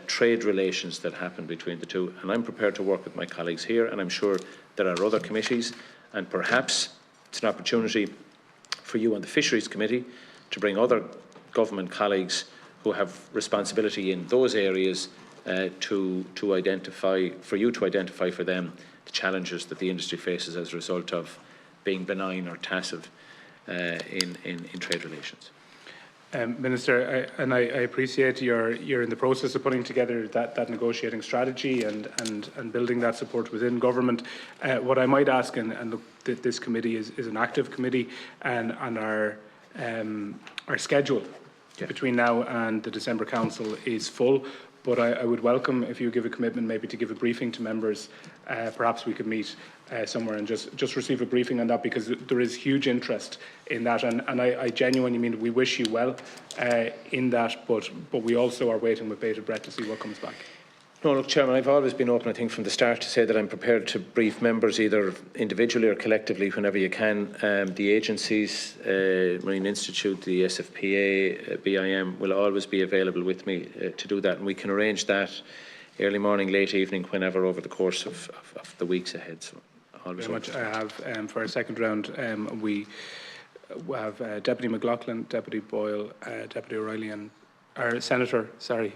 trade relations that happen between the two. And I'm prepared to work with my colleagues here, and I'm sure there are other committees, and perhaps it's an opportunity for you on the Fisheries Committee to bring other government colleagues who have responsibility in those areas to identify for them the challenges that the industry faces as a result of being benign or passive in trade relations.
Minister, I appreciate you're in the process of putting together that negotiating strategy and building that support within government. What I might ask, and look, this committee is an active committee, and our schedule between now and the December Council is full. But I would welcome if you give a commitment, maybe to give a briefing to members. Perhaps we could meet somewhere and just receive a briefing on that, because there is huge interest in that. And I genuinely mean we wish you well in that, but we also are waiting with bated breath to see what comes back.
No, look, Chairman, I've always been open, I think, from the start to say that I'm prepared to brief members either individually or collectively whenever you can. The agencies, Marine Institute, the SFPA, BIM, will always be available with me to do that, and we can arrange that early morning, late evening, whenever over the course of the weeks ahead. So, always
very much. I have, for our second round, we have Deputy McLaughlin, Deputy Boyle, Deputy O'Reilly and Or Senator, sorry,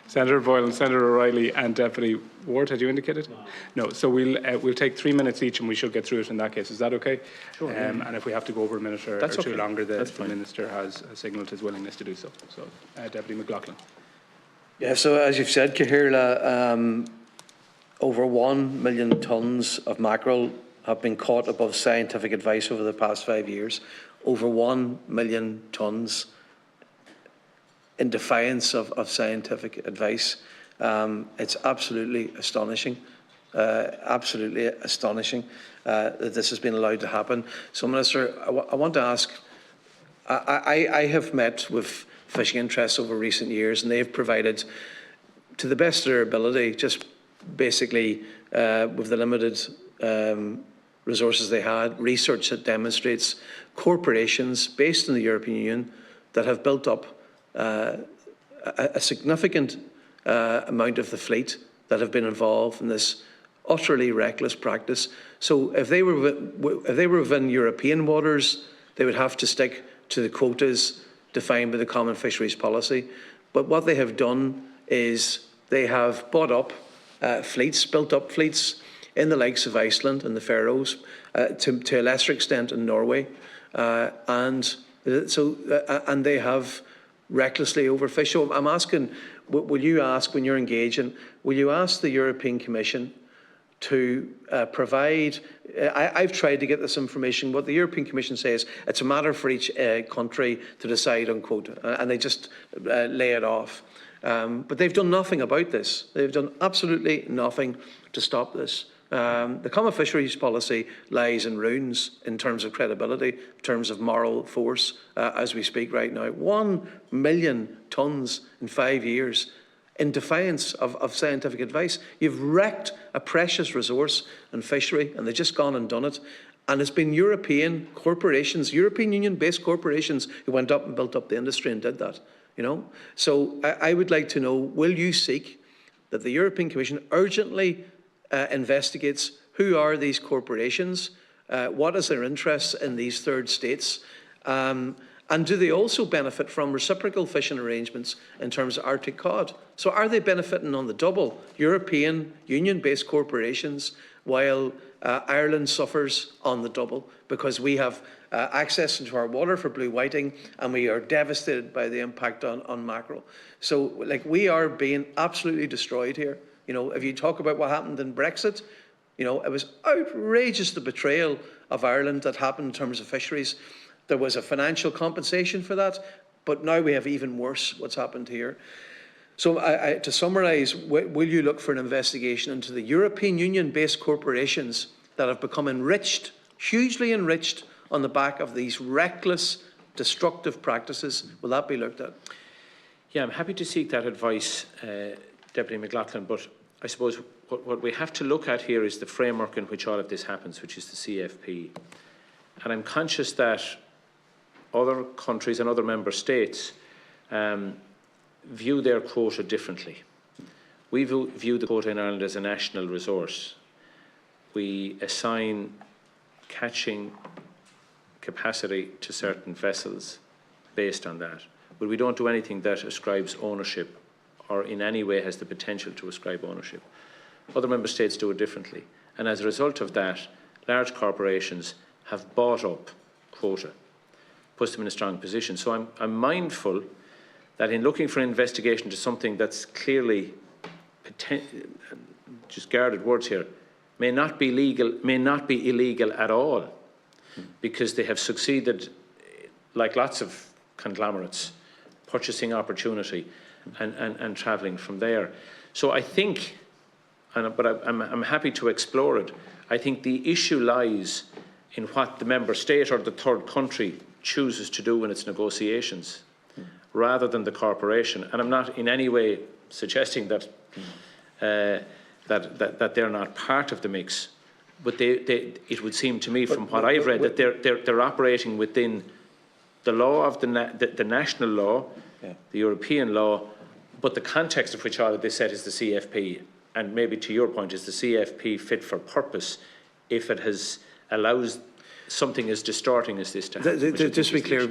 Senator Boyle and Senator O'Reilly and Deputy Ward, had you indicated? No. So we'll take 3 minutes each and we should get through it in that case. Is that okay? Sure. And if we have to go over a minute or two longer, the Minister has signalled his willingness to do so. So, Deputy McLaughlin.
Yeah, so as you've said, Cahirla, over 1 million tonnes of mackerel have been caught above scientific advice over the past 5 years. Over 1 million tonnes in defiance of scientific advice. It's absolutely astonishing, that this has been allowed to happen. So, Minister, I want to ask, I have met with fishing interests over recent years, and they've provided, to the best of their ability, just basically with the limited resources they had, research that demonstrates corporations based in the European Union that have built up a significant amount of the fleet that have been involved in this utterly reckless practice. So if they were within European waters, they would have to stick to the quotas defined by the Common Fisheries Policy. But what they have done is they have bought up fleets, built up fleets in the likes of Iceland and the Faroes, to a lesser extent in Norway, and they have recklessly overfished. So I'm asking, will you ask, when you're engaging, will you ask the European Commission to provide, I've tried to get this information, what the European Commission says, it's a matter for each country to decide on quota, and they just lay it off. But they've done nothing about this. They've done absolutely nothing to stop this. The Common Fisheries Policy lies in ruins in terms of credibility, in terms of moral force, as we speak right now. 1 million tonnes in 5 years in defiance of scientific advice. You've wrecked a precious resource in fishery, and they've just gone and done it. And it's been European corporations, European Union-based corporations, who went up and built up the industry and did that. You know, so I would like to know: will you seek that the European Commission urgently investigates who are these corporations, what is their interest in these third states, and do they also benefit from reciprocal fishing arrangements in terms of Arctic cod? So are they benefiting on the double, European Union-based corporations, while Ireland suffers on the double because we have access into our water for blue whiting and we are devastated by the impact on mackerel? So, like, we are being absolutely destroyed here. You know, if you talk about what happened in Brexit, you know, it was outrageous, the betrayal of Ireland that happened in terms of fisheries. There was a financial compensation for that, but now we have even worse what's happened here. So to summarise, will you look for an investigation into the European Union-based corporations that have become enriched, hugely enriched, on the back of these reckless, destructive practices? Will that be looked at?
Yeah, I'm happy to seek that advice, Deputy McLaughlin, but I suppose what we have to look at here is the framework in which all of this happens, which is the CFP. And I'm conscious that other countries and other member states view their quota differently. We view the quota in Ireland as a national resource. We assign catching capacity to certain vessels based on that, but we don't do anything that ascribes ownership or in any way has the potential to ascribe ownership. Other member states do it differently, and as a result of that, large corporations have bought up quota, puts them in a strong position. So I'm mindful that in looking for an investigation to something that's clearly, just guarded words here, may not be legal, may not be illegal at all, because they have succeeded, like lots of conglomerates, purchasing opportunity and travelling from there. So I think, but I'm happy to explore it, I think the issue lies in what the member state or the third country chooses to do in its negotiations, rather than the corporation. And I'm not in any way suggesting that that they're not part of the mix, but it would seem to me, from what I've read, that they're operating within the law of the national law, the European law, but the context of which all of this set is the CFP. And maybe to your point, is the CFP fit for purpose if it allows something as distorting as this to happen.
Just to be clear,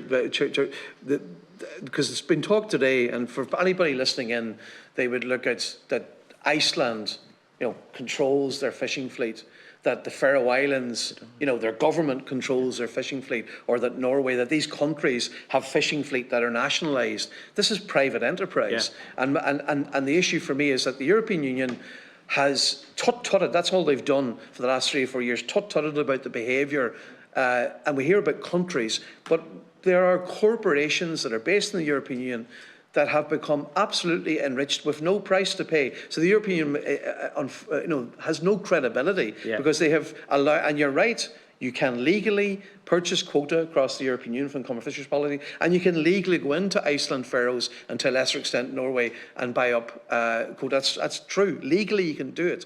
because it's been talked today, and for anybody listening in, they would look at that Iceland, controls their fishing fleet, that the Faroe Islands, their government controls their fishing fleet, or that Norway, that these countries have fishing fleet that are nationalised. This is private enterprise. Yeah. And the issue for me is that the European Union has tut-tutted, that's all they've done for the last 3 or 4 years, tut-tutted about the behaviour. And we hear about countries, but there are corporations that are based in the European Union that have become absolutely enriched with no price to pay. So the European Union, has no credibility because they have allowed. And you're right, you can legally purchase quota across the European Union from common fisheries policy, and you can legally go into Iceland, Faroes, and to a lesser extent Norway, and buy up quota. That's true. Legally, you can do it.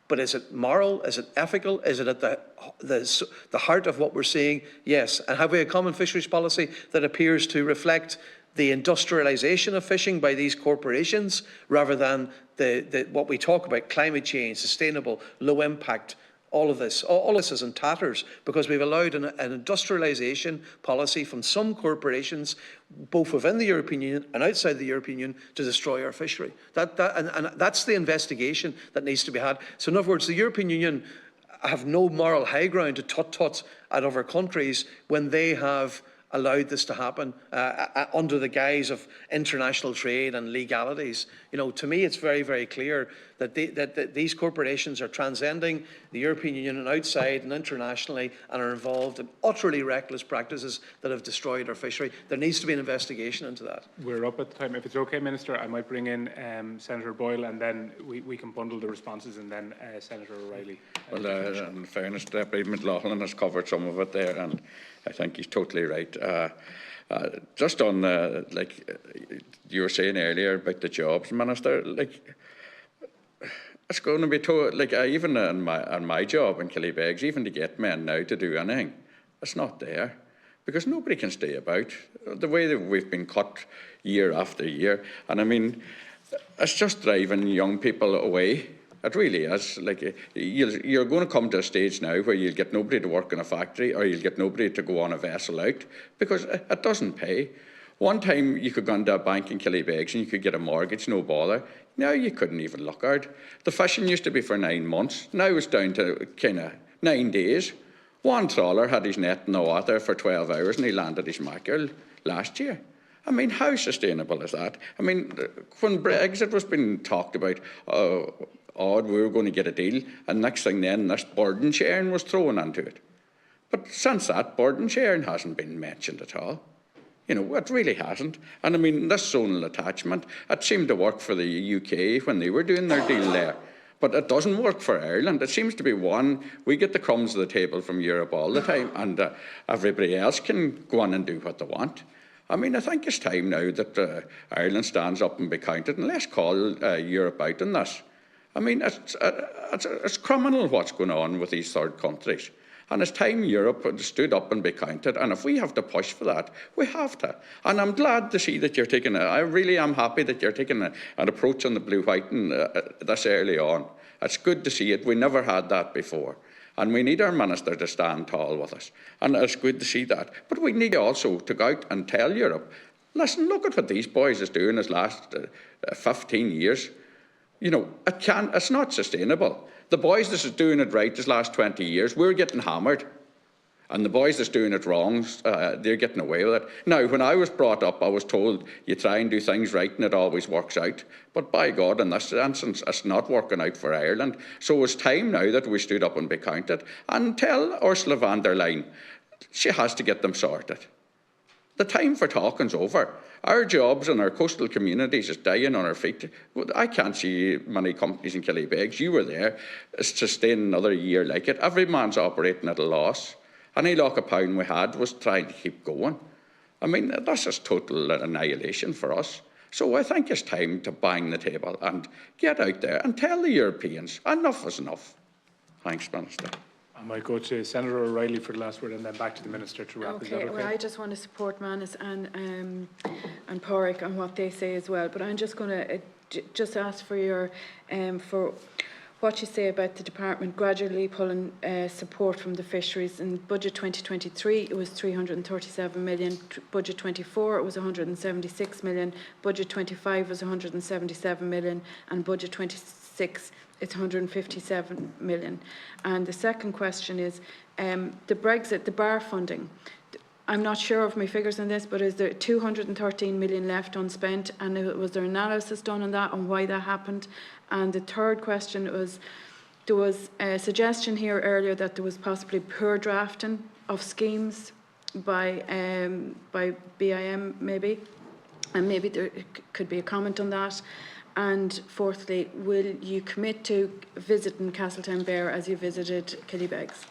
But is it moral? Is it ethical? Is it at the heart of what we're seeing? Yes. And have we a common fisheries policy that appears to reflect the industrialisation of fishing by these corporations rather than what we talk about, climate change, sustainable, low impact? All of this is in tatters because we've allowed an industrialisation policy from some corporations, both within the European Union and outside the European Union, to destroy our fishery. And that's the investigation that needs to be had. So in other words, the European Union have no moral high ground to tut-tut at other countries when they have allowed this to happen under the guise of international trade and legalities. To me, it's very, very clear that these corporations are transcending the European Union and outside and internationally and are involved in utterly reckless practices that have destroyed our fishery. There needs to be an investigation into that.
We're up at the time. If it's okay, Minister, I might bring in Senator Boyle, and then we can bundle the responses, and then Senator O'Reilly.
Well, in fairness, Deputy McLaughlin has covered some of it there, and I think he's totally right. Just on, like you were saying earlier about the jobs, Minister, it's going to be even on my job in Killybegs, even to get men now to do anything, it's not there because nobody can stay about. The way that we've been cut year after year, and I mean, it's just driving young people away. It really is. You're going to come to a stage now where you'll get nobody to work in a factory or you'll get nobody to go on a vessel out because it doesn't pay. One time you could go into a bank in Killybegs and you could get a mortgage, no bother. Now you couldn't even look out. The fishing used to be for 9 months. Now it's down to kind of 9 days. One trawler had his net in the water for 12 hours and he landed his mackerel last year. I mean, how sustainable is that? I mean, when Brexit was being talked about, we were going to get a deal, and next thing then, this burden sharing was thrown into it. But since that, burden sharing hasn't been mentioned at all. It really hasn't. And I mean, this zonal attachment, it seemed to work for the UK when they were doing their deal there. But it doesn't work for Ireland. It seems to be we get the crumbs of the table from Europe all the time, and everybody else can go on and do what they want. I mean, I think it's time now that Ireland stands up and be counted, and let's call Europe out on this. I mean, it's criminal what's going on with these third countries. And it's time Europe stood up and be counted. And if we have to push for that, we have to. And I'm glad to see that you're taking I really am happy that you're taking an approach on the blue-whiting this early on. It's good to see it. We never had that before. And we need our minister to stand tall with us. And it's good to see that. But we need also to go out and tell Europe, listen, look at what these boys is doing this last 15 years. It's not sustainable. The boys that is doing it right this last 20 years, we're getting hammered. And the boys that's doing it wrong, they're getting away with it. Now, when I was brought up, I was told you try and do things right and it always works out. But by God, in this instance, it's not working out for Ireland. So it's time now that we stood up and be counted and tell Ursula von der Leyen she has to get them sorted. The time for talking's over. Our jobs in our coastal communities is dying on our feet. I can't see many companies in Killybegs. You were there. Sustain another year like it. Every man's operating at a loss. Any lock of pound we had was trying to keep going. I mean, this is total annihilation for us. So I think it's time to bang the table and get out there and tell the Europeans enough is enough. Thanks, Minister.
I might go to Senator O'Reilly for the last word and then back to the Minister to wrap. Is that okay?
Well, I just want to support Manus and Pádraig on what they say as well. But I'm just going to just ask for your what you say about the department gradually pulling support from the fisheries. In budget 2023, it was 337 million. Budget 24, it was 176 million. Budget 25 was 177 million, and budget 26, it's 157 million. And the second question is the Brexit, the bar funding. I'm not sure of my figures on this, but is there 213 million left unspent? And was there analysis done on that and why that happened? And the third question was, there was a suggestion here earlier that there was possibly poor drafting of schemes by BIM maybe, and maybe there could be a comment on that. And fourthly, will you commit to visiting Castletown Bear as you visited Killybegs?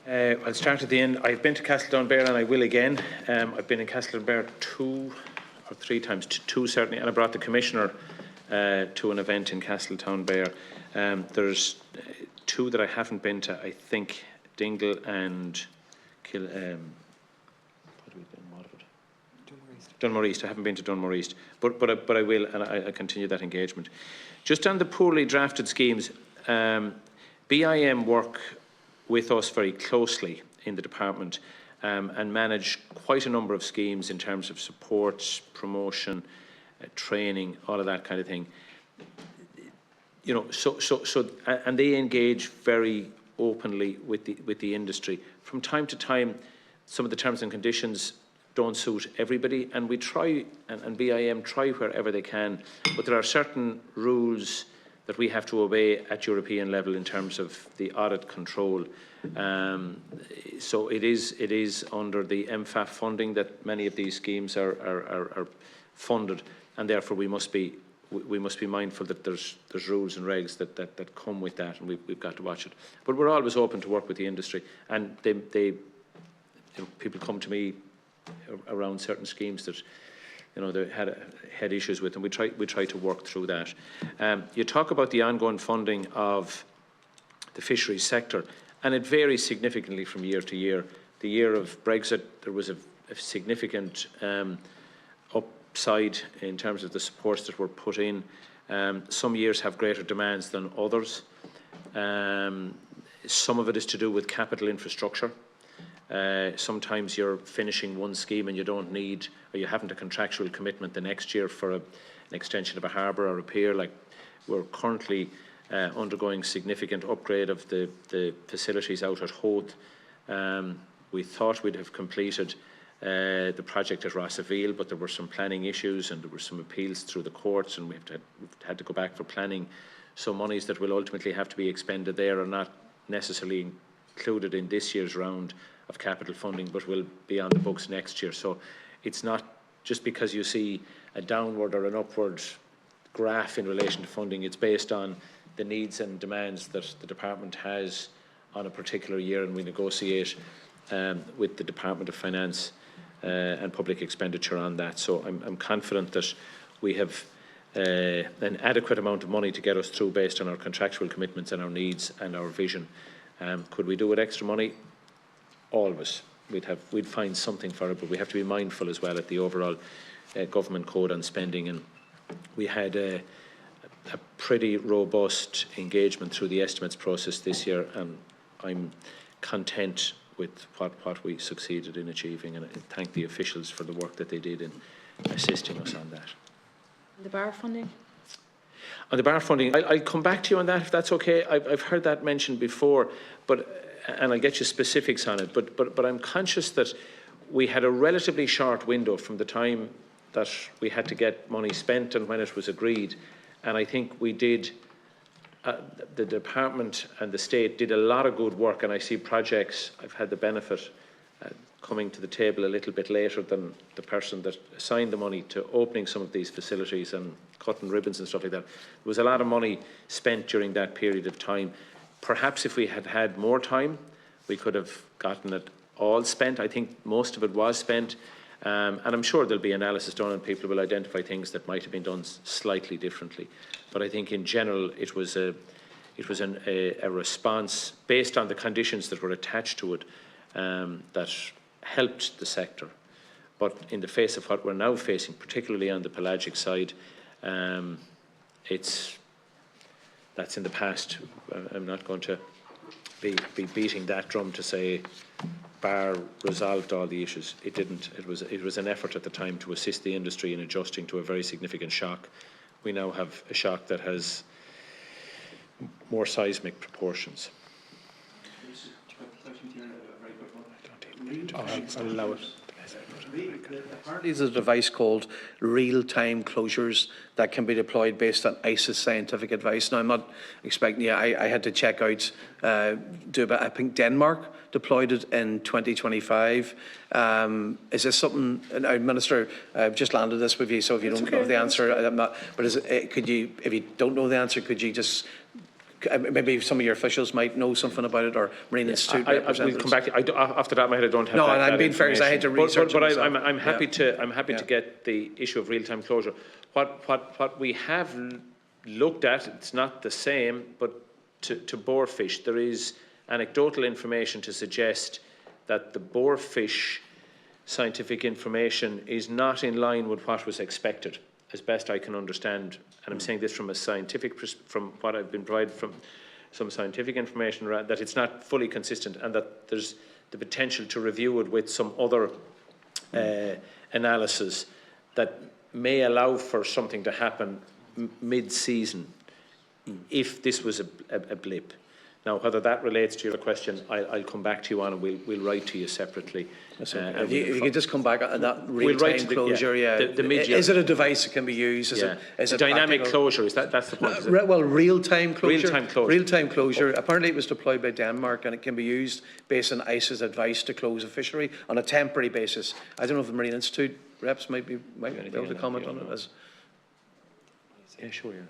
I'll start at the end. I've been to Castletown Bear and I will again. I've been in Castletown Bear 2 or 3 times, two certainly, and I brought the Commissioner to an event in Castletown Bear. There's 2 that I haven't been to, I think, Dingle and Dunmore East. I haven't been to Dunmore East, but I will, and I continue that engagement. Just on the poorly drafted schemes, BIM work with us very closely in the department and manage quite a number of schemes in terms of support, promotion, training, all of that kind of thing. You know, and they engage very openly with the industry. From time to time, some of the terms and conditions don't suit everybody, and we try, and BIM try wherever they can, but there are certain rules that we have to obey at European level in terms of the audit control. So it is under the MFAF funding that many of these schemes are funded, and therefore we must be mindful that there's rules and regs that come with that, and we've got to watch it. But we're always open to work with the industry, and people come to me around certain schemes that they had issues with, and we try to work through that. You talk about the ongoing funding of the fisheries sector, and it varies significantly from year to year. The year of Brexit, there was a significant upside in terms of the supports that were put in. Some years have greater demands than others. Some of it is to do with capital infrastructure. Sometimes you're finishing one scheme and you don't need, or you haven't a contractual commitment the next year for an extension of a harbour or a pier. Like we're currently undergoing significant upgrade of the facilities out at Hoth. We thought we'd have completed the project at Rossaville, but there were some planning issues and there were some appeals through the courts, and we've had to go back for planning. So monies that will ultimately have to be expended there are not necessarily included in this year's round of capital funding, but will be on the books next year. So it's not just because you see a downward or an upward graph in relation to funding, it's based on the needs and demands that the department has on a particular year, and we negotiate with the Department of Finance and public expenditure on that. So I'm confident that we have an adequate amount of money to get us through based on our contractual commitments and our needs and our vision. Could we do with extra money? Always. We'd find something for it, but we have to be mindful as well at the overall government code on spending. And we had a pretty robust engagement through the estimates process this year, and I'm content with what we succeeded in achieving, and I thank the officials for the work that they did in assisting us on that.
The bar funding?
On the bar funding, I'll come back to you on that if that's okay. I've heard that mentioned before, and I'll get you specifics on it, but I'm conscious that we had a relatively short window from the time that we had to get money spent and when it was agreed, and I think we did, the department and the state did a lot of good work, and I see projects, I've had the benefit coming to the table a little bit later than the person that assigned the money to opening some of these facilities and cutting ribbons and stuff like that. There was a lot of money spent during that period of time. Perhaps if we had had more time, we could have gotten it all spent. I think most of it was spent, and I'm sure there'll be analysis done and people will identify things that might have been done slightly differently. But I think in general it was a response based on the conditions that were attached to it that helped the sector. But in the face of what we're now facing, particularly on the pelagic side, it's that's in the past. I'm not going to be beating that drum to say Bar resolved all the issues. It didn't. It was an effort at the time to assist the industry in adjusting to a very significant shock. We now have a shock that has more seismic proportions.
I'll allow it.
Apparently there's a device called real-time closures that can be deployed based on ICE's scientific advice. Now, I'm not expecting, I had to check out, I think Denmark deployed it in 2025. Is this something, Minister, I've just landed this with you, so if you don't know the answer, I'm not, but could you, if you don't know the answer, could you just, maybe some of your officials might know something about it, or Marine Institute representatives.
We'll come back to off the top of my head, I don't have
no,
that.
No, and I'm being fair because I had to research
but
it.
I'm happy to get the issue of real-time closure. What we have looked at, it's not the same, but to boarfish, there is anecdotal information to suggest that the boarfish scientific information is not in line with what was expected, as best I can understand. And I'm saying this from a scientific, from what I've been provided from some scientific information, that it's not fully consistent, and that there's the potential to review it with some other analysis that may allow for something to happen mid-season if this was a blip. Now, whether that relates to your question, I'll come back to you on, and we'll write to you separately.
If you could just come back on that real-time closure, is it a device that can be used? Is it
dynamic closure? That's the point.
Well, real-time closure.
Real-time closure.
Real-time closure. Apparently, it was deployed by Denmark, and it can be used based on ICE's advice to close a fishery on a temporary basis. I don't know if the Marine Institute reps might be able to comment on it.
Yeah, sure. Yeah.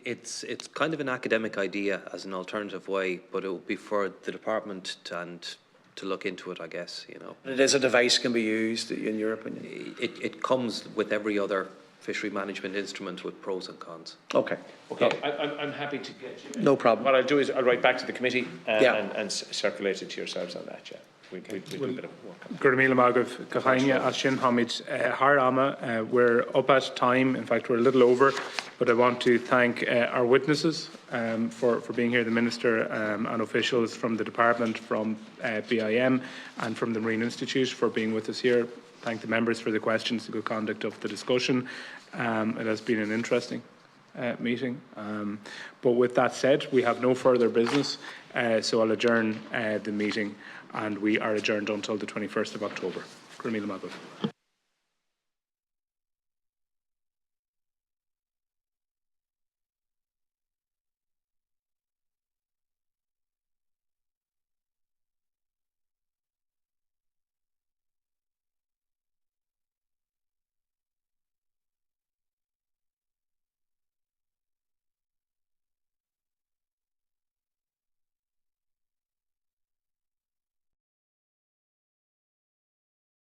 It's kind of an academic idea as an alternative way, but it would be for the department to look into it, I guess, you know.
It is a device can be used, in your opinion?
It comes with every other fishery management instrument with pros and cons.
Okay.
I'm happy to get you.
No problem.
What I'll do is I'll write back to the committee and circulate it to yourselves on that, We'll do a bit of work.
Gurmila Magav, Kahania, Ashin Hamid, Harama. We're up at time. In fact, we're a little over, but I want to thank our witnesses for being here, the Minister and officials from the Department, from BIM and from the Marine Institute for being with us here. Thank the members for the questions, the good conduct of the discussion. It has been an interesting meeting. But with that said, we have no further business, so I'll adjourn the meeting, and we are adjourned until the 21st of October. Gurmila Magav.